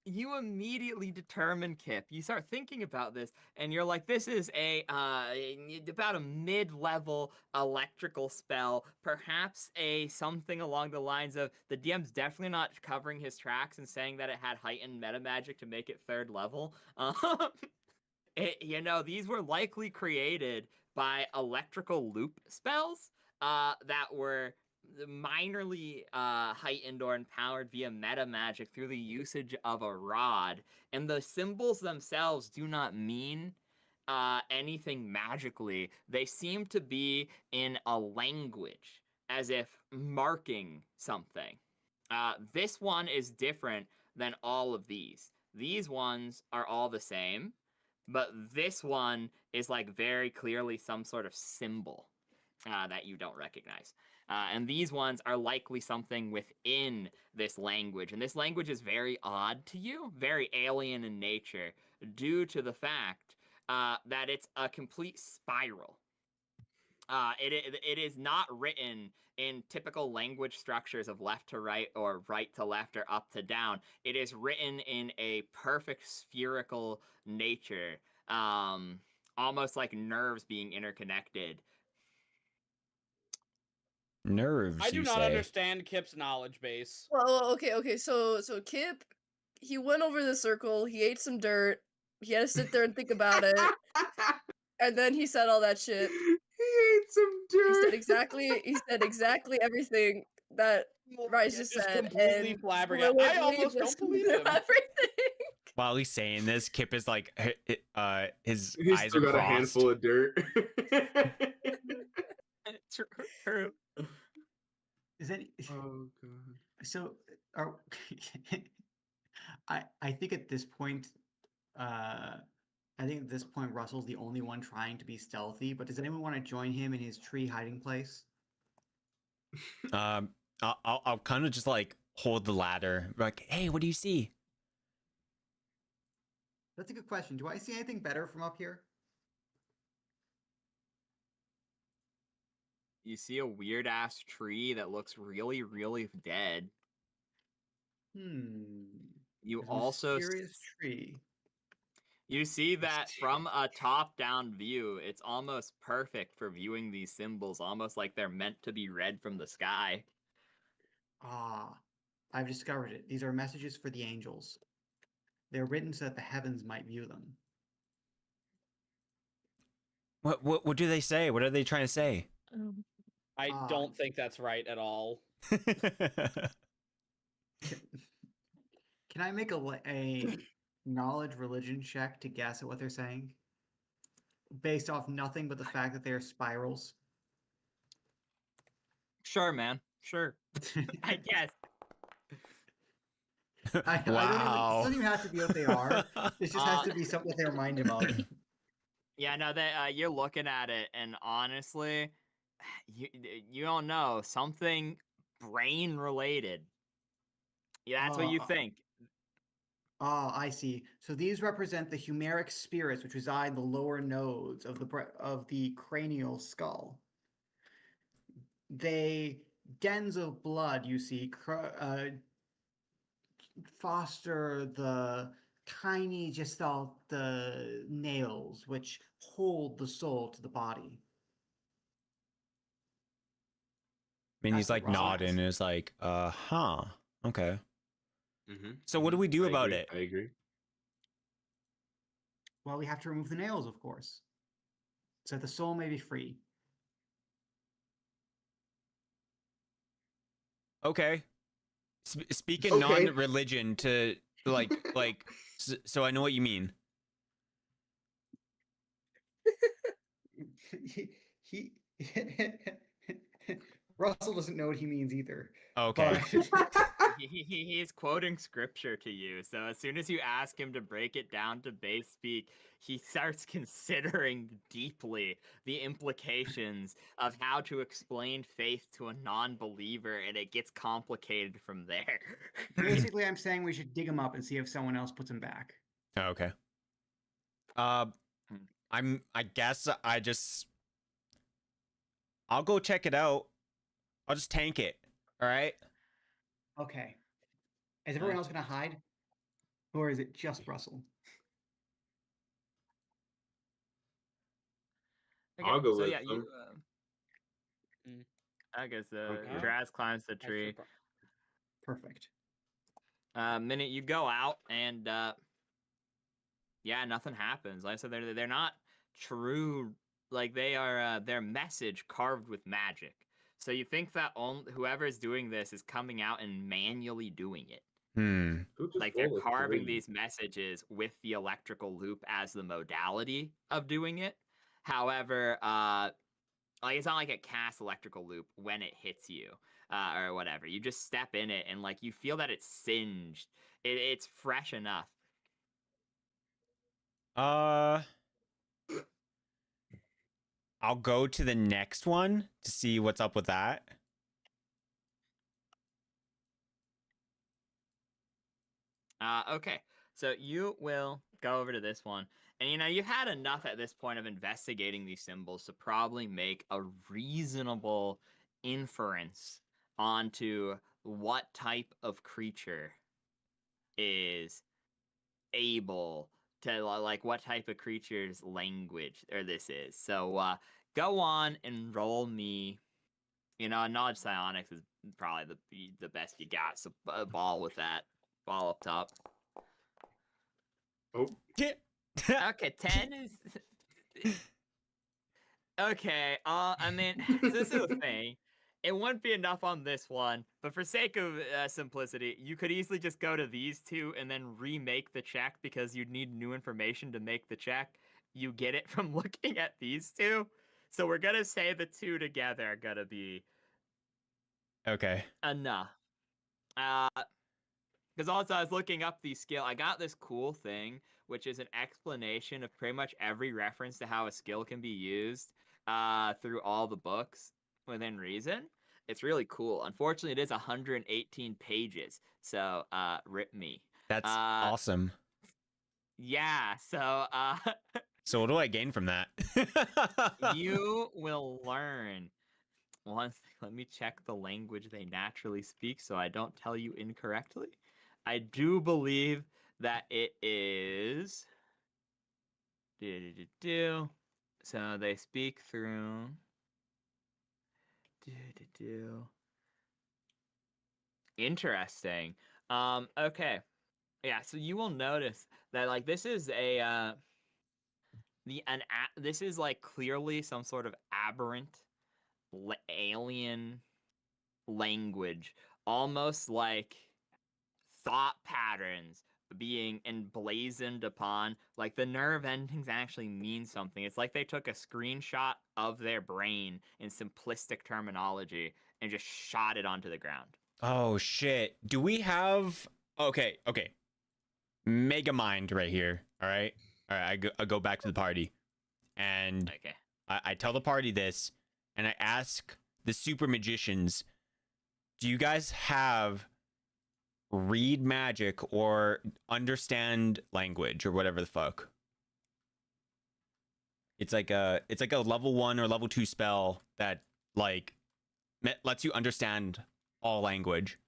You immediately determine, Kip. You start thinking about this, and you're like, this is about a mid-level electrical spell, perhaps something along the lines of the DM's definitely not covering his tracks and saying that it had heightened meta magic to make it 3rd level. These were likely created by electrical loop spells that were minorly heightened or empowered via meta magic through the usage of a rod, and the symbols themselves do not mean anything magically. They seem to be in a language, as if marking something. This one is different than all of these. These ones are all the same, but this one is like very clearly some sort of symbol that you don't recognize. And these ones are likely something within this language. And this language is very odd to you, very alien in nature, due to the fact that it's a complete spiral. It is not written in typical language structures of left to right or right to left or up to down. It is written in a perfect spherical nature, almost like nerves being interconnected. Nerves. I do not understand Kip's knowledge base. Well, okay. So Kip, he went over the circle. He ate some dirt. He had to sit there and think about it, and then he said all that shit. He ate some dirt. He said exactly everything that Rise just said. Completely And flabbergasted. I almost don't believe him. Everything. While he's saying this, Kip is like, his He's eyes still are got a crossed. handful of dirt. True. Is any Oh god. so are I think at this point, Russell's the only one trying to be stealthy. But does anyone want to join him in his tree hiding place? I'll kind of just like hold the ladder, like, hey, what do you see? That's a good question. Do I see anything better from up here? You see a weird ass tree that looks really, really dead. You You This also mysterious tree. You see that from a top-down view, it's almost perfect for viewing these symbols, almost like they're meant to be read from the sky. Ah, I've discovered it. These are messages for the angels. They're written so that the heavens might view them. What do they say? What are they trying to say? I don't think that's right at all. Can I make a knowledge religion check to guess at what they're saying? Based off nothing but the fact that they're spirals. Sure, man. Sure. I guess. I don't even, it doesn't even have to be what they are. It just has to be something that they remind him of. Yeah, no, you're looking at it, and honestly, you don't know, something brain related. Yeah, that's what you think. I see. So these represent the humeric spirits which reside in the lower nodes of the cranial skull. They dens of blood, you see, foster the tiny gestalt, the nails which hold the soul to the body. I mean, he's That's like what Russell nodding has. and is like, huh, okay. Mm-hmm. So what do we do about it? I agree. Well, we have to remove the nails, of course, so that the soul may be free. Okay. Speak in Okay. non-religion to like so I know what you mean. he Russell doesn't know what he means either. Okay. He's quoting scripture to you, so as soon as you ask him to break it down to base speak, he starts considering deeply the implications of how to explain faith to a non-believer, and it gets complicated from there. Basically, I'm saying we should dig him up and see if someone else puts him back. Okay. I guess I'll go check it out. I'll just tank it. All right. Okay. Is everyone else going to hide? Or is it just Russell? Okay, I'll go so with yeah, them. I guess Okay. Draz climbs the tree. Perfect. Minute you go out and yeah, nothing happens. Like I said, they're not true. Like they are their message carved with magic. So you think that whoever's doing this is coming out and manually doing it. Who just Like they're rolled a carving 3? these messages with the electrical loop as the modality of doing it. However, like it's not like it casts electrical loop when it hits you or whatever. You just step in it and like you feel that it's singed. It's fresh enough. I'll go to the next one to see what's up with that. Okay, so you will go over to this one. And you know, you've had enough at this point of investigating these symbols to probably make a reasonable inference onto what type of creature is able to, like, what type of creature's language or this is. So go on and roll me. You know, knowledge psionics is probably the best you got. So ball with that. Ball up top. Oh. Okay, 10 is okay. I mean, this is the thing. It wouldn't be enough on this one, but for sake of simplicity, you could easily just go to these two and then remake the check because you'd need new information to make the check. You get it from looking at these two. So we're gonna say the two together are gonna be Okay. enough. Because also I was looking up the skill. I got this cool thing, which is an explanation of pretty much every reference to how a skill can be used through all the books within reason. It's really cool. Unfortunately, it is 118 pages, so rip me. That's awesome. Yeah, so So what do I gain from that? you will learn. One thing, let me check the language they naturally speak so I don't tell you incorrectly. I do believe that it is. So they speak through. Interesting. Okay. Yeah, so you will notice that like this is a this is like clearly some sort of aberrant alien language, almost like thought patterns being emblazoned upon. Like the nerve endings actually mean something. It's like they took a screenshot of their brain in simplistic terminology and just shot it onto the ground. Oh shit. Do we have okay. Mega mind right here. All right. I go back to the party. And Okay. I tell the party this, and I ask the super magicians, do you guys have read magic or understand language or whatever the fuck? It's like a level 1 or level 2 spell that like lets you understand all language.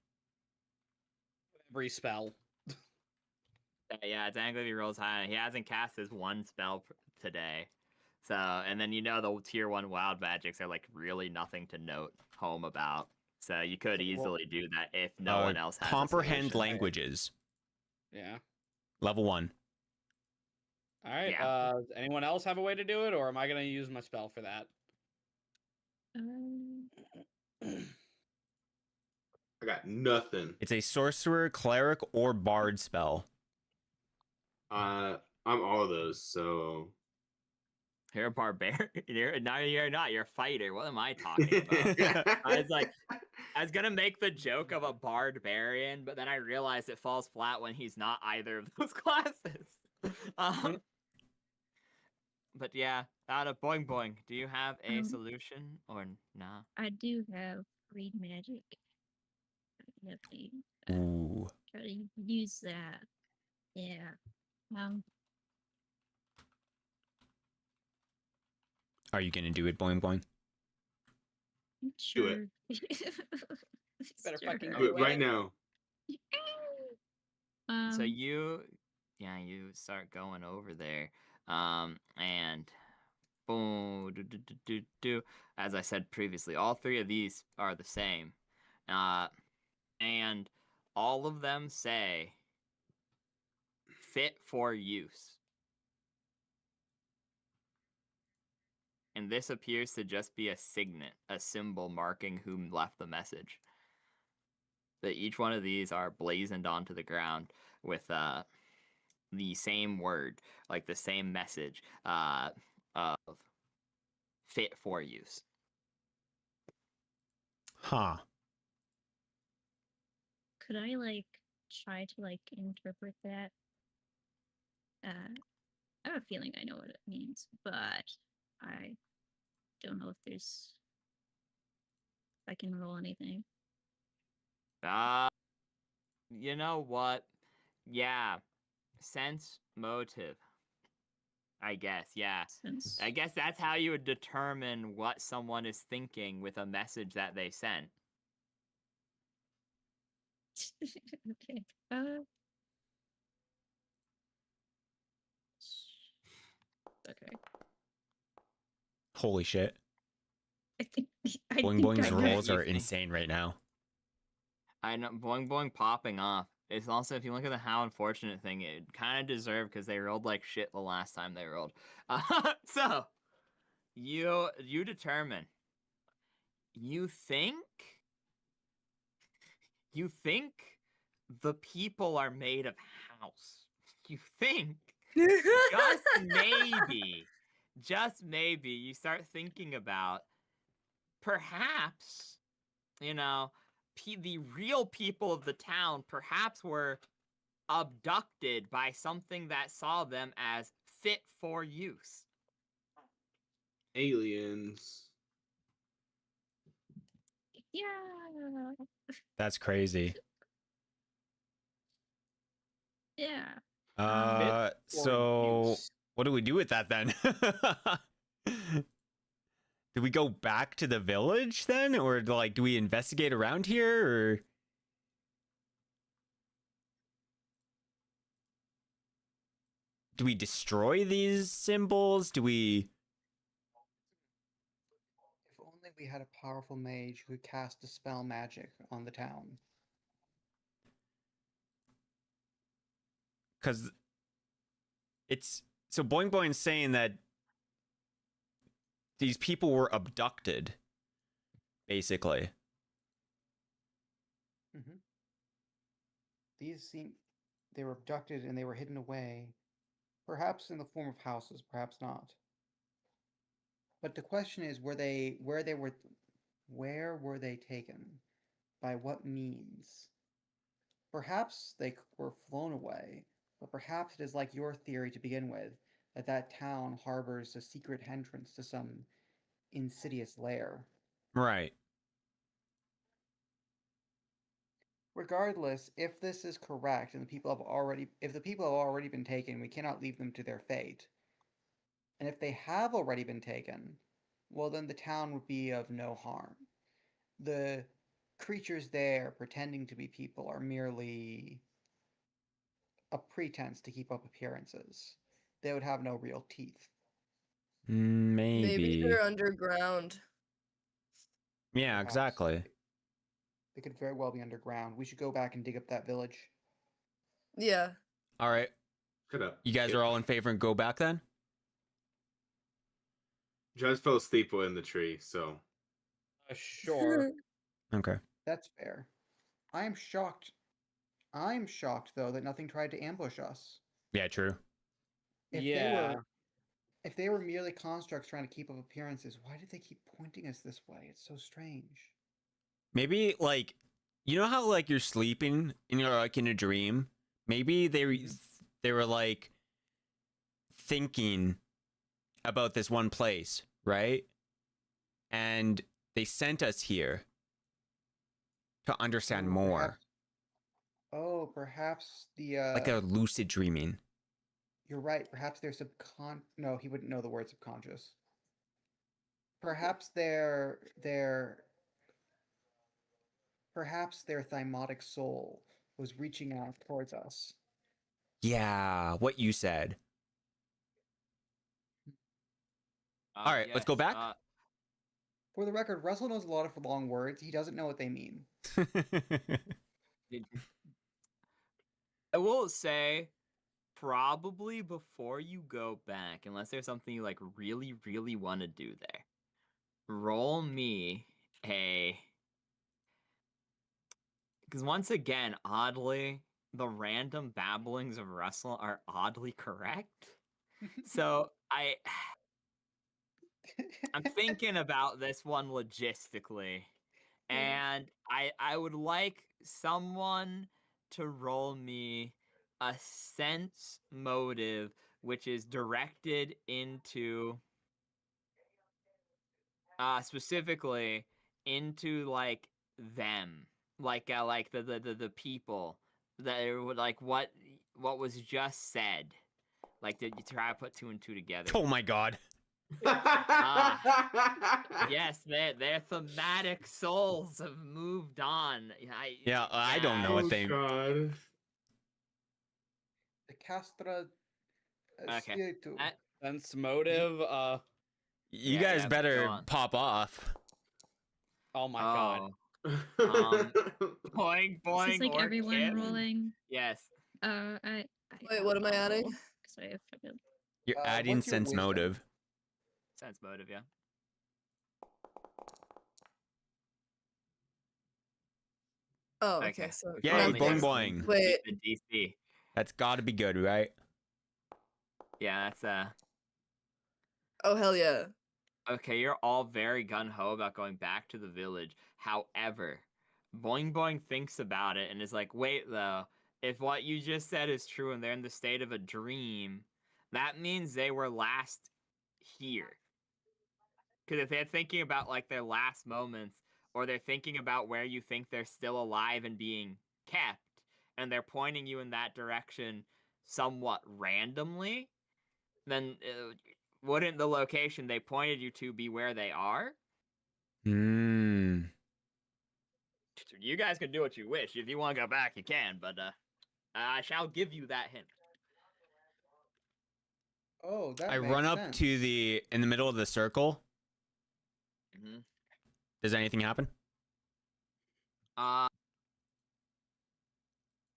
Every spell. Yeah, technically he rolls high. He hasn't cast his one spell today. So, and then the tier 1 wild magics are like really nothing to note home about. So you could easily do that if no one else has Comprehend a solution. languages. Yeah. Level 1. All right. Yeah. Does anyone else have a way to do it, or am I going to use my spell for that? I got nothing. It's a sorcerer, cleric, or bard spell. I'm all of those, so You're a barbarian. You're not. You're a fighter. What am I talking about? I was gonna make the joke of a barbarian, but then I realized it falls flat when he's not either of those classes. But yeah, out of Boing Boing, do you have a solution or nah? I do have read magic. Definitely Ooh. try to use that. Yeah. Are you gonna do it, Boing Boing? Sure. Better fucking do it right now. So you start going over there, and boom, as I said previously, all three of these are the same, and all of them say fit for use. And this appears to just be a signet, a symbol marking who left the message. That each one of these are blazoned onto the ground with the same word, like the same message of fit for use. Huh. Could I like try to like interpret that? I have a feeling I know what it means, but I don't know if I can roll anything. You know what? Yeah. Sense motive. I guess, yeah. I guess that's how you would determine what someone is thinking with a message that they sent. Okay. Okay. Holy shit. I think Boing Boing's I rolls You are think- insane right now. I know, Boing Boing popping off. It's also, if you look at the how unfortunate thing, it kind of deserved because they rolled like shit the last time they rolled. So, you determine. You think the people are made of house. You think just maybe you start thinking about perhaps, the real people of the town perhaps were abducted by something that saw them as fit for use. Aliens. Yeah. That's crazy. Yeah. for So use. what do we do with that then? Do we go back to the village then, or like do we investigate around here, or do we destroy these symbols? Do we? If only we had a powerful mage who could cast dispel magic on the town. Because it's so Boing Boing's saying that these people were abducted, basically. Mm-hmm. They were abducted and they were hidden away, perhaps in the form of houses, perhaps not. But the question is, where were they taken? By what means? Perhaps they were flown away, but perhaps it is like your theory to begin with, that town harbors a secret entrance to some insidious lair. Right. Regardless, if this is correct and if the people have already been taken, we cannot leave them to their fate. And if they have already been taken, well then the town would be of no harm. The creatures there pretending to be people are merely a pretense to keep up appearances. They would have no real teeth. Maybe. they're underground. Yeah, Perhaps. exactly. They could very well be underground. We should go back and dig up that village. Yeah. All right. Shut up. You guys Skip. are all in favor and go back then? Judge fell asleep in the tree, so Sure. Okay. That's fair. I am shocked. I'm shocked, though, that nothing tried to ambush us. Yeah, true. If they were merely constructs trying to keep up appearances, why did they keep pointing us this way? It's so strange. Maybe like, you know how like you're sleeping and you're like in a dream? Maybe they were like thinking about this one place, right? And they sent us here to understand more. Perhaps the Like a lucid dreaming. You're right. Perhaps they're No, he wouldn't know the word subconscious. Perhaps perhaps their thymotic soul was reaching out towards us. Yeah, what you said. All right, let's go back. For the record, Russell knows a lot of long words. He doesn't know what they mean. I will say, probably before you go back, unless there's something you like really, really want to do there, roll me a. Because once again, oddly, the random babblings of Russell are oddly correct. So I'm thinking about this one logistically, and I would like someone to roll me a sense motive, which is directed into specifically into like them, like the people that would like what was just said. Like, did you try to put two and two together? Oh my god. Yes, their thematic souls have moved on. I don't know what they. God. The Castra Okay. Spiritu. Sense motive. You Yeah, guys yeah, better go on. pop off. Oh my god. Boing boing. Is this like or everyone Kip. rolling? Yes. Wait, what am I adding? 'Cause I forgot. You're adding what's your sense wisdom? motive. Sense motive, yeah. Oh, okay. Okay. So Yeah, Only boing next boing. Wait. The DC. That's got to be good, right? Yeah, that's Oh hell yeah. Okay, you're all very gung ho about going back to the village. However, Boing Boing thinks about it and is like, wait, though, if what you just said is true and they're in the state of a dream, that means they were last here. Because if they're thinking about like their last moments, or they're thinking about where you think they're still alive and being kept, and they're pointing you in that direction somewhat randomly, then wouldn't the location they pointed you to be where they are? Hmm. You guys can do what you wish. If you want to go back, you can, but I shall give you that hint. Oh, that I makes run up sense. to in the middle of the circle. Mm-hmm. Does anything happen?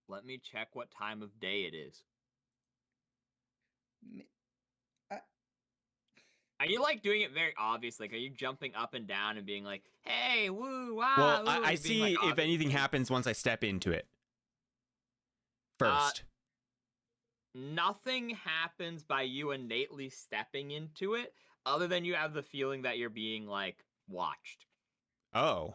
Let me check what time of day it is. Are you like doing it very obvious? Like, are you jumping up and down and being like, "Hey, woo, wow"? Well, woo, I being, see like, if anything obvious? happens once I step into it. First. Nothing happens by you innately stepping into it, other than you have the feeling that you're being like watched. Oh.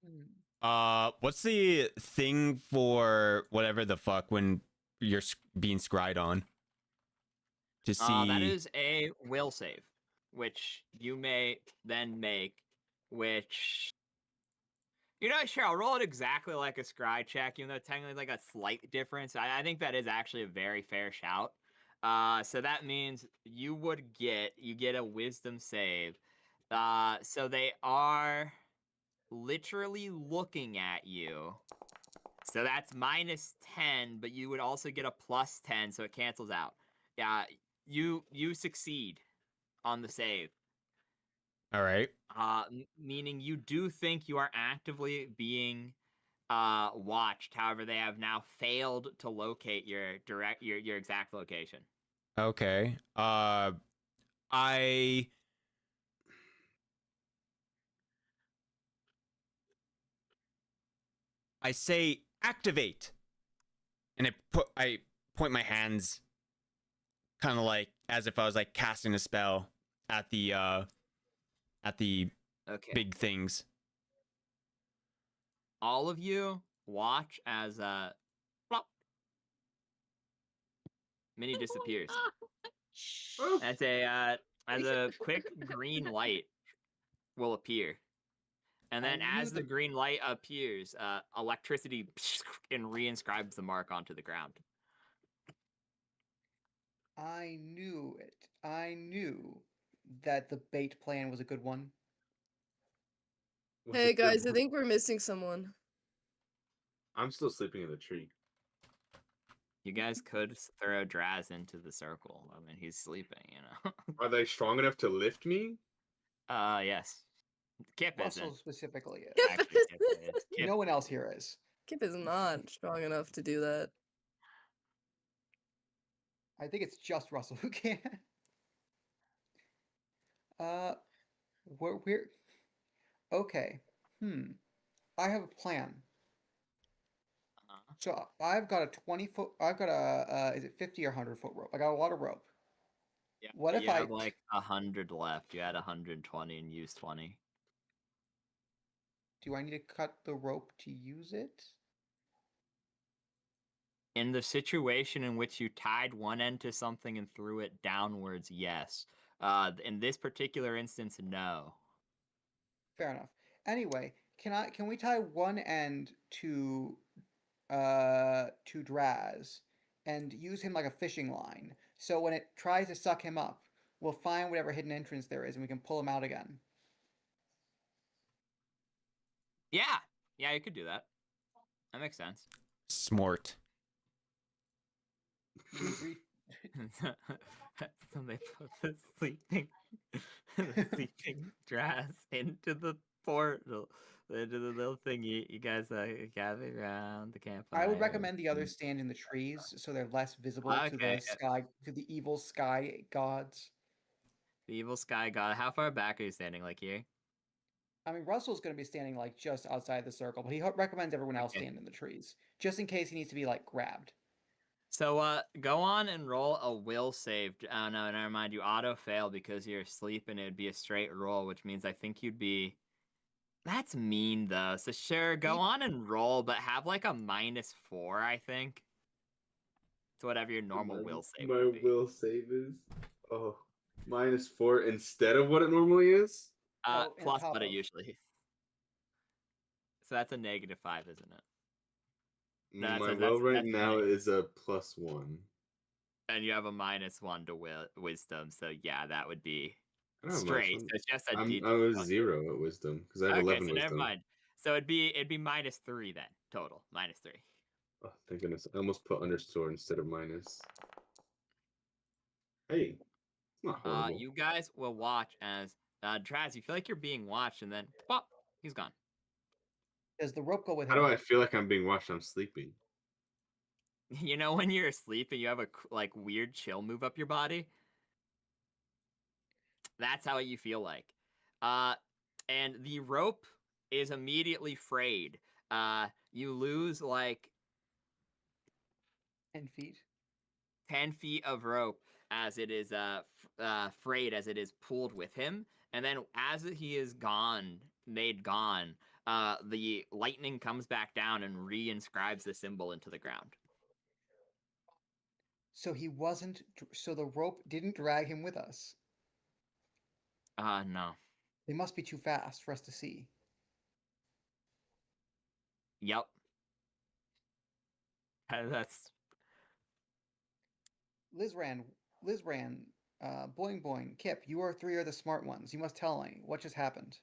Hmm. What's the thing for whatever the fuck when you're being scryed on? To see. That is a will save, which you may then make, which... You know, sure, I'll roll it exactly like a scry check, even though technically like a slight difference. I think that is actually a very fair shout. So that means you get a wisdom save. So they are literally looking at you. So that's -10, but you would also get a +10, so it cancels out. Yeah, you succeed on the save. All right. Meaning you do think you are actively being watched. However, they have now failed to locate your exact location. Okay. I say activate, and I point my hands, kind of like as if I was like casting a spell at the Okay. big things. All of you watch as plop, Minnie disappears. As a quick green light will appear. And then I knew as the green light appears, electricity and reinscribes the mark onto the ground. I knew it. I knew that the bait plan was a good one. Was Hey it good? guys, I think we're missing someone. I'm still sleeping in the tree. You guys could throw Draz into the circle. I mean, he's sleeping, you know. Are they strong enough to lift me? Yes. Kip Russell isn't. specifically is. Kip Actually, Kip is. Kip No one else here is. Kip is not strong enough to do that. I think it's just Russell who can. We're okay. I have a plan. So I've got a 20-foot. I've got a. Is it 50 or 100-foot rope? I got a lot of rope. Yeah, What if you I have like 100 left? You had 120 and used 20. do I need to cut the rope to use it? In the situation in which you tied one end to something and threw it downwards, yes. In this particular instance, no. Fair enough. Anyway, can we tie one end to Draz and use him like a fishing line? So when it tries to suck him up, we'll find whatever hidden entrance there is and we can pull him out again. Yeah, you could do that. That makes sense. Smart. So they put the sleeping Draz into the portal, into the little thingy. You guys gather around the campfire. I would recommend the others stand in the trees so they're less visible to Okay. the sky, to the evil sky gods. The evil sky god. How far back are you standing? Like here? I mean, Russell's going to be standing like just outside the circle, but he recommends everyone else stand in the trees just in case he needs to be like grabbed. So go on and roll a will save. Oh no, never mind. You auto fail because you're asleep, and it'd be a straight roll, which means I think you'd be That's mean though. So sure, go on and roll, but have like a -4, I think. To whatever your normal will save My would be. will save is -4 instead of what it normally is. Oh, and Plus top what it of. usually is. So that's a -5, isn't it? No, My that's will right that's now is a +1. and you have a -1 to wisdom, so yeah, that would be I don't have straight. -1. So it's just a I D20. was 0 at wisdom because I have Okay, 11 so never wisdom. mind. So it'd be -3 then total, -3. Oh, thank goodness! I almost put underscore instead of minus. Hey, it's not horrible. You guys will watch as Traz, you feel like you're being watched, and then pop, he's gone. Does the rope go with How him? do I feel like I'm being watched? I'm sleeping. You know when you're asleep and you have a like weird chill move up your body? That's how you feel like. And the rope is immediately frayed. You lose like 10 feet. 10 feet of rope as it is frayed, as it is pulled with him. And then as he is made gone, the lightning comes back down and reinscribes the symbol into the ground. So he wasn't. So the rope didn't drag him with us. No. They must be too fast for us to see. Yep. That's Lizran, Boing Boing, Kip, you are 3 are the smart ones. You must tell me what just happened.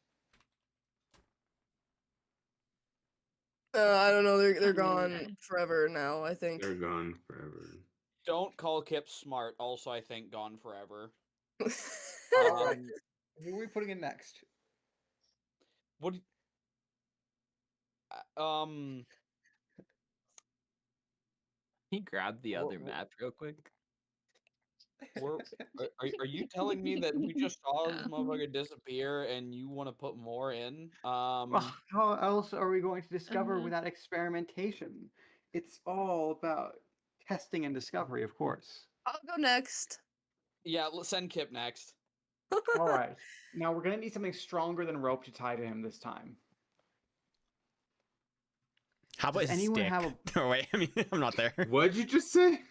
I don't know. They're Oh, gone God. forever now, I think. They're gone forever. Don't call Kip smart. Also, I think gone forever. All right. Who are we putting in next? What? he grabbed the other Wha- map real quick. Are you telling me that we just saw this Um, motherfucker disappear and you want to put more in? Well, how else are we going to discover Uh, without experimentation? It's all about testing and discovery, of course. I'll go next. Yeah, let's send Kip next. All right. Now we're going to need something stronger than rope to tie to him this time. How about Does a anyone stick? have a- Oh wait, I mean I'm not there. What'd you just say?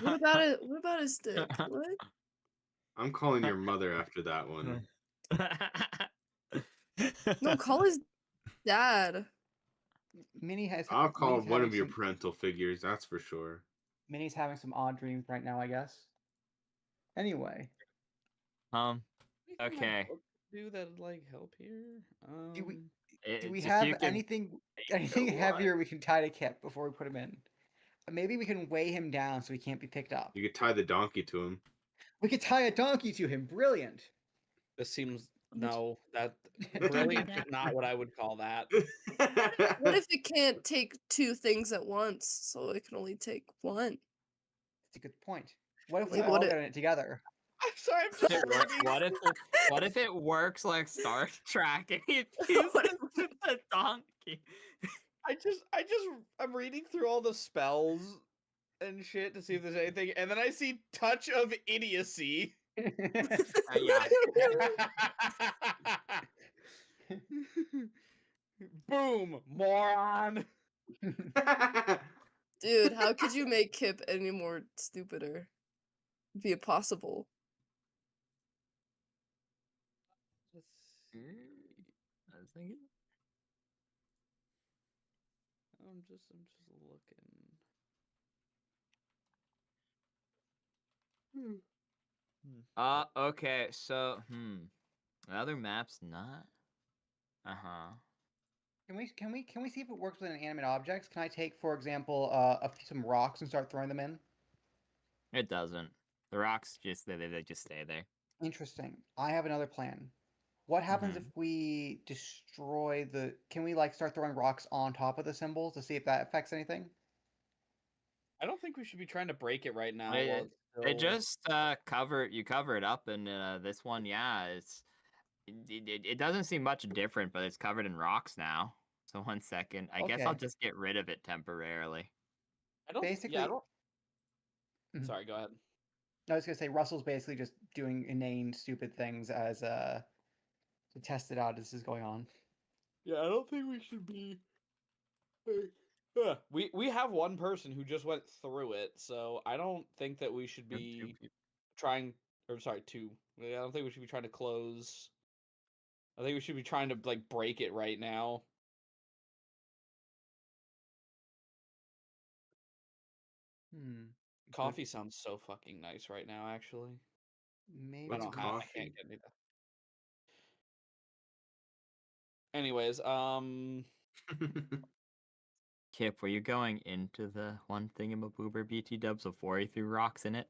What about it? What about a stick? What? I'm calling your mother after that one. No, call his dad. Minnie has. I'll call Minnie's one having of your some- parental figures, that's for sure. Minnie's having some odd dreams right now, I guess. Anyway, Okay. Do that like help here? do we If have you can- anything what? heavier we can tie to Kip before we put him in? Maybe we can weigh him down so he can't be picked up. You could tie the donkey to him. We could tie a donkey to him. Brilliant. This seems Which- no. That Don't do brilliant is that. not what I would call that. What if it can't take 2 things at once, so it can only take one? That's a good point. What if we Like, all what get it- in it together? I'm sorry. I'm If just it works, reading. what if it works like Star Trek and he fuses with the donkey? I'm reading through all the spells and shit to see if there's anything, and then I see touch of idiocy. Yeah. Boom, moron. Dude, how could you make Kip any more stupider? It'd be impossible. I was thinking. I'm just looking. Okay, so other maps not. Uh-huh. Can we see if it works with inanimate objects? Can I take, for example, some rocks and start throwing them in? It doesn't. The rocks just they just stay there. Interesting. I have another plan. What happens if we destroy the? Can we like start throwing rocks on top of the symbols to see if that affects anything? I don't think we should be trying to break it right now. It- while it's It still- just cover it up, and this one, yeah, it doesn't seem much different, but it's covered in rocks now. So 1 second, I guess I'll Okay. just get rid of it temporarily. I don't. basically- Yeah, I don't. Mhm. Sorry, go ahead. I was gonna say Russell's basically just doing inane, stupid things as to test it out as this is going on. Yeah, I don't think we should be. We have one person who just went through it, so I don't think that we should We have two be people. trying. Or sorry, two. I don't think we should be trying to close. I think we should be trying to like break it right now. Hmm. Coffee sounds so fucking nice right now, actually. Maybe. I What's don't have. I coffee? can't get any. Anyways, Kip, were you going into the one thingamaboober BT dubs before he threw rocks in it?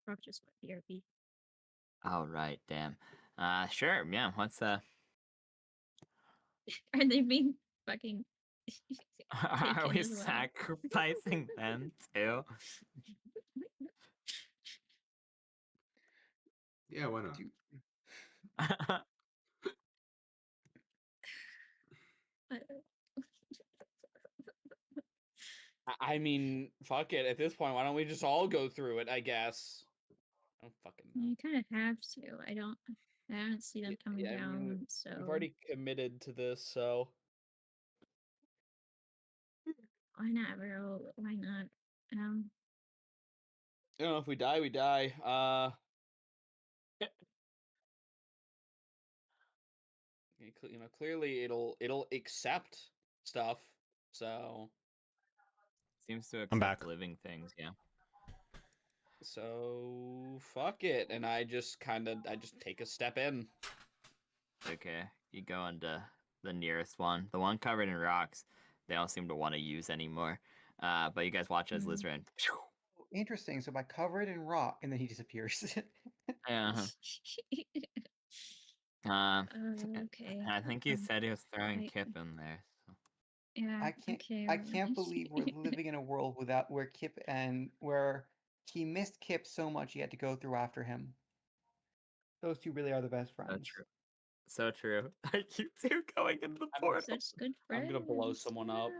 Rock just went BRB. Oh right, damn. Sure, yeah. What's Are they being fucking Are taken we as well? sacrificing them too? Yeah, why not? I mean, fuck it. At this point, why don't we just all go through it? I guess. I don't fucking know. You kind of have to. I don't see them coming Yeah, I mean, down. So we've already committed to this, so why not, bro? Why not? I don't know. If we die, we die. Clearly it'll accept stuff. So Seems to I'm back. accept living things, yeah. fuck it, and I just take a step in. Okay, you go into the nearest one. The one covered in rocks, they don't seem to want to use anymore. But you guys watch as Lizran. Interesting. So by cover it in rock, and then he disappears. Uh-huh. Okay. I think he said he was throwing I- Kip in there. So. Yeah. I can't. Okay. I can't believe we're living in a world where Kip and where he missed Kip so much he had to go through after him. Those two really are the best So friends. true. So true. Are you two going into the portal? Such good friends. I'm gonna blow someone up.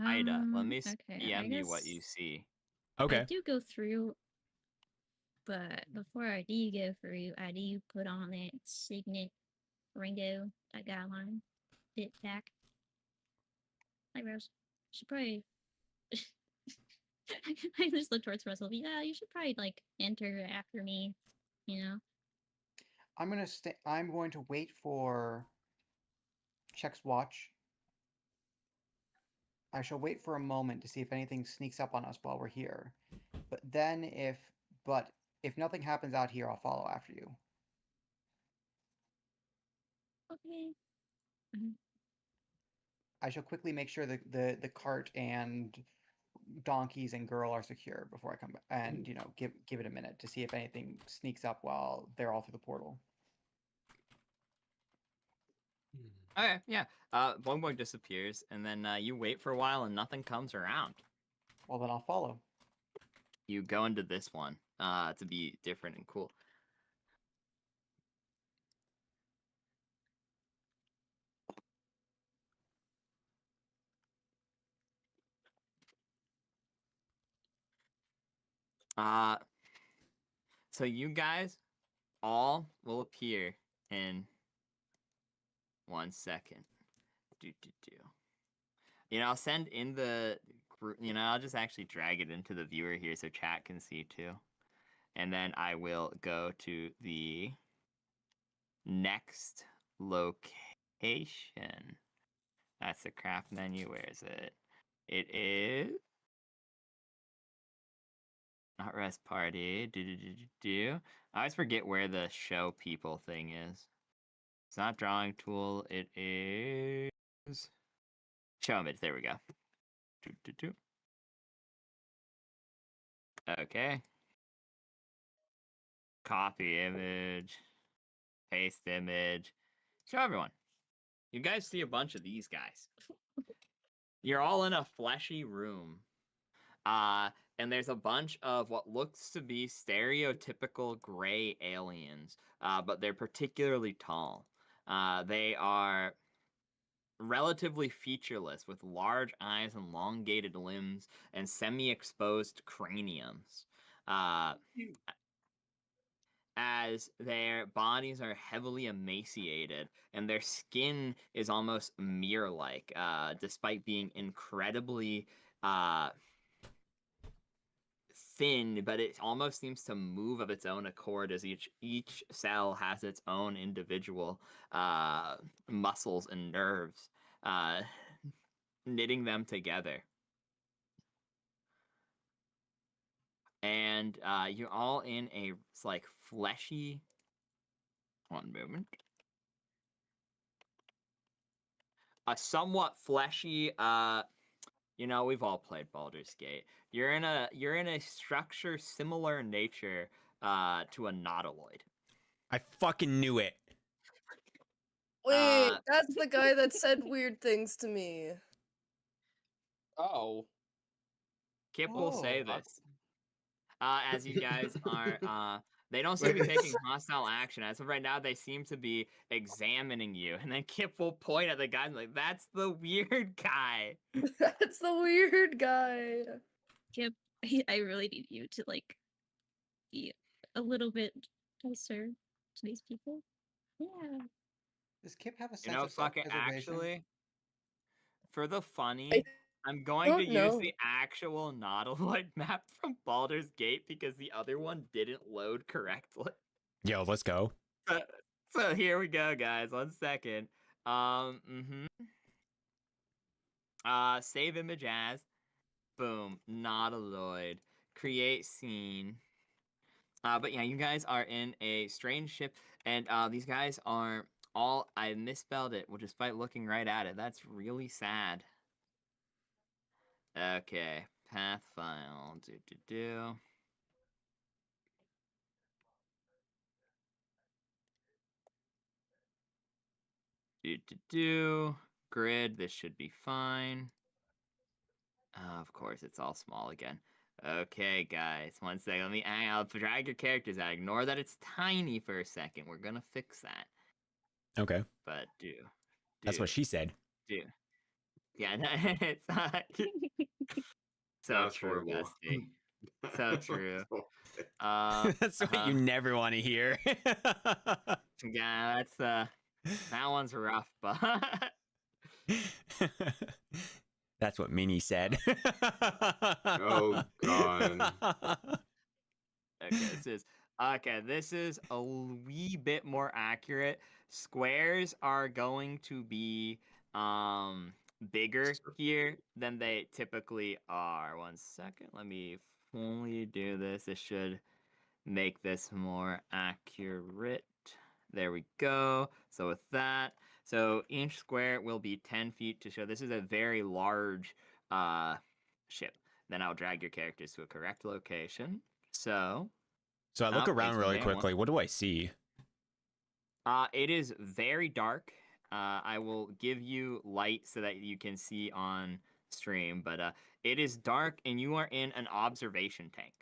Ida, let me Okay, PM I you what you guess see. I Okay. do go through, but before I do go through, I do put on that signet Ringo that got on it back. Like Rose, should probably. I just look towards Russell. Yeah, you should probably like enter after me. You know. I'm going to wait for Check's watch. I shall wait for a moment to see if anything sneaks up on us while we're here. But if nothing happens out here, I'll follow after you. Okay. I shall quickly make sure the cart and donkeys and girl are secure before I come back, and give it a minute to see if anything sneaks up while they're all through the portal. Okay, yeah. One boy disappears, and then you wait for a while, and nothing comes around. Well, then I'll follow. You go into this one to be different and cool. So you guys all will appear in 1 second. I'll send in the group. I'll just actually drag it into the viewer here so chat can see too. And then I will go to the next location. That's the craft menu. Where is it? It is not rest party. I always forget where the show people thing is. It's not drawing tool. It is show image. There we go. Okay. Copy image. Paste image. Show everyone. You guys see a bunch of these guys. You're all in a fleshy room. And there's a bunch of what looks to be stereotypical gray aliens, but they're particularly tall. They are relatively featureless with large eyes and elongated limbs and semi-exposed craniums. As their bodies are heavily emaciated and their skin is almost mirror-like, despite being incredibly thin, but it almost seems to move of its own accord as each cell has its own individual muscles and nerves, knitting them together. And you're all in a like fleshy. One moment. A somewhat fleshy. We've all played Baldur's Gate. You're in a structure similar in nature to a nautiloid. I fucking knew it. Wait, that's the guy that said weird things to me. Oh. Kip will say Oh. this. As you guys are, they don't seem to be taking hostile action. As of right now, they seem to be examining you. And then Kip will point at the guy and like, that's the weird guy. That's the weird guy. Kip, I really need you to like be a little bit nicer to these people. Yeah. Does Kip have a sense You know, of fuck it. self-preservation? Actually, for the funny, I'm going to don't use know. the actual nautiloid map from Baldur's Gate because the other one didn't load correctly. Yo, let's go. So here we go, guys. 1 second. Save image as. Boom. Nautiloid. Create scene. But yeah, you guys are in a strange ship, and these guys are all. I misspelled it, despite looking right at it. That's really sad. Okay, path file. Grid. This should be fine. Of course, it's all small again. Okay, guys, 1 second. I'll drag your characters out. Ignore that it's tiny for a second. We're gonna fix that. Okay. But That's what she said. Yeah, it's so That's true, horrible. Gusty. So true. That's what you never want to hear. Yeah, that one's rough, but That's what Minnie said. Oh god. Okay, this is a wee bit more accurate. Squares are going to be bigger here than they typically are. 1 second, let me fully do this. This should make this more accurate. There we go. So with that, so each square will be 10 feet to show this is a very large ship. Then I'll drag your characters to a correct location. So I look around it's really there. quickly. What do I see? It is very dark. I will give you light so that you can see on stream, but it is dark and you are in an observation tank.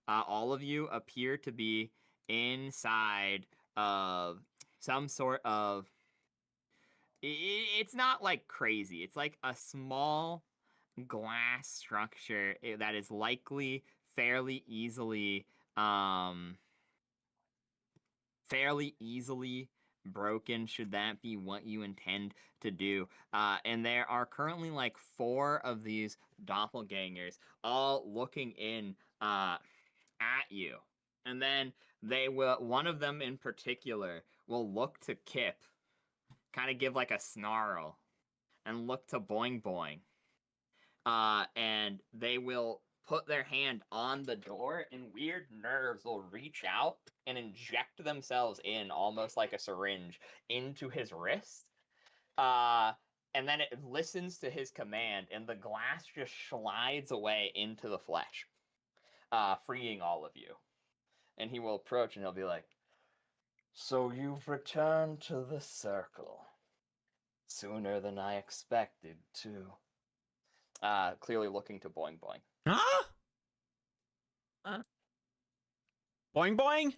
All of you appear to be inside of some sort of. It's not like crazy. It's like a small glass structure that is likely fairly easily broken, should that be what you intend to do. And there are currently like 4 of these doppelgangers all looking in at you. And then one of them in particular will look to Kip, kind of give like a snarl, and look to Boing Boing. And they will put their hand on the door, and weird nerves will reach out and inject themselves in, almost like a syringe, into his wrist. And then it listens to his command, and the glass just slides away into the flesh, freeing all of you. And he will approach, and he'll be like, "So you've returned to the circle. Sooner than I expected, too." Clearly looking to Boing Boing. Huh? Boing boing?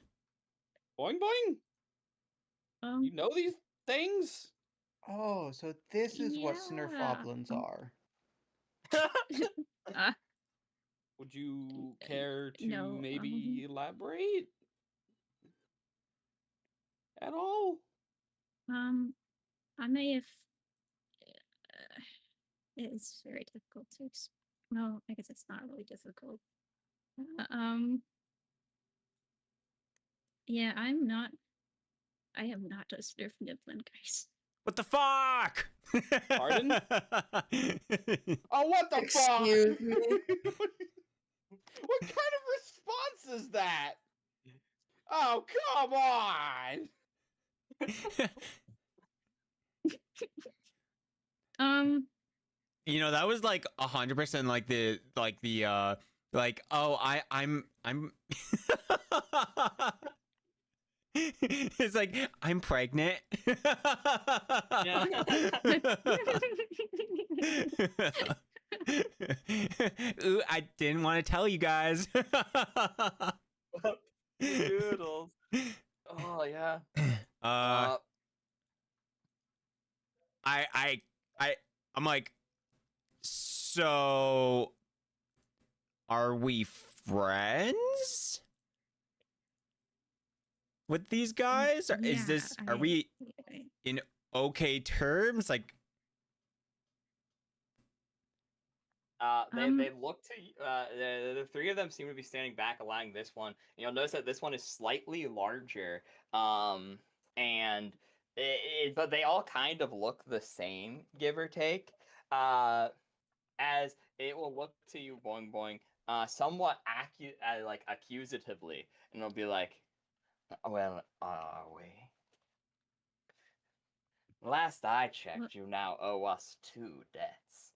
Boing boing? You know these things? Oh, so this is what Yeah. Snurfoblins are. Would you care to no, maybe elaborate at all? I may have. It's very difficult to. Well, I guess it's not really difficult. Yeah, I am not a Smurf Niblin, guys. What the fuck? Pardon? Oh, what the Excuse fuck? me? What kind of response is that? Oh, come on! You know, that was like 100% like oh I'm it's like I'm pregnant. Ooh, I didn't want to tell you guys. Doodles. Oh yeah. I'm like, so are we friends with these guys? Or is this, are we in okay terms? Like, they look to the three of them seem to be standing back, allowing this one. You'll notice that this one is slightly larger, and but they all kind of look the same, give or take. As it will look to you, Boing Boing, somewhat like accusatively, and it'll be like, "Well, are we? Last I checked, you now owe us 2 debts."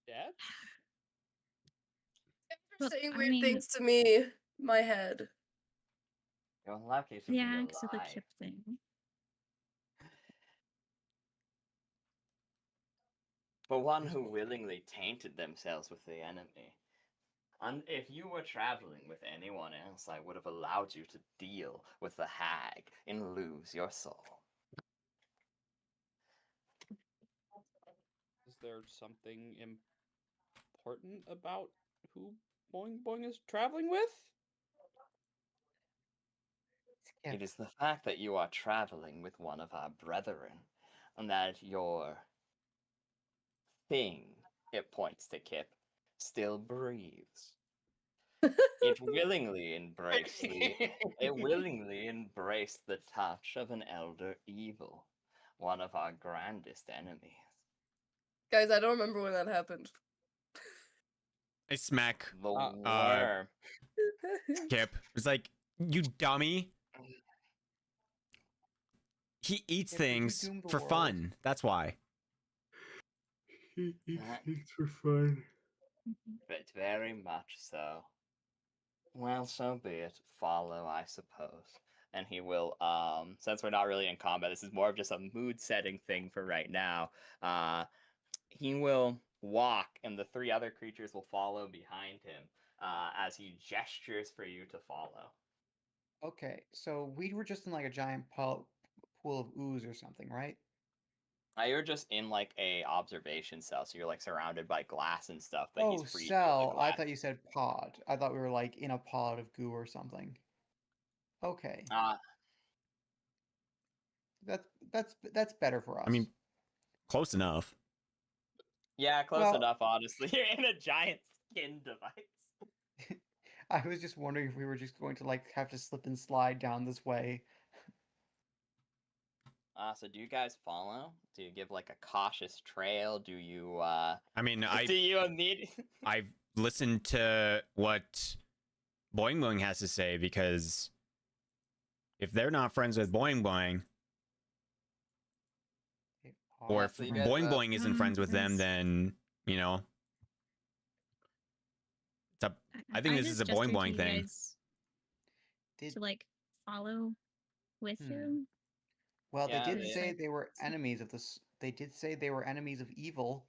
Dad? You're saying weird things to me. My head. You're lucky to Yeah, be because of the alive. Kip thing. For one who willingly tainted themselves with the enemy. And if you were traveling with anyone else, I would have allowed you to deal with the hag and lose your soul. Is there something important about who Boing Boing is traveling with? It is the fact that you are traveling with one of our brethren, and that your thing, it points to Kip, still breathes. It willingly embraced the touch of an elder evil, one of our grandest enemies. Guys, I don't remember when that happened. I smack The worm. Kip. It's like, you dummy. He eats Kip, did you things doom the for world? fun. That's why. He eats things for fun. But very much so. Well, so be it. Follow, I suppose. And he will, since we're not really in combat, this is more of just a mood setting thing for right now. He will walk, and the 3 other creatures will follow behind him as he gestures for you to follow. Okay, so we were just in like a giant pool of ooze or something, right? You're just in like a observation cell, so you're like surrounded by glass and stuff. But Oh, he's free cell. I thought you said pod. I thought we were like in a pod of goo or something. Okay. That's better for us. I mean, close enough. Yeah, close Well- enough. Honestly, you're in a giant skin device. I was just wondering if we were just going to like have to slip and slide down this way. So do you guys follow? Do you give like a cautious trail? Do you I mean, do you immediately I've listened to what Boing Boing has to say, because if they're not friends with Boing Boing, or if so you guys, Boing Boing isn't friends with them, guys- then, you know, it's up. I think this is a just Boing gestured to Boing you thing. guys Did to like follow with Hmm. him. Well, Yeah, they did they- say they were enemies of this. They did say they were enemies of evil.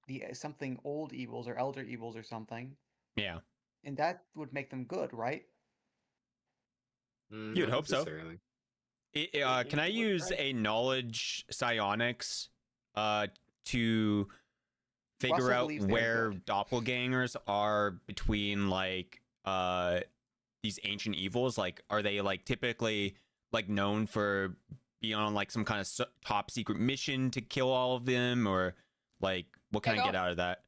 The something old evils or elder evils or something, Yeah, and that would make them good, right? you'd Not hope so. necessarily. Can I use a knowledge psionics to figure Russell out believes they are where good. doppelgangers are between like these ancient evils? Like, are they like typically like known for being on like some kind of top secret mission to kill all of them, or like what can I get out of that?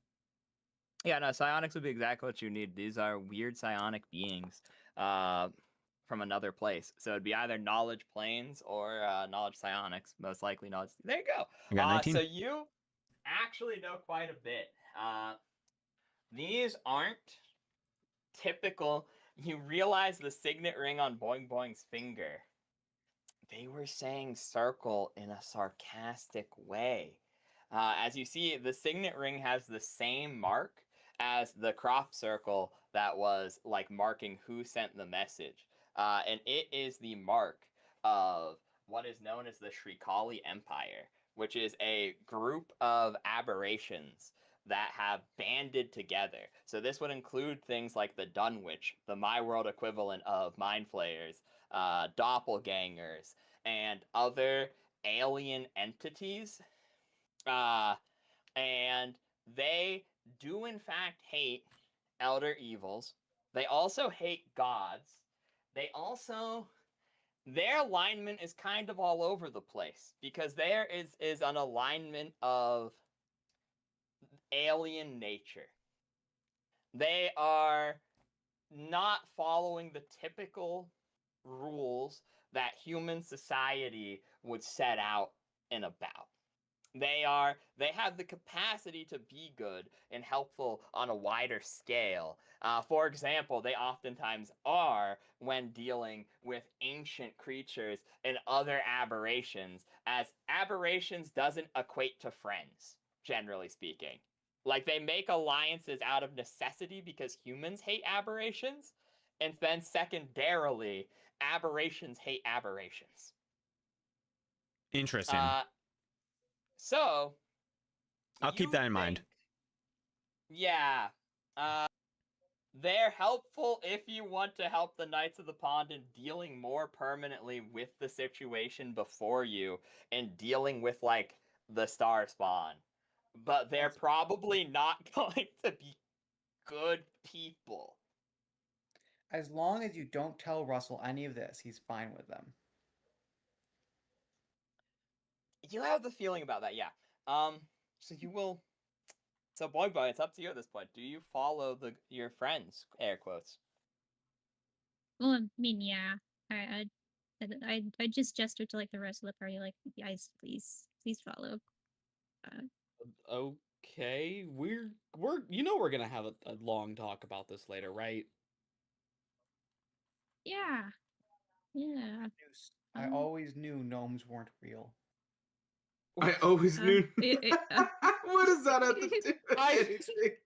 Yeah, no, psionics would be exactly what you need. These are weird psionic beings from another place. So it'd be either knowledge planes or knowledge psionics. Most likely knowledge. There you go. I got 19. So you actually know quite a bit. These aren't typical. You realize the signet ring on Boing Boing's finger. They were saying circle in a sarcastic way. As you see, the signet ring has the same mark as the crop circle that was like marking who sent the message. And it is the mark of what is known as the Shrikali Empire, which is a group of aberrations that have banded together. So this would include things like the Dunwich, the My World equivalent of Mind Flayers, doppelgangers, and other alien entities. And they do in fact hate elder evils. They also hate gods. They also, their alignment is kind of all over the place because there is an alignment of alien nature. They are not following the typical rules that human society would set out and about. They have the capacity to be good and helpful on a wider scale. For example, they oftentimes are when dealing with ancient creatures and other aberrations, as aberrations doesn't equate to friends, generally speaking. Like, they make alliances out of necessity because humans hate aberrations, and then secondarily, aberrations hate aberrations. Interesting. So I'll keep that in mind. Yeah. They're helpful if you want to help the Knights of the Pond in dealing more permanently with the situation before you and dealing with, like, the Star Spawn. But they're probably not going to be good people. As long as you don't tell Russell any of this, he's fine with them. You have the feeling about that, yeah. So you will... So, Boy, it's up to you at this point. Do you follow your friends, air quotes? Well, I mean, yeah. I just gestured to like the rest of the party, like, guys, please follow. Okay, we're we're gonna have a long talk about this later, right? Yeah. I always knew gnomes weren't real. I always knew. What does that have to do with I- anything?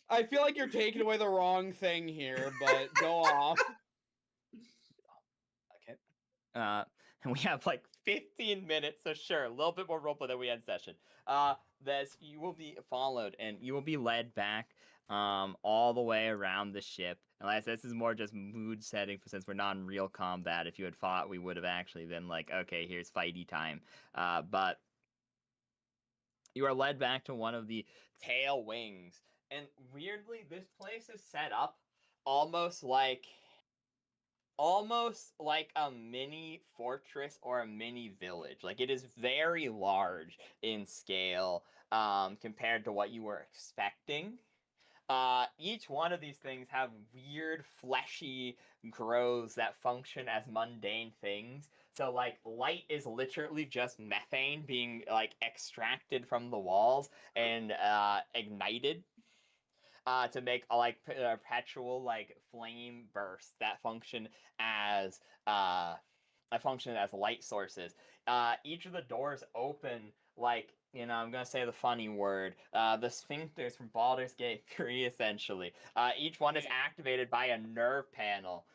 I feel like you're taking away the wrong thing here, but go off. Okay. And we have like 15 minutes, so sure, a little bit more roleplay than we had in session. You will be followed and you will be led back all the way around the ship. And like I said, this is more just mood setting since we're not in real combat. If you had fought, we would have actually been like, okay, here's fighty time. But you are led back to one of the tail wings. And weirdly, this place is set up almost like a mini fortress or a mini village. Like, it is very large in scale compared to what you were expecting. Each one of these things have weird fleshy growths that function as mundane things. So, like, light is literally just methane being, like, extracted from the walls and ignited to make like perpetual like flame bursts that function as light sources. Each of the doors open like, I'm gonna say the funny word, the sphincters from Baldur's Gate 3, essentially. Each one is activated by a nerve panel.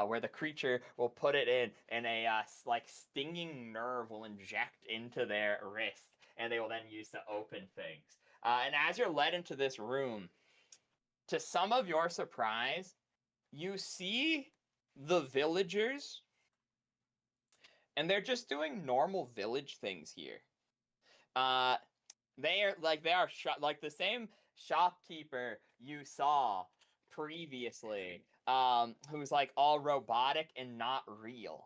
Where the creature will put it in, and a like stinging nerve will inject into their wrist, and they will then use to open things. And as you're led into this room, to some of your surprise, you see the villagers, and they're just doing normal village things here. They are like the same shopkeeper you saw previously, who's like all robotic and not real,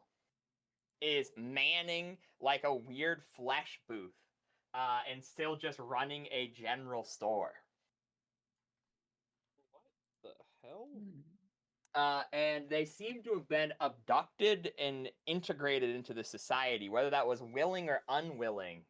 is manning like a weird flesh booth, and still just running a general store. What the hell? And they seem to have been abducted and integrated into the society. Whether that was willing or unwilling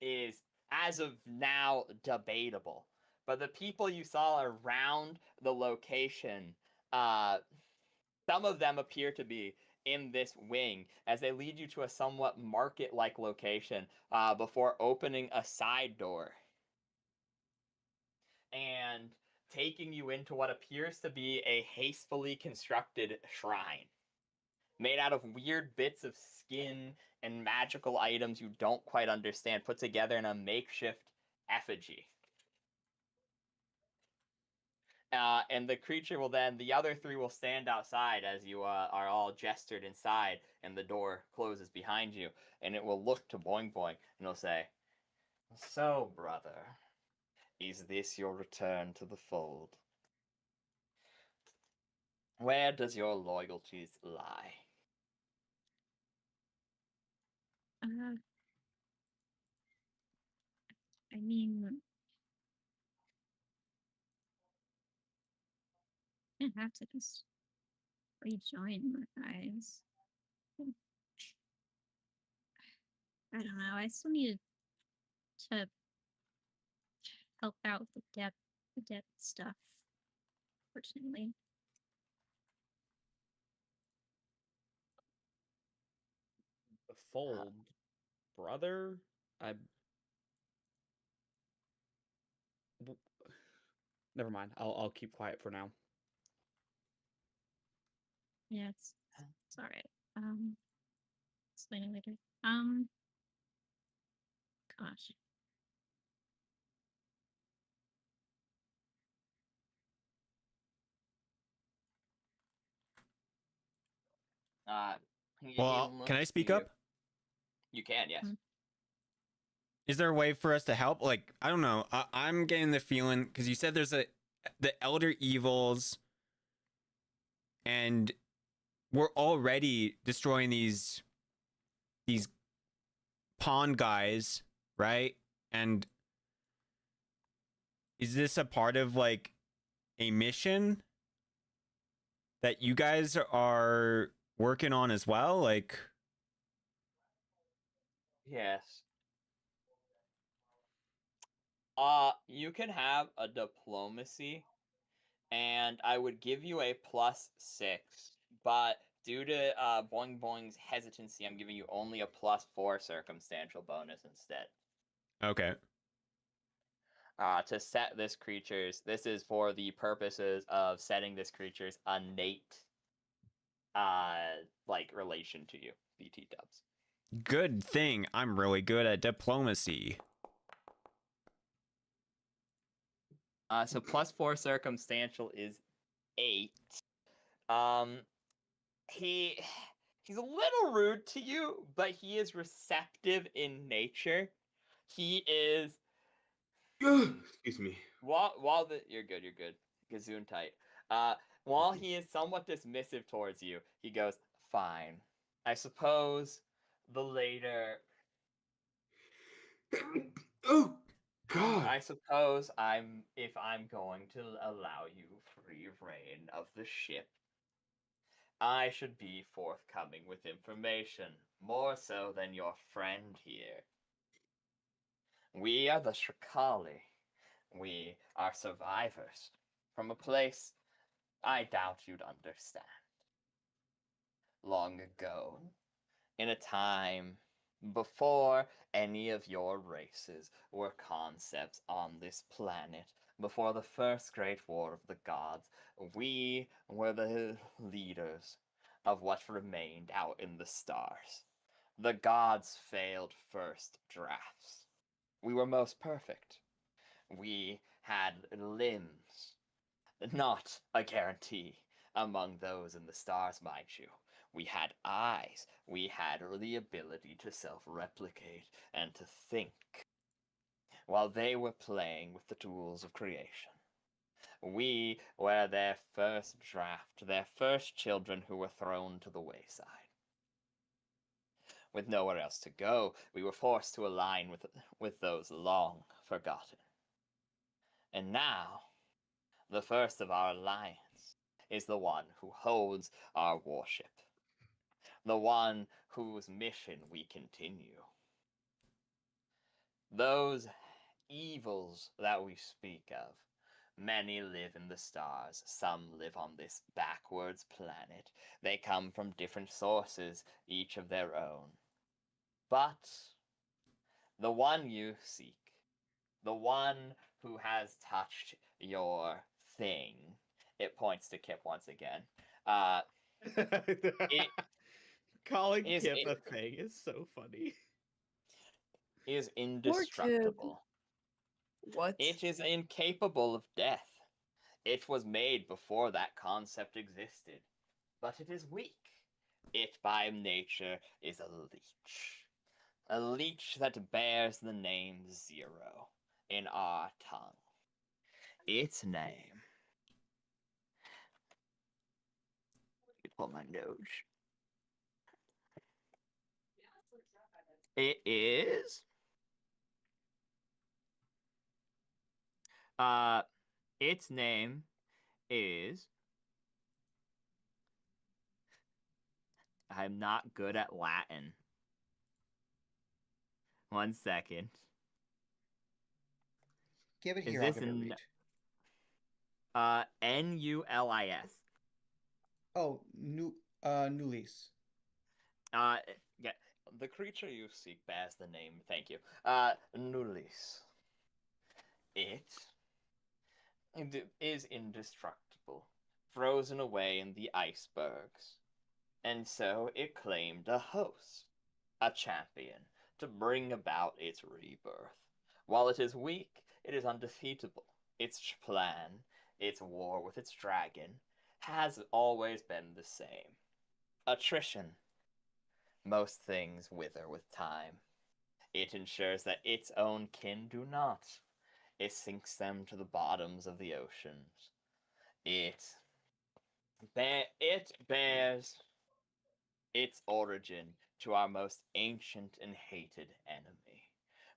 is, as of now, debatable. But the people you saw around the location, some of them appear to be in this wing as they lead you to a somewhat market-like location before opening a side door and taking you into what appears to be a hastily constructed shrine made out of weird bits of skin and magical items you don't quite understand, put together in a makeshift effigy. And the creature will then, the other three will stand outside as you are all gestured inside, and the door closes behind you, and it will look to Boing Boing, and it'll say, "So, brother, is this your return to the fold? Where does your loyalties lie?" I mean, I have to just rejoin my guys. I don't know. I still need to help out with the depth stuff. Fortunately, The fold, brother. Never mind. I'll keep quiet for now. yeah, it's all right. Explain it later. Gosh. He Well, can I looks to speak you. up? You can, yes. Is there a way for us to help? Like, I don't know. I'm getting the feeling because you said there's the elder evils, and we're already destroying these pawn guys, right? And is this a part of like a mission that you guys are working on as well? Like, Yes. You can have a diplomacy, and I would give you a +6, but due to Boing Boing's hesitancy, I'm giving you only a +4 circumstantial bonus instead. okay. To set this creature's, this is for the purposes of setting this creature's innate, like relation to you, BT dubs. Good thing I'm really good at diplomacy. So +4 circumstantial is 8. He's a little rude to you, but he is receptive in nature. He is Excuse me. while the you're good. Gazoon tight. While he is somewhat dismissive towards you, he goes, "Fine. I suppose the later Oh God. I suppose if I'm going to allow you free reign of the ship, I should be forthcoming with information, more so than your friend here. We are the Shikali. We are survivors from a place I doubt you'd understand. Long ago, in a time before any of your races were concepts on this planet, before the first great war of the gods, we were the leaders of what remained out in the stars. The gods failed first drafts. We were most perfect. We had limbs, not a guarantee among those in the stars, mind you. We had eyes. We had the ability to self replicate and to think. while they were playing with the tools of creation. We were their first draft, their first children who were thrown to the wayside. With nowhere else to go, we were forced to align with those long forgotten. And now, the first of our alliance is the one who holds our warship, the one whose mission we continue. Those evils that we speak of, many live in the stars, some live on this backwards planet. They come from different sources, each of their own. But the one you seek, the one who has touched your thing, it points to Kip once again. Calling is Kip it- a thing is so funny. Is indestructible. What? It is incapable of death. It was made before that concept existed, but it is weak. It by nature is a leech. A leech that bears the name Zero in our tongue. Its name. Let me pull my nose. It is. Its name is. I'm not good at Latin. 1 second. Give it Is here. I'll this give it a an- read. Nulis. Oh, Nulis. Yeah, the creature you seek bears the name. Thank you. Nulis. It is indestructible, frozen away in the icebergs, and so it claimed a host, a champion, to bring about its rebirth. While it is weak, it is undefeatable. Its plan, its war with its dragon, has always been the same. Attrition. Most things wither with time. It ensures that its own kin do not. It sinks them to the bottoms of the oceans. It bears its origin to our most ancient and hated enemy.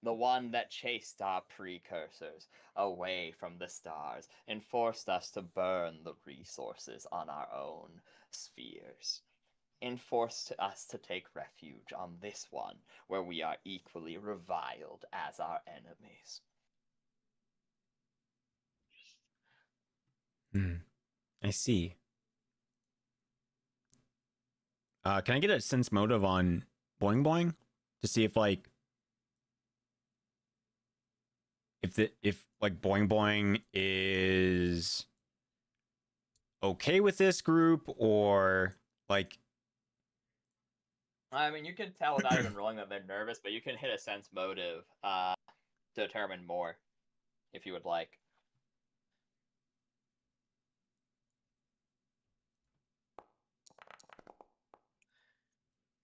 The one that chased our precursors away from the stars and forced us to burn the resources on our own spheres. And forced us to take refuge on this one, where we are equally reviled as our enemies. I see. Can I get a sense motive on Boing Boing to see if like if Boing Boing is okay with this group, or like I mean, you can tell without even rolling that they're nervous, but you can hit a sense motive to determine more, if you would like.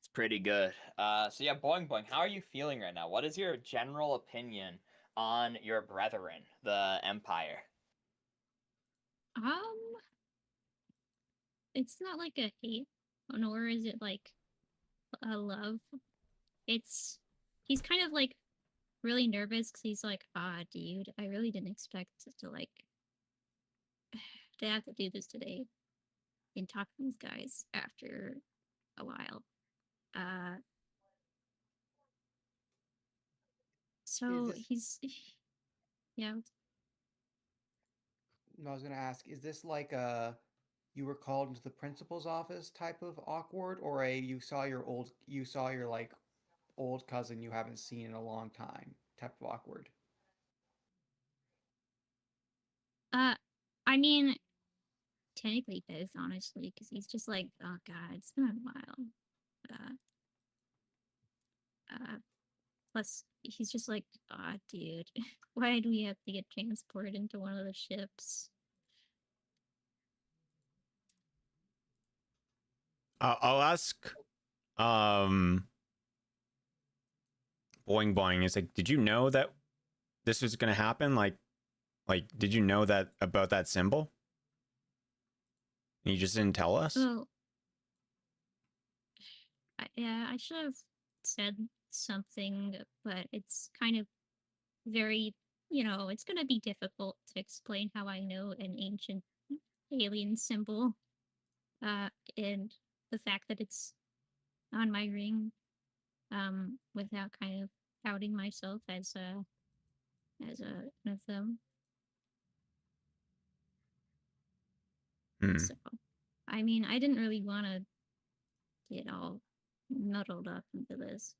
It's pretty good. So yeah, Boing Boing, how are you feeling right now? What is your general opinion on your brethren, the Empire? It's not like a hate, nor is it like a love. He's kind of like really nervous because he's like, dude, I really didn't expect to like to have to do this today and talk to these guys after a while. So yeah. I was gonna ask, is this like you were called into the principal's office type of awkward, or you saw your like old cousin you haven't seen in a long time type of awkward? I mean, technically both, honestly, because he's just like, oh god, it's been a while. Plus, he's just like, dude, why do we have to get transported into one of the ships? I'll ask Boing Boing is like, did you know that this was gonna happen? Like, did you know that about that symbol? And you just didn't tell us? Well, yeah, I should have said something, but it's kind of very, it's going to be difficult to explain how I know an ancient alien symbol, and the fact that it's on my ring, without kind of outing myself as one of them. Hmm. So, I mean, I didn't really want to get all muddled up into this,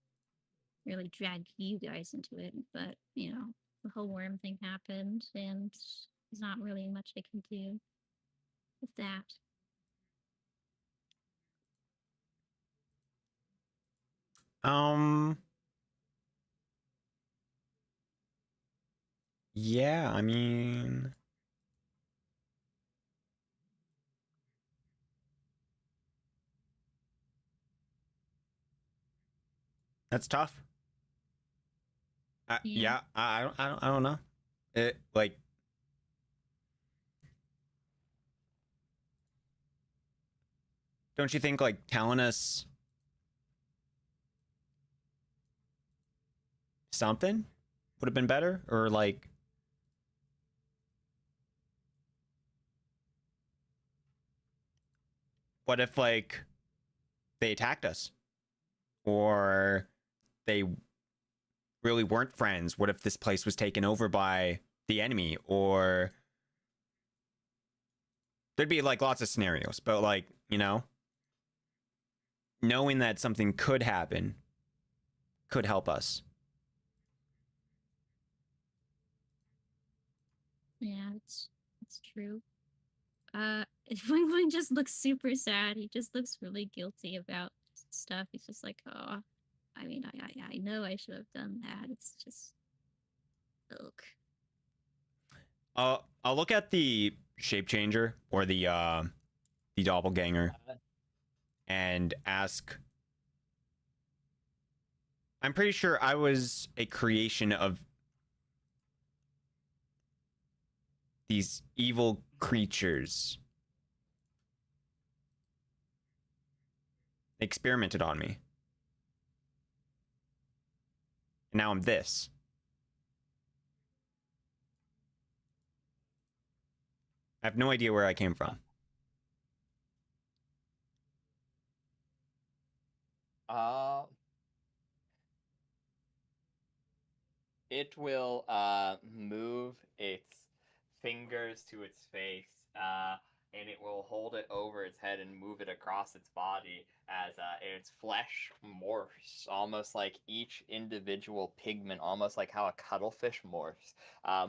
really drag you guys into it, but the whole worm thing happened, and there's not really much I can do with that. Yeah, I mean, that's tough. Yeah, I don't know. It like don't you think like telling us something would have been better, or like what if like they attacked us, or they really weren't friends? What if this place was taken over by the enemy? Or there'd be like lots of scenarios, but like, knowing that something could happen could help us. Yeah, it's true. Wing Wing just looks super sad. He just looks really guilty about stuff. He's just like, oh, I mean, I know I should have done that. It's just, look. I'll look at the shape changer or the doppelganger and ask. I'm pretty sure I was a creation of these evil creatures. They experimented on me. And now I'm this. I have no idea where I came from. It will move its fingers to its face, and it will hold it over its head and move it across its body as its flesh morphs, almost like each individual pigment, almost like how a cuttlefish morphs,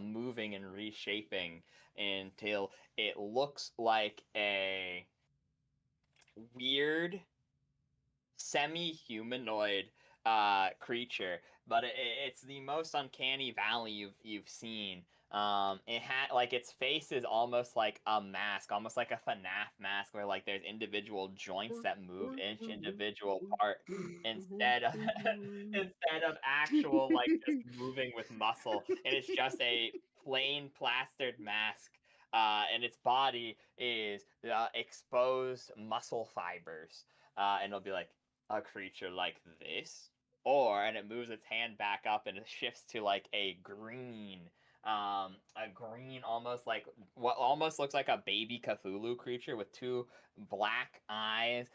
moving and reshaping until it looks like a weird semi-humanoid creature, but it's the most uncanny valley you've seen. It had like its face is almost like a mask, almost like a FNAF mask, where like there's individual joints that move each individual part instead of instead of actual like just moving with muscle, and it's just a plain plastered mask. And its body is exposed muscle fibers, and it'll be like a creature like this, and it moves its hand back up and it shifts to like a green, almost like what almost looks like a baby Cthulhu creature with two black eyes,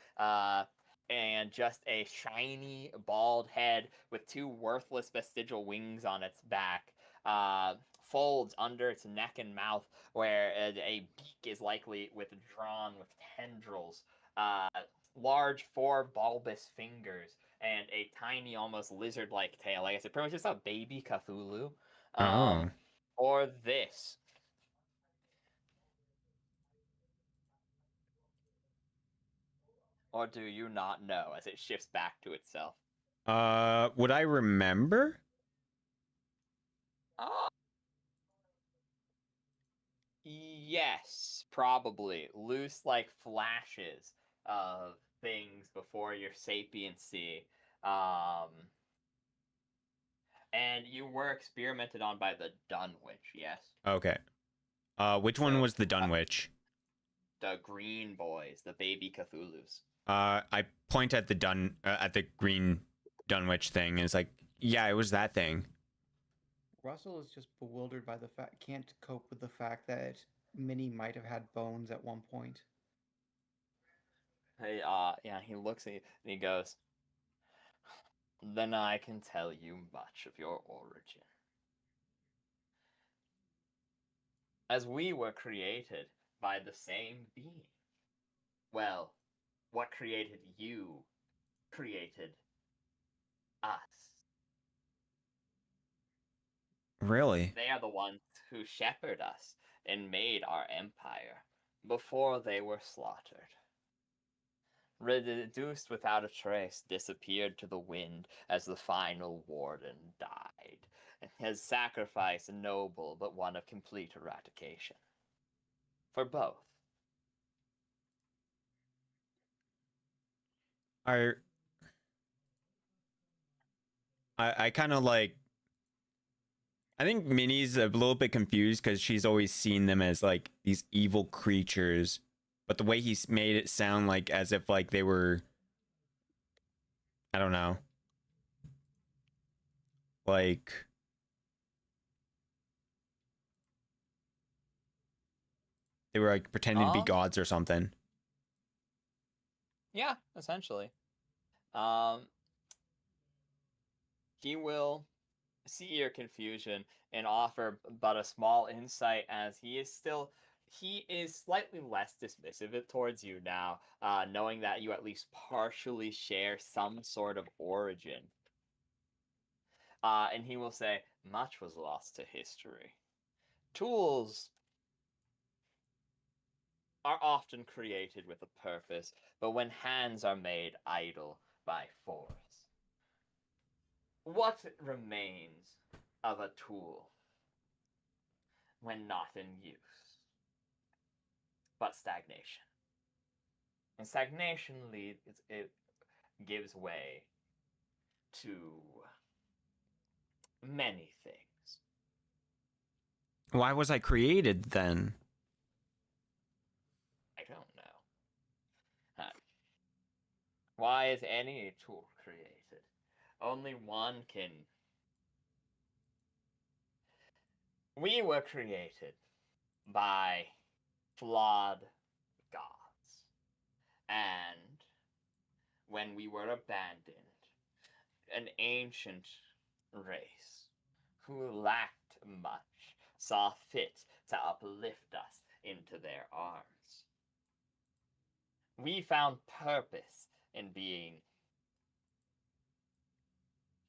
and just a shiny bald head with two worthless vestigial wings on its back. Folds under its neck and mouth where a beak is likely withdrawn with tendrils. Large four bulbous fingers and a tiny, almost lizard-like tail. Like I said, pretty much just a baby Cthulhu. Or this. Or do you not know as it shifts back to itself? Would I remember? Yes, probably. Loose like flashes of things before your sapiency. And And you were experimented on by the Dunwich, yes? Okay. Which one So, was the Dunwich? The green boys, the baby Cthulhu's. I point at the green Dunwich thing, and it's like, yeah, it was that thing. Russell is just bewildered by the fact, can't cope with the fact that Minnie might have had bones at one point. Hey, yeah, he looks at you and he goes, then I can tell you much of your origin. As we were created by the same being. Well, what created you created us. Really? They are the ones who shepherd us and made our empire before they were slaughtered. Reduced without a trace, disappeared to the wind as the final warden died, and his sacrifice noble but one of complete eradication. For both. I kind of like. I think Minnie's a little bit confused because she's always seen them as like these evil creatures, but the way he's made it sound like as if like they were, I don't know, like they were like pretending to be gods or something. Yeah, essentially. He will see your confusion and offer but a small insight, as he is slightly less dismissive towards you now, knowing that you at least partially share some sort of origin. And he will say, much was lost to history. Tools are often created with a purpose, but when hands are made idle by force, what remains of a tool when not in use? But stagnation. And stagnation it gives way to many things. Why was I created then? I don't know. Why is any tool created? Only one can. We were created by flawed gods. And when we were abandoned, an ancient race who lacked much saw fit to uplift us into their arms. We found purpose in being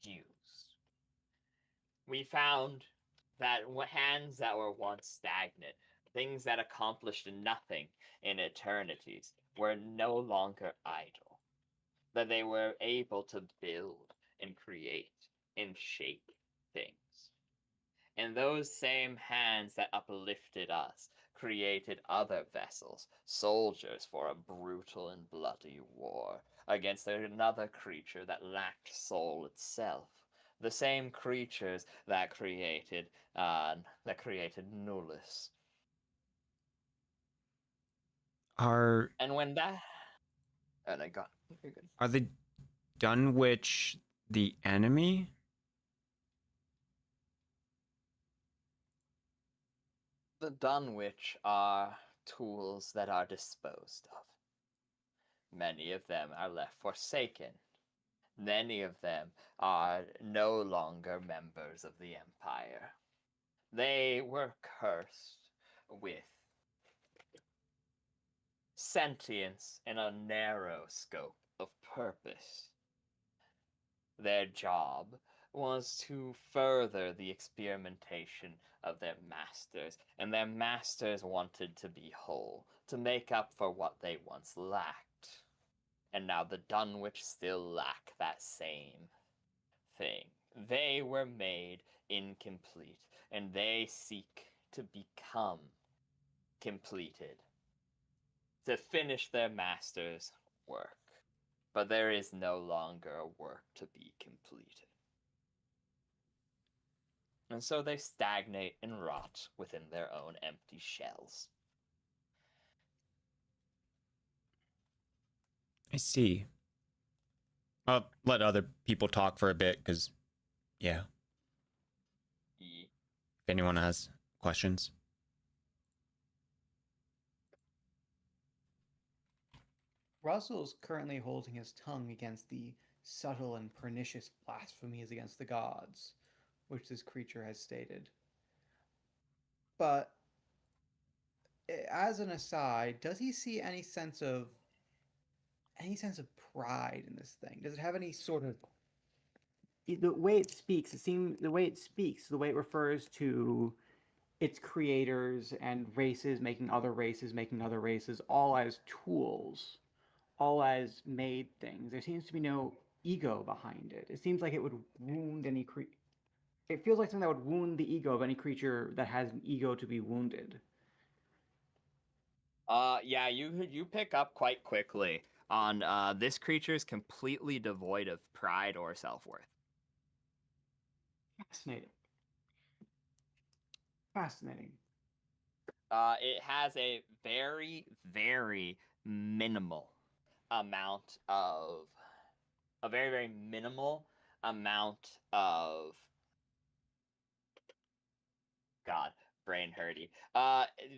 used. We found that hands that were once stagnant, things that accomplished nothing in eternities, were no longer idle. That they were able to build and create and shape things. And those same hands that uplifted us created other vessels, soldiers for a brutal and bloody war against another creature that lacked soul itself. The same creatures that created Nullus. And when that, and I got, you're good. Are the Dunwich the enemy? The Dunwich are tools that are disposed of. Many of them are left forsaken. Many of them are no longer members of the Empire. They were cursed with sentience and a narrow scope of purpose. Their job was to further the experimentation of their masters, and their masters wanted to be whole, to make up for what they once lacked. And now the Dunwich still lack that same thing. They were made incomplete, and they seek to become completed, to finish their master's work. But there is no longer a work to be completed. And so they stagnate and rot within their own empty shells. I see. I'll let other people talk for a bit, because, yeah, Ye- if anyone has questions. Russell's currently holding his tongue against the subtle and pernicious blasphemies against the gods, which this creature has stated. But as an aside, does he see any sense of pride in this thing? Does it have any sort of the way it speaks? The way it refers to its creators and races making other races, all as tools, all as made things. There seems to be no ego behind it. It seems like it would wound any it feels like something that would wound the ego of any creature that has an ego to be wounded. Yeah, you pick up quite quickly on this creature is completely devoid of pride or self-worth. Fascinating. Fascinating. It has a very, very minimal amount of a very, very minimal amount of God, brain hurty.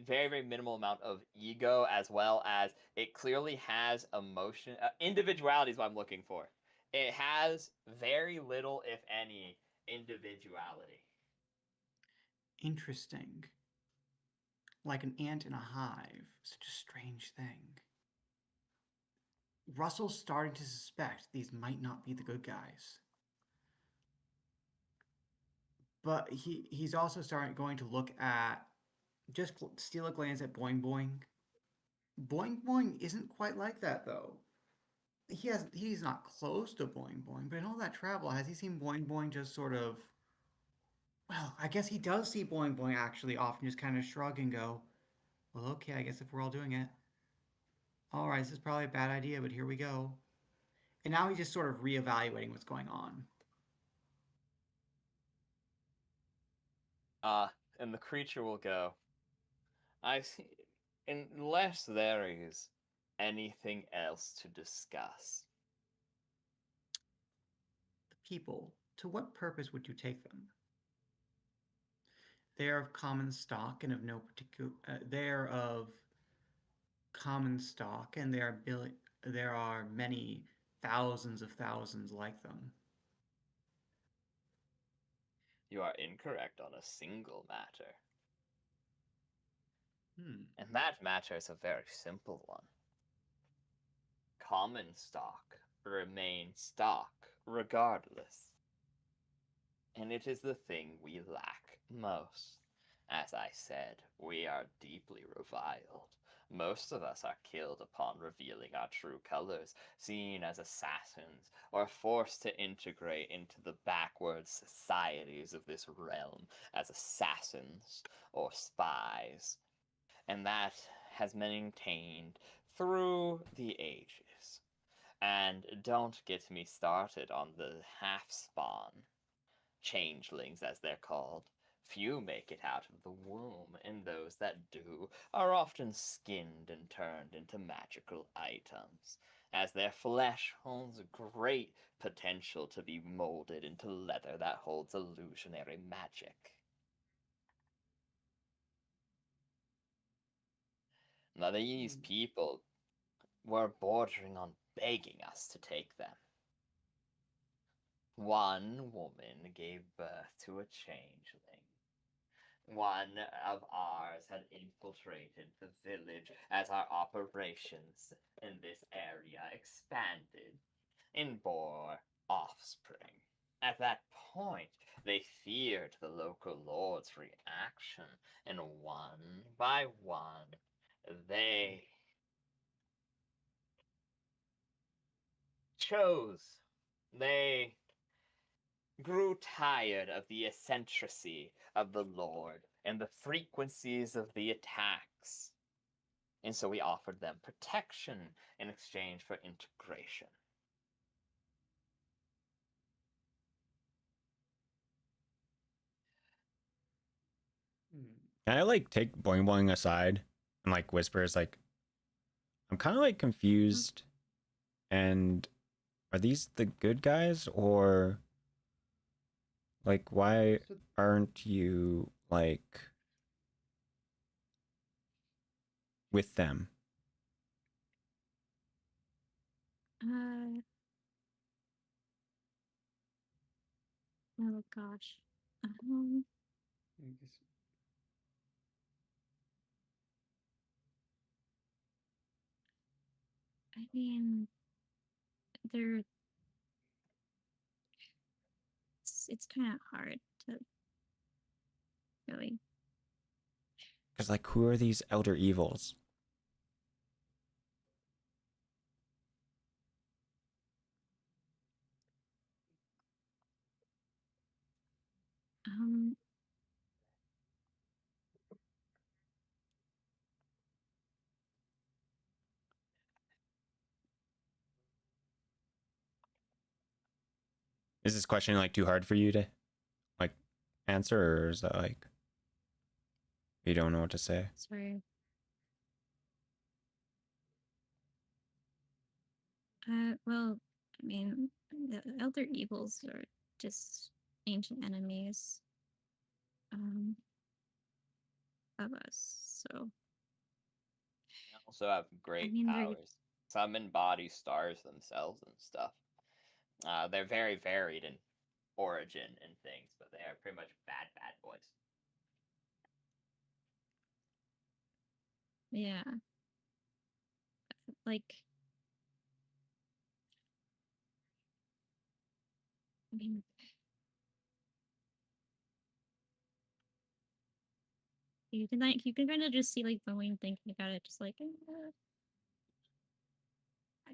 Very, very minimal amount of ego, as well as it clearly has emotion. Individuality is what I'm looking for. It has very little, if any, individuality. Interesting. Like an ant in a hive. Such a strange thing. Russell's starting to suspect these might not be the good guys. But he's also going to look at, just steal a glance at Boing Boing. Boing Boing isn't quite like that, though. He's not close to Boing Boing, but in all that travel, has he seen Boing Boing just sort of, well, I guess he does see Boing Boing actually often just kind of shrug and go, well, okay, I guess if we're all doing it. All right, this is probably a bad idea, but here we go. And now he's just sort of reevaluating what's going on. And the creature will go, I see, unless there is anything else to discuss. The people, to what purpose would you take them? They are of common stock and of no particular. They are of common stock, and there are many thousands of thousands like them. You are incorrect on a single matter. Hmm. And that matter is a very simple one. Common stock remains stock regardless. And it is the thing we lack most. As I said, we are deeply reviled. Most of us are killed upon revealing our true colors, seen as assassins, or forced to integrate into the backward societies of this realm as assassins or spies. And that has been maintained through the ages. And don't get me started on the half-spawn, changelings as they're called. Few make it out of the womb, and those that do are often skinned and turned into magical items, as their flesh holds great potential to be molded into leather that holds illusionary magic. Now, these people were bordering on begging us to take them. One woman gave birth to a changeling. One of ours had infiltrated the village as our operations in this area expanded and bore offspring. At that point, they feared the local lord's reaction, and one by one, they chose. They grew tired of the eccentricity of the Lord and the frequencies of the attacks. And so we offered them protection in exchange for integration. Can I like take Boing Boing aside and like whispers like, I'm kind of like confused, and are these the good guys or like why So aren't you like with them? Uh, oh gosh. I guess- I mean, they're it's kind of hard to really. Because like, who are these elder evils? Um, Is this question like too hard for you to like answer, or is that like you don't know what to say? sorry. Well, I mean, the elder evils are just ancient enemies, of us. So, They also have I great mean, they're powers. Some embody stars themselves and stuff. They're very varied in origin and things, but they are pretty much bad boys. yeah, like I mean, you can kind of just see like Boeing thinking about it, just like I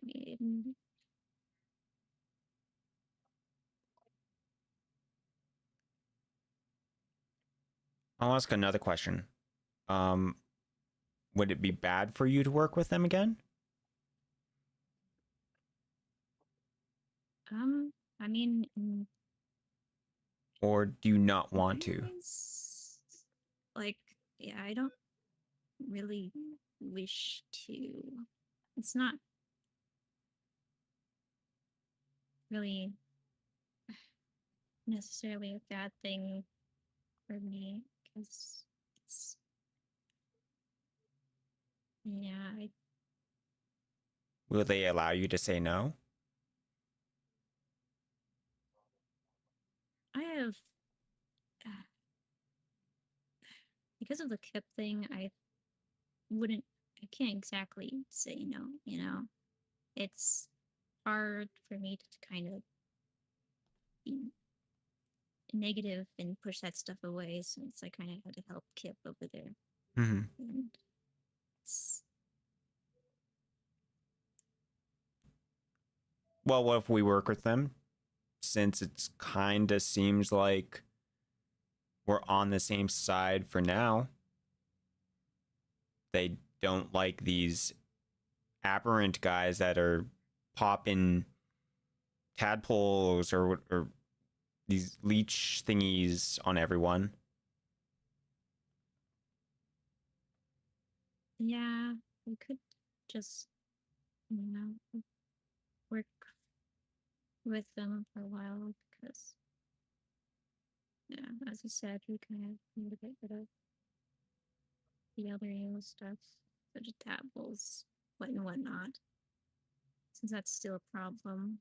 mean, I'll ask another question. Um, would it be bad for you to work with them again? I mean, Or do you not want to? ways, like, yeah, I don't really wish to. It's not really necessarily a bad thing for me because it's yeah, Will they allow you to say no? I have because of the Kip thing. Wouldn't I can't exactly say no. You know, it's hard for me to kind of be negative and push that stuff away since I kind of had to help Kip over there. Mm-hmm. And it's Well, what if we work with them? Since it's kind of seems like we're on the same side for now. They don't like these aberrant guys that are popping tadpoles or these leech thingies on everyone. yeah, we could just work with them for a while because yeah, as I said, we kind of need to get rid of the other evil stuff, such as tadpoles, and whatnot, since that's still a problem.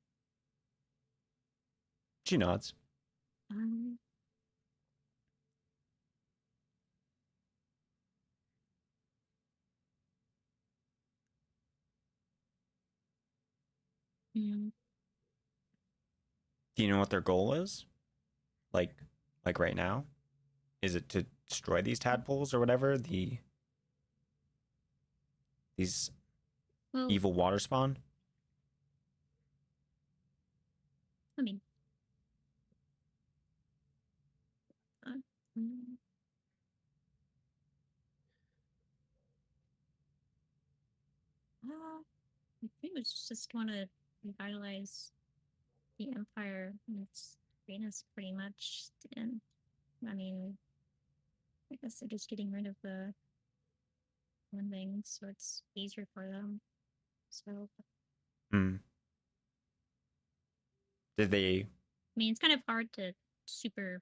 She nods. Um, mm, Do you know what their goal is? Like right now? Is it to destroy these tadpoles or whatever? These well, evil water spawn? I mean, uh, mm, I pretty much just want to revitalize the Empire and its greatness, pretty much. And I mean, I guess they're just getting rid of the one thing, so it's easier for them. So Hmm. Did they? I mean, it's kind of hard to super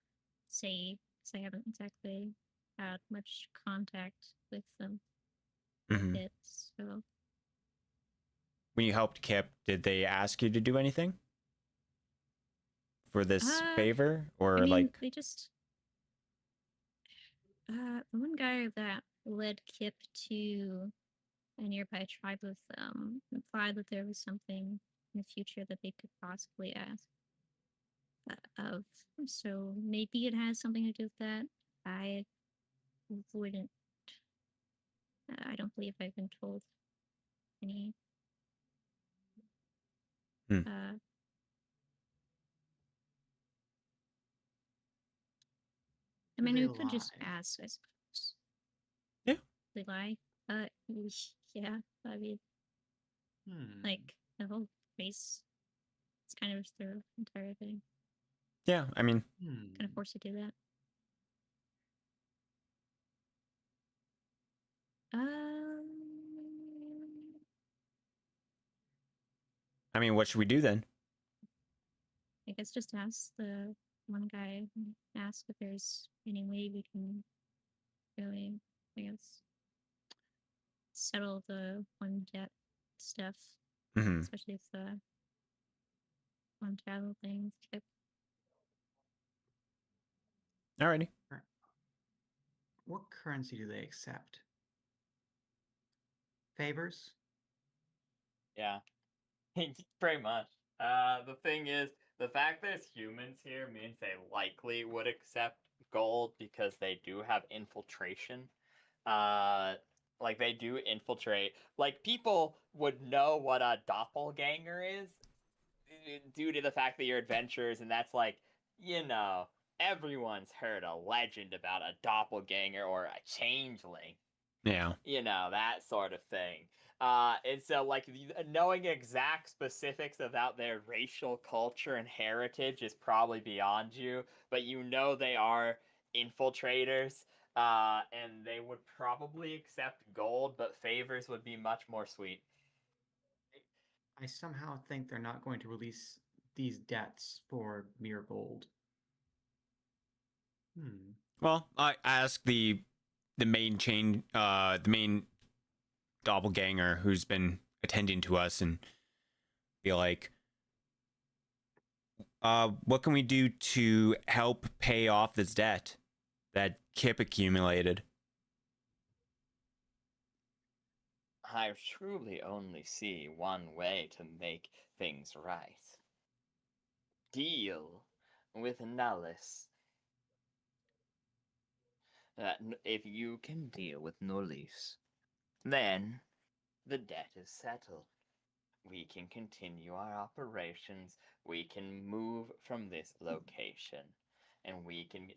say because I haven't exactly had much contact with them Mhm. yet. So When you helped Kip, did they ask you to do anything for this favor, or I mean, like? they just the one guy that led Kip to a nearby tribe with implied that there was something in the future that they could possibly ask of. So maybe it has something to do with that. I wouldn't. I don't believe I've been told any. Hmm. I mean, they we could just lie? ask, I suppose. Yeah. They lie. Yeah. I mean, like the whole race. It's kind of just their entire thing. Yeah, I mean, Kind of forced to do that. what should we do then? I guess just ask the one guy, ask if there's any way we can really, I guess, settle the one debt stuff, Mm-hmm. especially if the one travel thing. Alrighty. What currency do they accept? Favors? Yeah, pretty much. The thing is, the fact there's humans here means they likely would accept gold because they do have infiltration. Uh, like they do infiltrate. Like people would know what a doppelganger is due to the fact that you're adventurers, and that's like, you know, everyone's heard a legend about a doppelganger or a changeling. Yeah. You know, that sort of thing. And so, like, knowing exact specifics about their racial culture and heritage is probably beyond you, but you know they are infiltrators, and they would probably accept gold, but favors would be much more sweet. I somehow think they're not going to release these debts for mere gold. Well, I asked the main doppelganger who's been attending to us and be like, what can we do to help pay off this debt that Kip accumulated? I truly only see one way to make things right. Deal with Nullus. If you can deal with Nullis, then the debt is settled. We can continue our operations, we can move from this location, and we can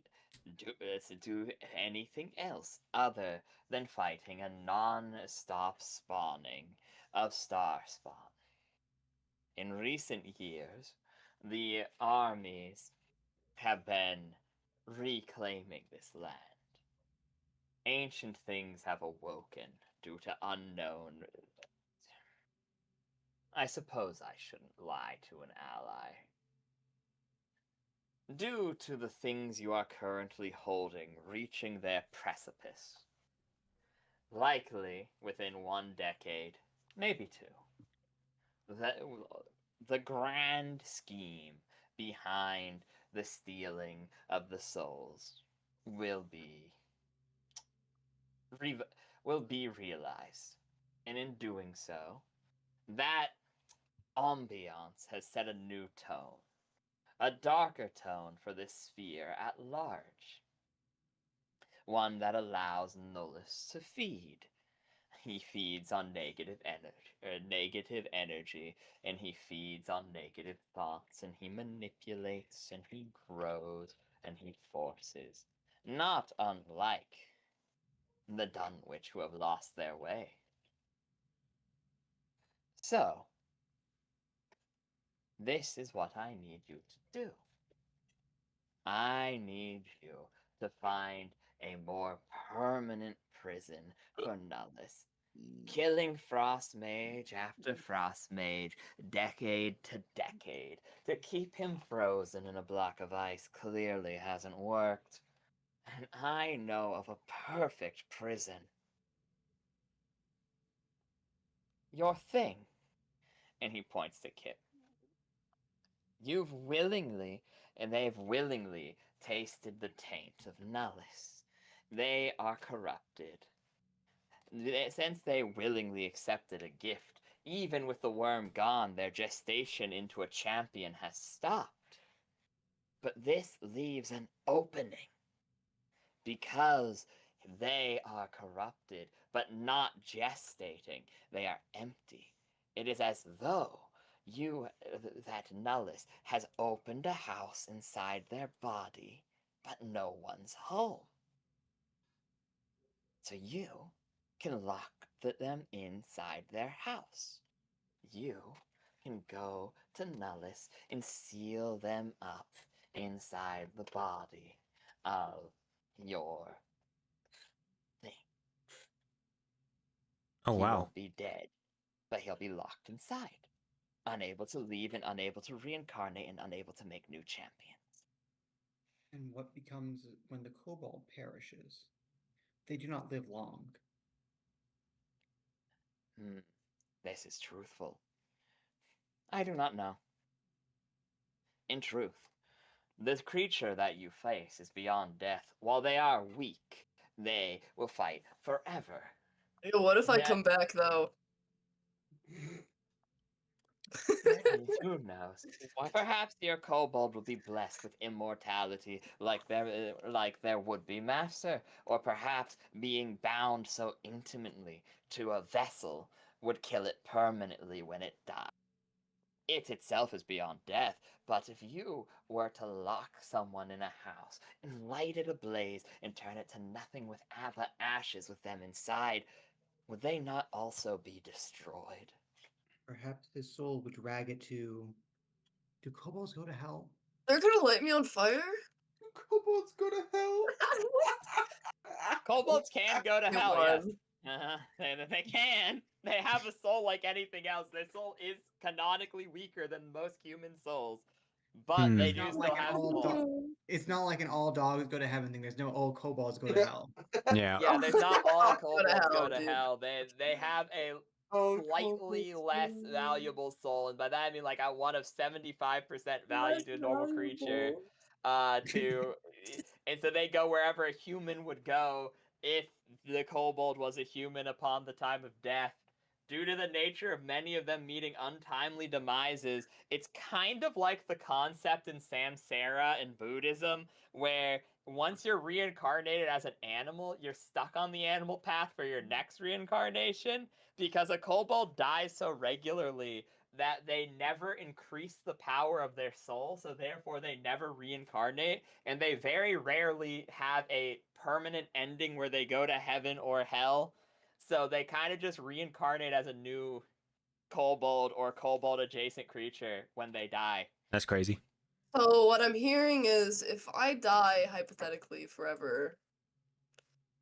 do anything else other than fighting a non-stop spawning of star spawn. In recent years, the armies have been reclaiming this land. Ancient things have awoken due to unknown. I suppose I shouldn't lie to an ally. Due to the things you are currently holding reaching their precipice. Likely within 1 decade, maybe 2. The grand scheme behind the stealing of the souls will be will be realized. And in doing so, that ambiance has set a new tone. A darker tone for this sphere at large. One that allows Nullus to feed. He feeds on negative energy, and he feeds on negative thoughts, and he manipulates, and he grows, and he forces. Not unlike the Dunwich who have lost their way. So, this is what I need you to do. I need you to find a more permanent prison for Nullus. Killing Frost Mage after Frost Mage, decade to decade, to keep him frozen in a block of ice clearly hasn't worked. And I know of a perfect prison. Your thing. And he points to Kip. You've willingly, and they've willingly tasted the taint of Nullus. They are corrupted. Since they willingly accepted a gift, even with the worm gone, their gestation into a champion has stopped. But this leaves an opening. Because they are corrupted, but not gestating. They are empty. It is as though that Nullus has opened a house inside their body, but no one's home. So you can lock them inside their house. You can go to Nullus and seal them up inside the body of your thing. Oh He wow. won't be dead, but he'll be locked inside, unable to leave and unable to reincarnate and unable to make new champions. And what becomes when the kobold perishes? They do not live long. This is truthful. I do not know. In truth, this creature that you face is beyond death. While they are weak, they will fight forever. Yo, what if I That- come back though? Who knows? Perhaps your kobold will be blessed with immortality, like their would-be master, or perhaps being bound so intimately to a vessel would kill it permanently when it dies. It itself is beyond death, but if you were to lock someone in a house and light it ablaze and turn it to nothing with ashes with them inside, would they not also be destroyed? Perhaps his soul would drag it to. Do kobolds go to hell? They're gonna light me on fire? Kobolds go to hell. Kobolds can go to Come hell, yes. on. They can. They have a soul like anything else. Their soul is canonically weaker than most human souls, but they It's do not still like an have all souls. It's not like an all dogs go to heaven thing. There's no all kobolds go to hell. Yeah. Yeah, there's not all Go to kobolds go hell, to dude. hell. They have a Oh, slightly kobolds less go. valuable soul, and by that I mean like a one of 75% value Less to a normal creature. valuable. And so they go wherever a human would go if the kobold was a human upon the time of death. Due to the nature of many of them meeting untimely demises, it's kind of like the concept in Samsara in Buddhism, where once you're reincarnated as an animal, you're stuck on the animal path for your next reincarnation, because a kobold dies so regularly that they never increase the power of their soul, so therefore they never reincarnate, and they very rarely have a permanent ending where they go to heaven or hell. So they kind of just reincarnate as a new kobold or kobold adjacent creature when they die. That's crazy. So what I'm hearing is if I die hypothetically forever,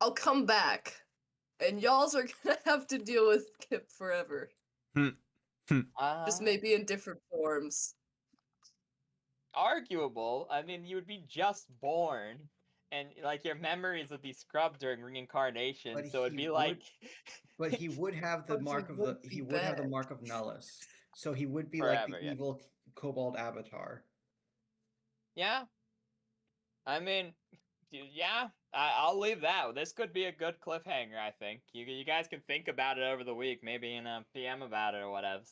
I'll come back. And y'alls are gonna have to deal with Kip forever. Just maybe in different forms. Arguable. I mean, you would be just born, and like your memories would be scrubbed during reincarnation. But So it'd he be would- like, But he would have the But he mark of the would he be would have the back. mark of Nullus. So he would be like the Forever, yeah. evil kobold avatar. yeah. I mean, yeah. I'll leave that. This could be a good cliffhanger. I think you guys can think about it over the week. Maybe in a PM about it or whatever.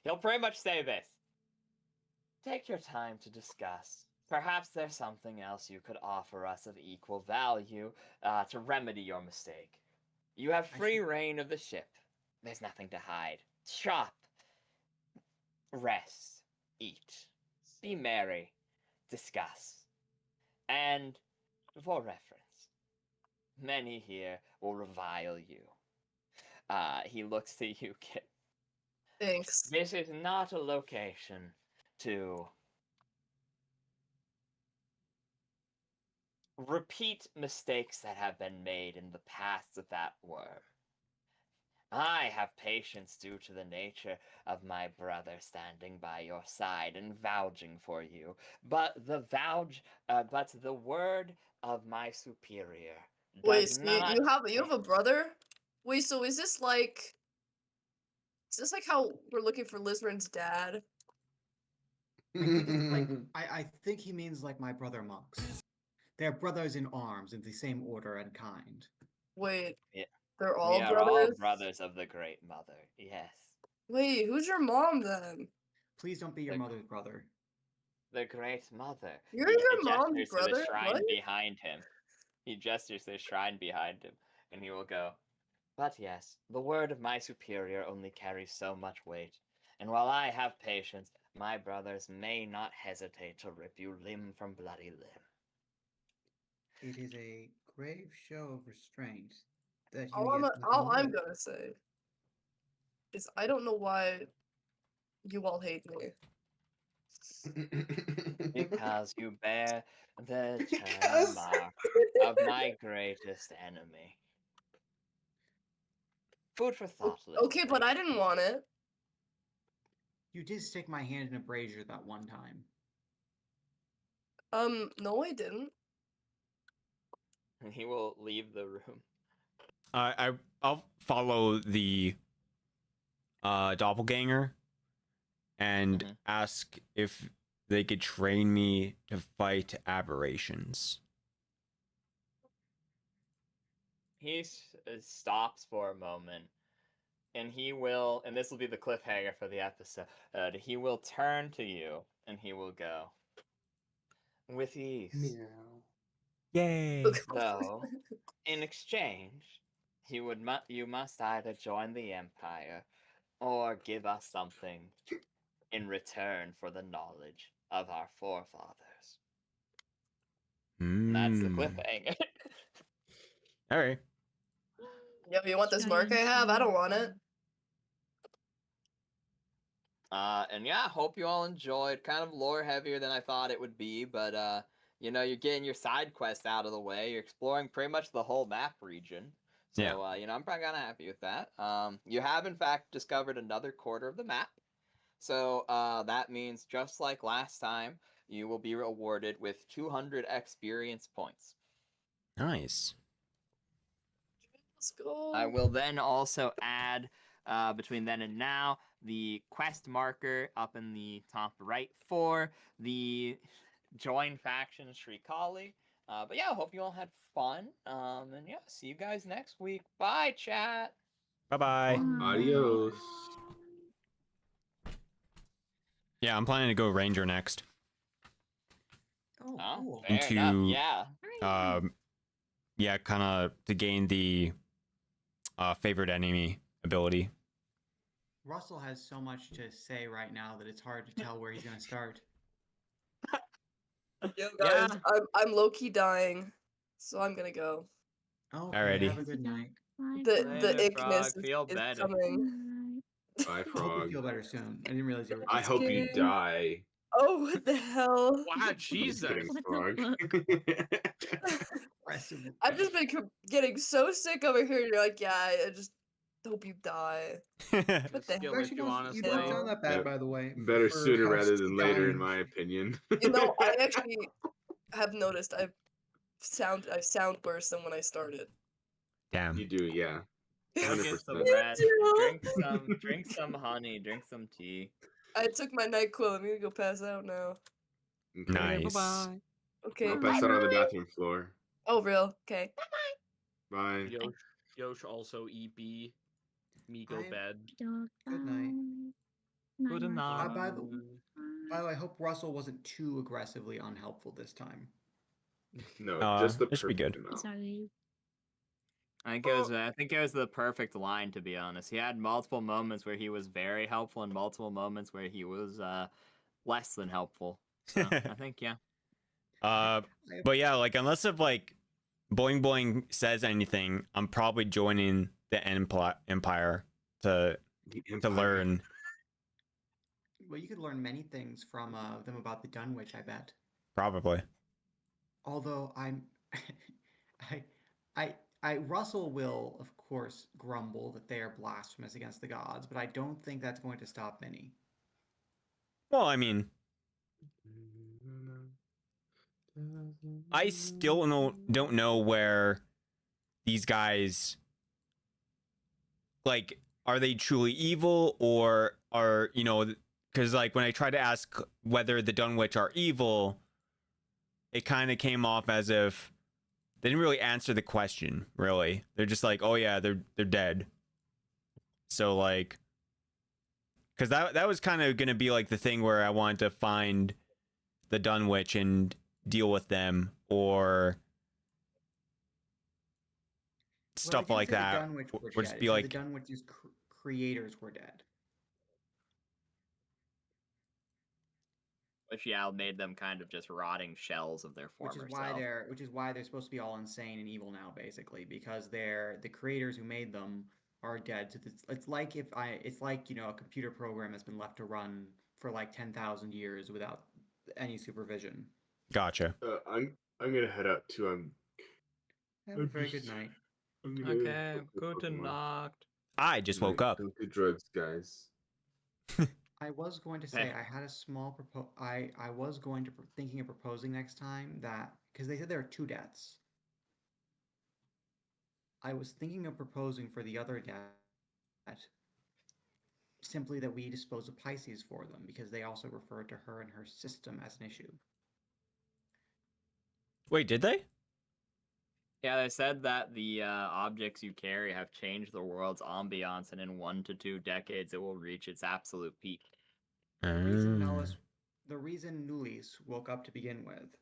He'll pretty much say this. Take your time to discuss. Perhaps there's something else you could offer us of equal value to remedy your mistake. You have I free should- reign of the ship. There's nothing to hide. Shop. Rest. Eat. Be merry. Discuss. And, for reference, many here will revile you. He looks to you, Kit. Thanks. This is not a location to repeat mistakes that have been made in the past that were. I have patience due to the nature of my brother standing by your side and vouching for you, but but the word of my superior Wait, does so not. you have a brother? Wait, so is this like how we're looking for Lizrin's dad? I think it's like I think he means like my brother monks. They're brothers in arms in the same order and kind. Wait, Yeah, they're we all are all brothers? brothers of the Great Mother. Yes, Wait, who's your mom then? Please don't be your Like- mother's brother. the Great Mother. You're He your mom's gestures to brother? the shrine What? behind him. He gestures to the shrine behind him, and he will go. But yes, the word of my superior only carries so much weight, and while I have patience, my brothers may not hesitate to rip you limb from bloody limb. It is a grave show of restraint that you All yet all I'm live. gonna say is I don't know why you all hate me. Because you bear the eternal Because- mark of my greatest enemy. Food for thought, little Okay, but I didn't want it. You did stick my hand in a brazier that one time. No, I didn't. And he will leave the room. I'll follow the doppelganger and Mhm. ask if they could train me to fight aberrations. He stops for a moment, and he will, and this will be the cliffhanger for the episode. He will turn to you, and he will go, with ease. Yay! Though, in exchange, you must either join the Empire or give us something in return for the knowledge of our forefathers. And that's the cliffhanger. All right. Yo, you want this mark I Giant have? I don't want it. sword. And yeah, hope you all enjoyed. Kind of lore heavier than I thought it would be, but you know, you're getting your side quests out of the way. You're exploring pretty much the whole map region. So Yeah. you know, I'm probably kind of happy with that. You have in fact discovered another quarter of the map. So that means just like last time, you will be rewarded with 200 experience points. Nice. Let's go. I will then also add, between then and now, the quest marker up in the top right for the join faction Shrikali. But yeah, I hope you all had fun. And yeah, see you guys next week. Bye, chat. Bye bye. Adios. Yeah, I'm planning to go ranger next. Oh, Huh? cool. Fair enough. Into- Yeah. Yeah, kind of to gain the favorite enemy ability. Russell has so much to say right now that it's hard to tell where he's gonna start. Yo, guys, I'm low key dying, so I'm gonna go. Oh, Alrighty. have a good night. The Later, ickness Frog. Feel is better. coming. Bye, I hope you frog. feel better soon. I didn't realize you were. I hope you Just die. Oh, what the hell? Wow, I'm Jesus. kidding, What frog. Aggressive. I've just been getting so sick over here. You're like, yeah, I just hope you die. What the Skill heck? if you honestly. don't sound that bad, Yeah, by the way. Better for sooner how rather than later, in dying. my opinion. You know, I actually have noticed I sound worse than when I started. Damn. You do, yeah. Go 100%. get some Me rest. too. Drink some honey. Drink some tea. I took my NyQuil. I'm gonna go pass out now. Okay. Nice. Bye-bye. Okay. I'll pass out on the bye. bathroom floor. Oh, real? Okay. Bye. Yosh also EP. Me go I'm- bed. Good night. Good night. By the way, I hope Russell wasn't too aggressively unhelpful this time. No, just the it should be perfect good. amount. Sorry. I think it was the perfect line, to be honest. He had multiple moments where he was very helpful and multiple moments where he was less than helpful. So I think yeah. But yeah, like unless if like Boing Boing says anything, I'm probably joining the Empire to The Empire. learn. Well, you could learn many things from them about the Dunwich, I bet. Probably. Although I, Russell will, of course, grumble that they are blasphemous against the gods, but I don't think that's going to stop Minnie. Well, I mean, I still don't know where these guys, like, are they truly evil, or are, because like when I try to ask whether the Dunwich are evil, it kind of came off as if they didn't really answer the question. Really, they're just like, oh yeah, they're dead. So like, because that was kind of gonna be like the thing where I wanted to find the Dunwich and deal with them, or stuff Well, like the that, Dunwich were or just dead. be The like, Dunwich's creators were dead. Which made them kind of just rotting shells of their former self. Which is why they're supposed to be all insane and evil now, basically, because the creators who made them are dead. So it's like a computer program has been left to run for like 10,000 years without any supervision. gotcha. I'm gonna head out too. Have a very good night. Okay, good night. I just woke up. Don't do drugs, guys. I was going to say I had a small I was going to thinking of proposing next time that, because they said there are 2 deaths. I was thinking of proposing for the other death simply that we dispose of Pisces for them, because they also referred to her and her system as an issue. Wait, did they? Yeah, they said that the objects you carry have changed the world's ambiance, and in 1 to 2 decades it will reach its absolute peak. The reason Nulis woke up to begin with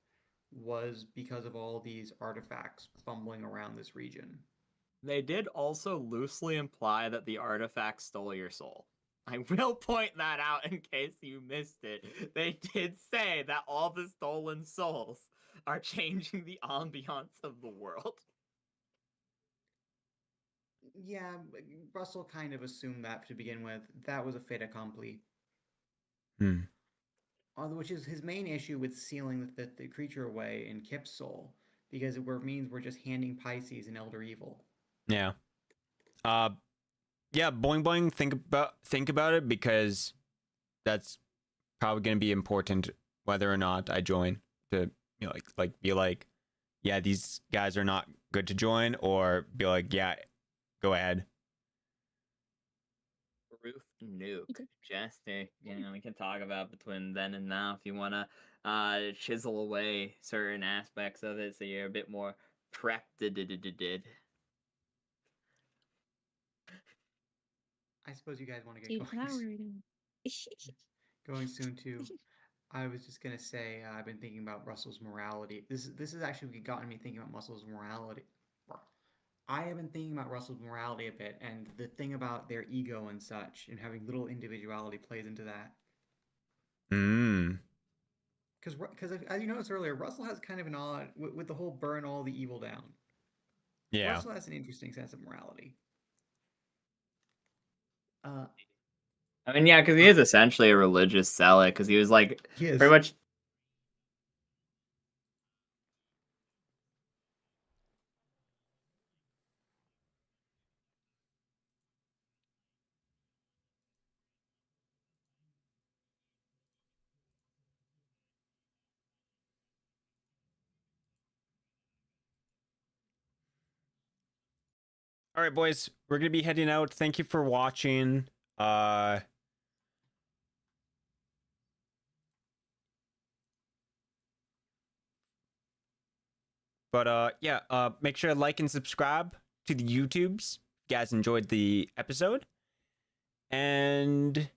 was because of all these artifacts fumbling around this region. They did also loosely imply that the artifact stole your soul. I will point that out in case you missed it. They did say that all the stolen souls are changing the ambiance of the world. Yeah, Russell kind of assumed that to begin with. That was a fait accompli. Which is his main issue with sealing the creature away in Kip's soul, because it means we're just handing Pisces an elder evil. Yeah. Yeah, Boing Boing, think about it, because that's probably going to be important whether or not I join, to be like, yeah, these guys are not good to join, or be like, yeah, go ahead. Ruth Nuke, Jester. We can talk about between then and now if you want to chisel away certain aspects of it so you're a bit more prepped. I suppose you guys want to get going soon too. I was just gonna say I've been thinking about Russell's morality. This has actually gotten me thinking about Russell's morality. I have been thinking about Russell's morality a bit, and the thing about their ego and such, and having little individuality plays into that. Because as you noticed earlier, Russell has kind of an odd, with the whole burn all the evil down. Yeah. Russell has an interesting sense of morality. I mean, yeah, because he is essentially a religious zealot, because he was like, pretty much. All right, boys, we're gonna be heading out. Thank you for watching. But yeah, make sure to like and subscribe to the YouTubes if you guys enjoyed the episode, and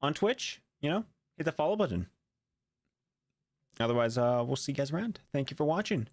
on Twitch, hit the follow button. Otherwise, we'll see you guys around. Thank you for watching.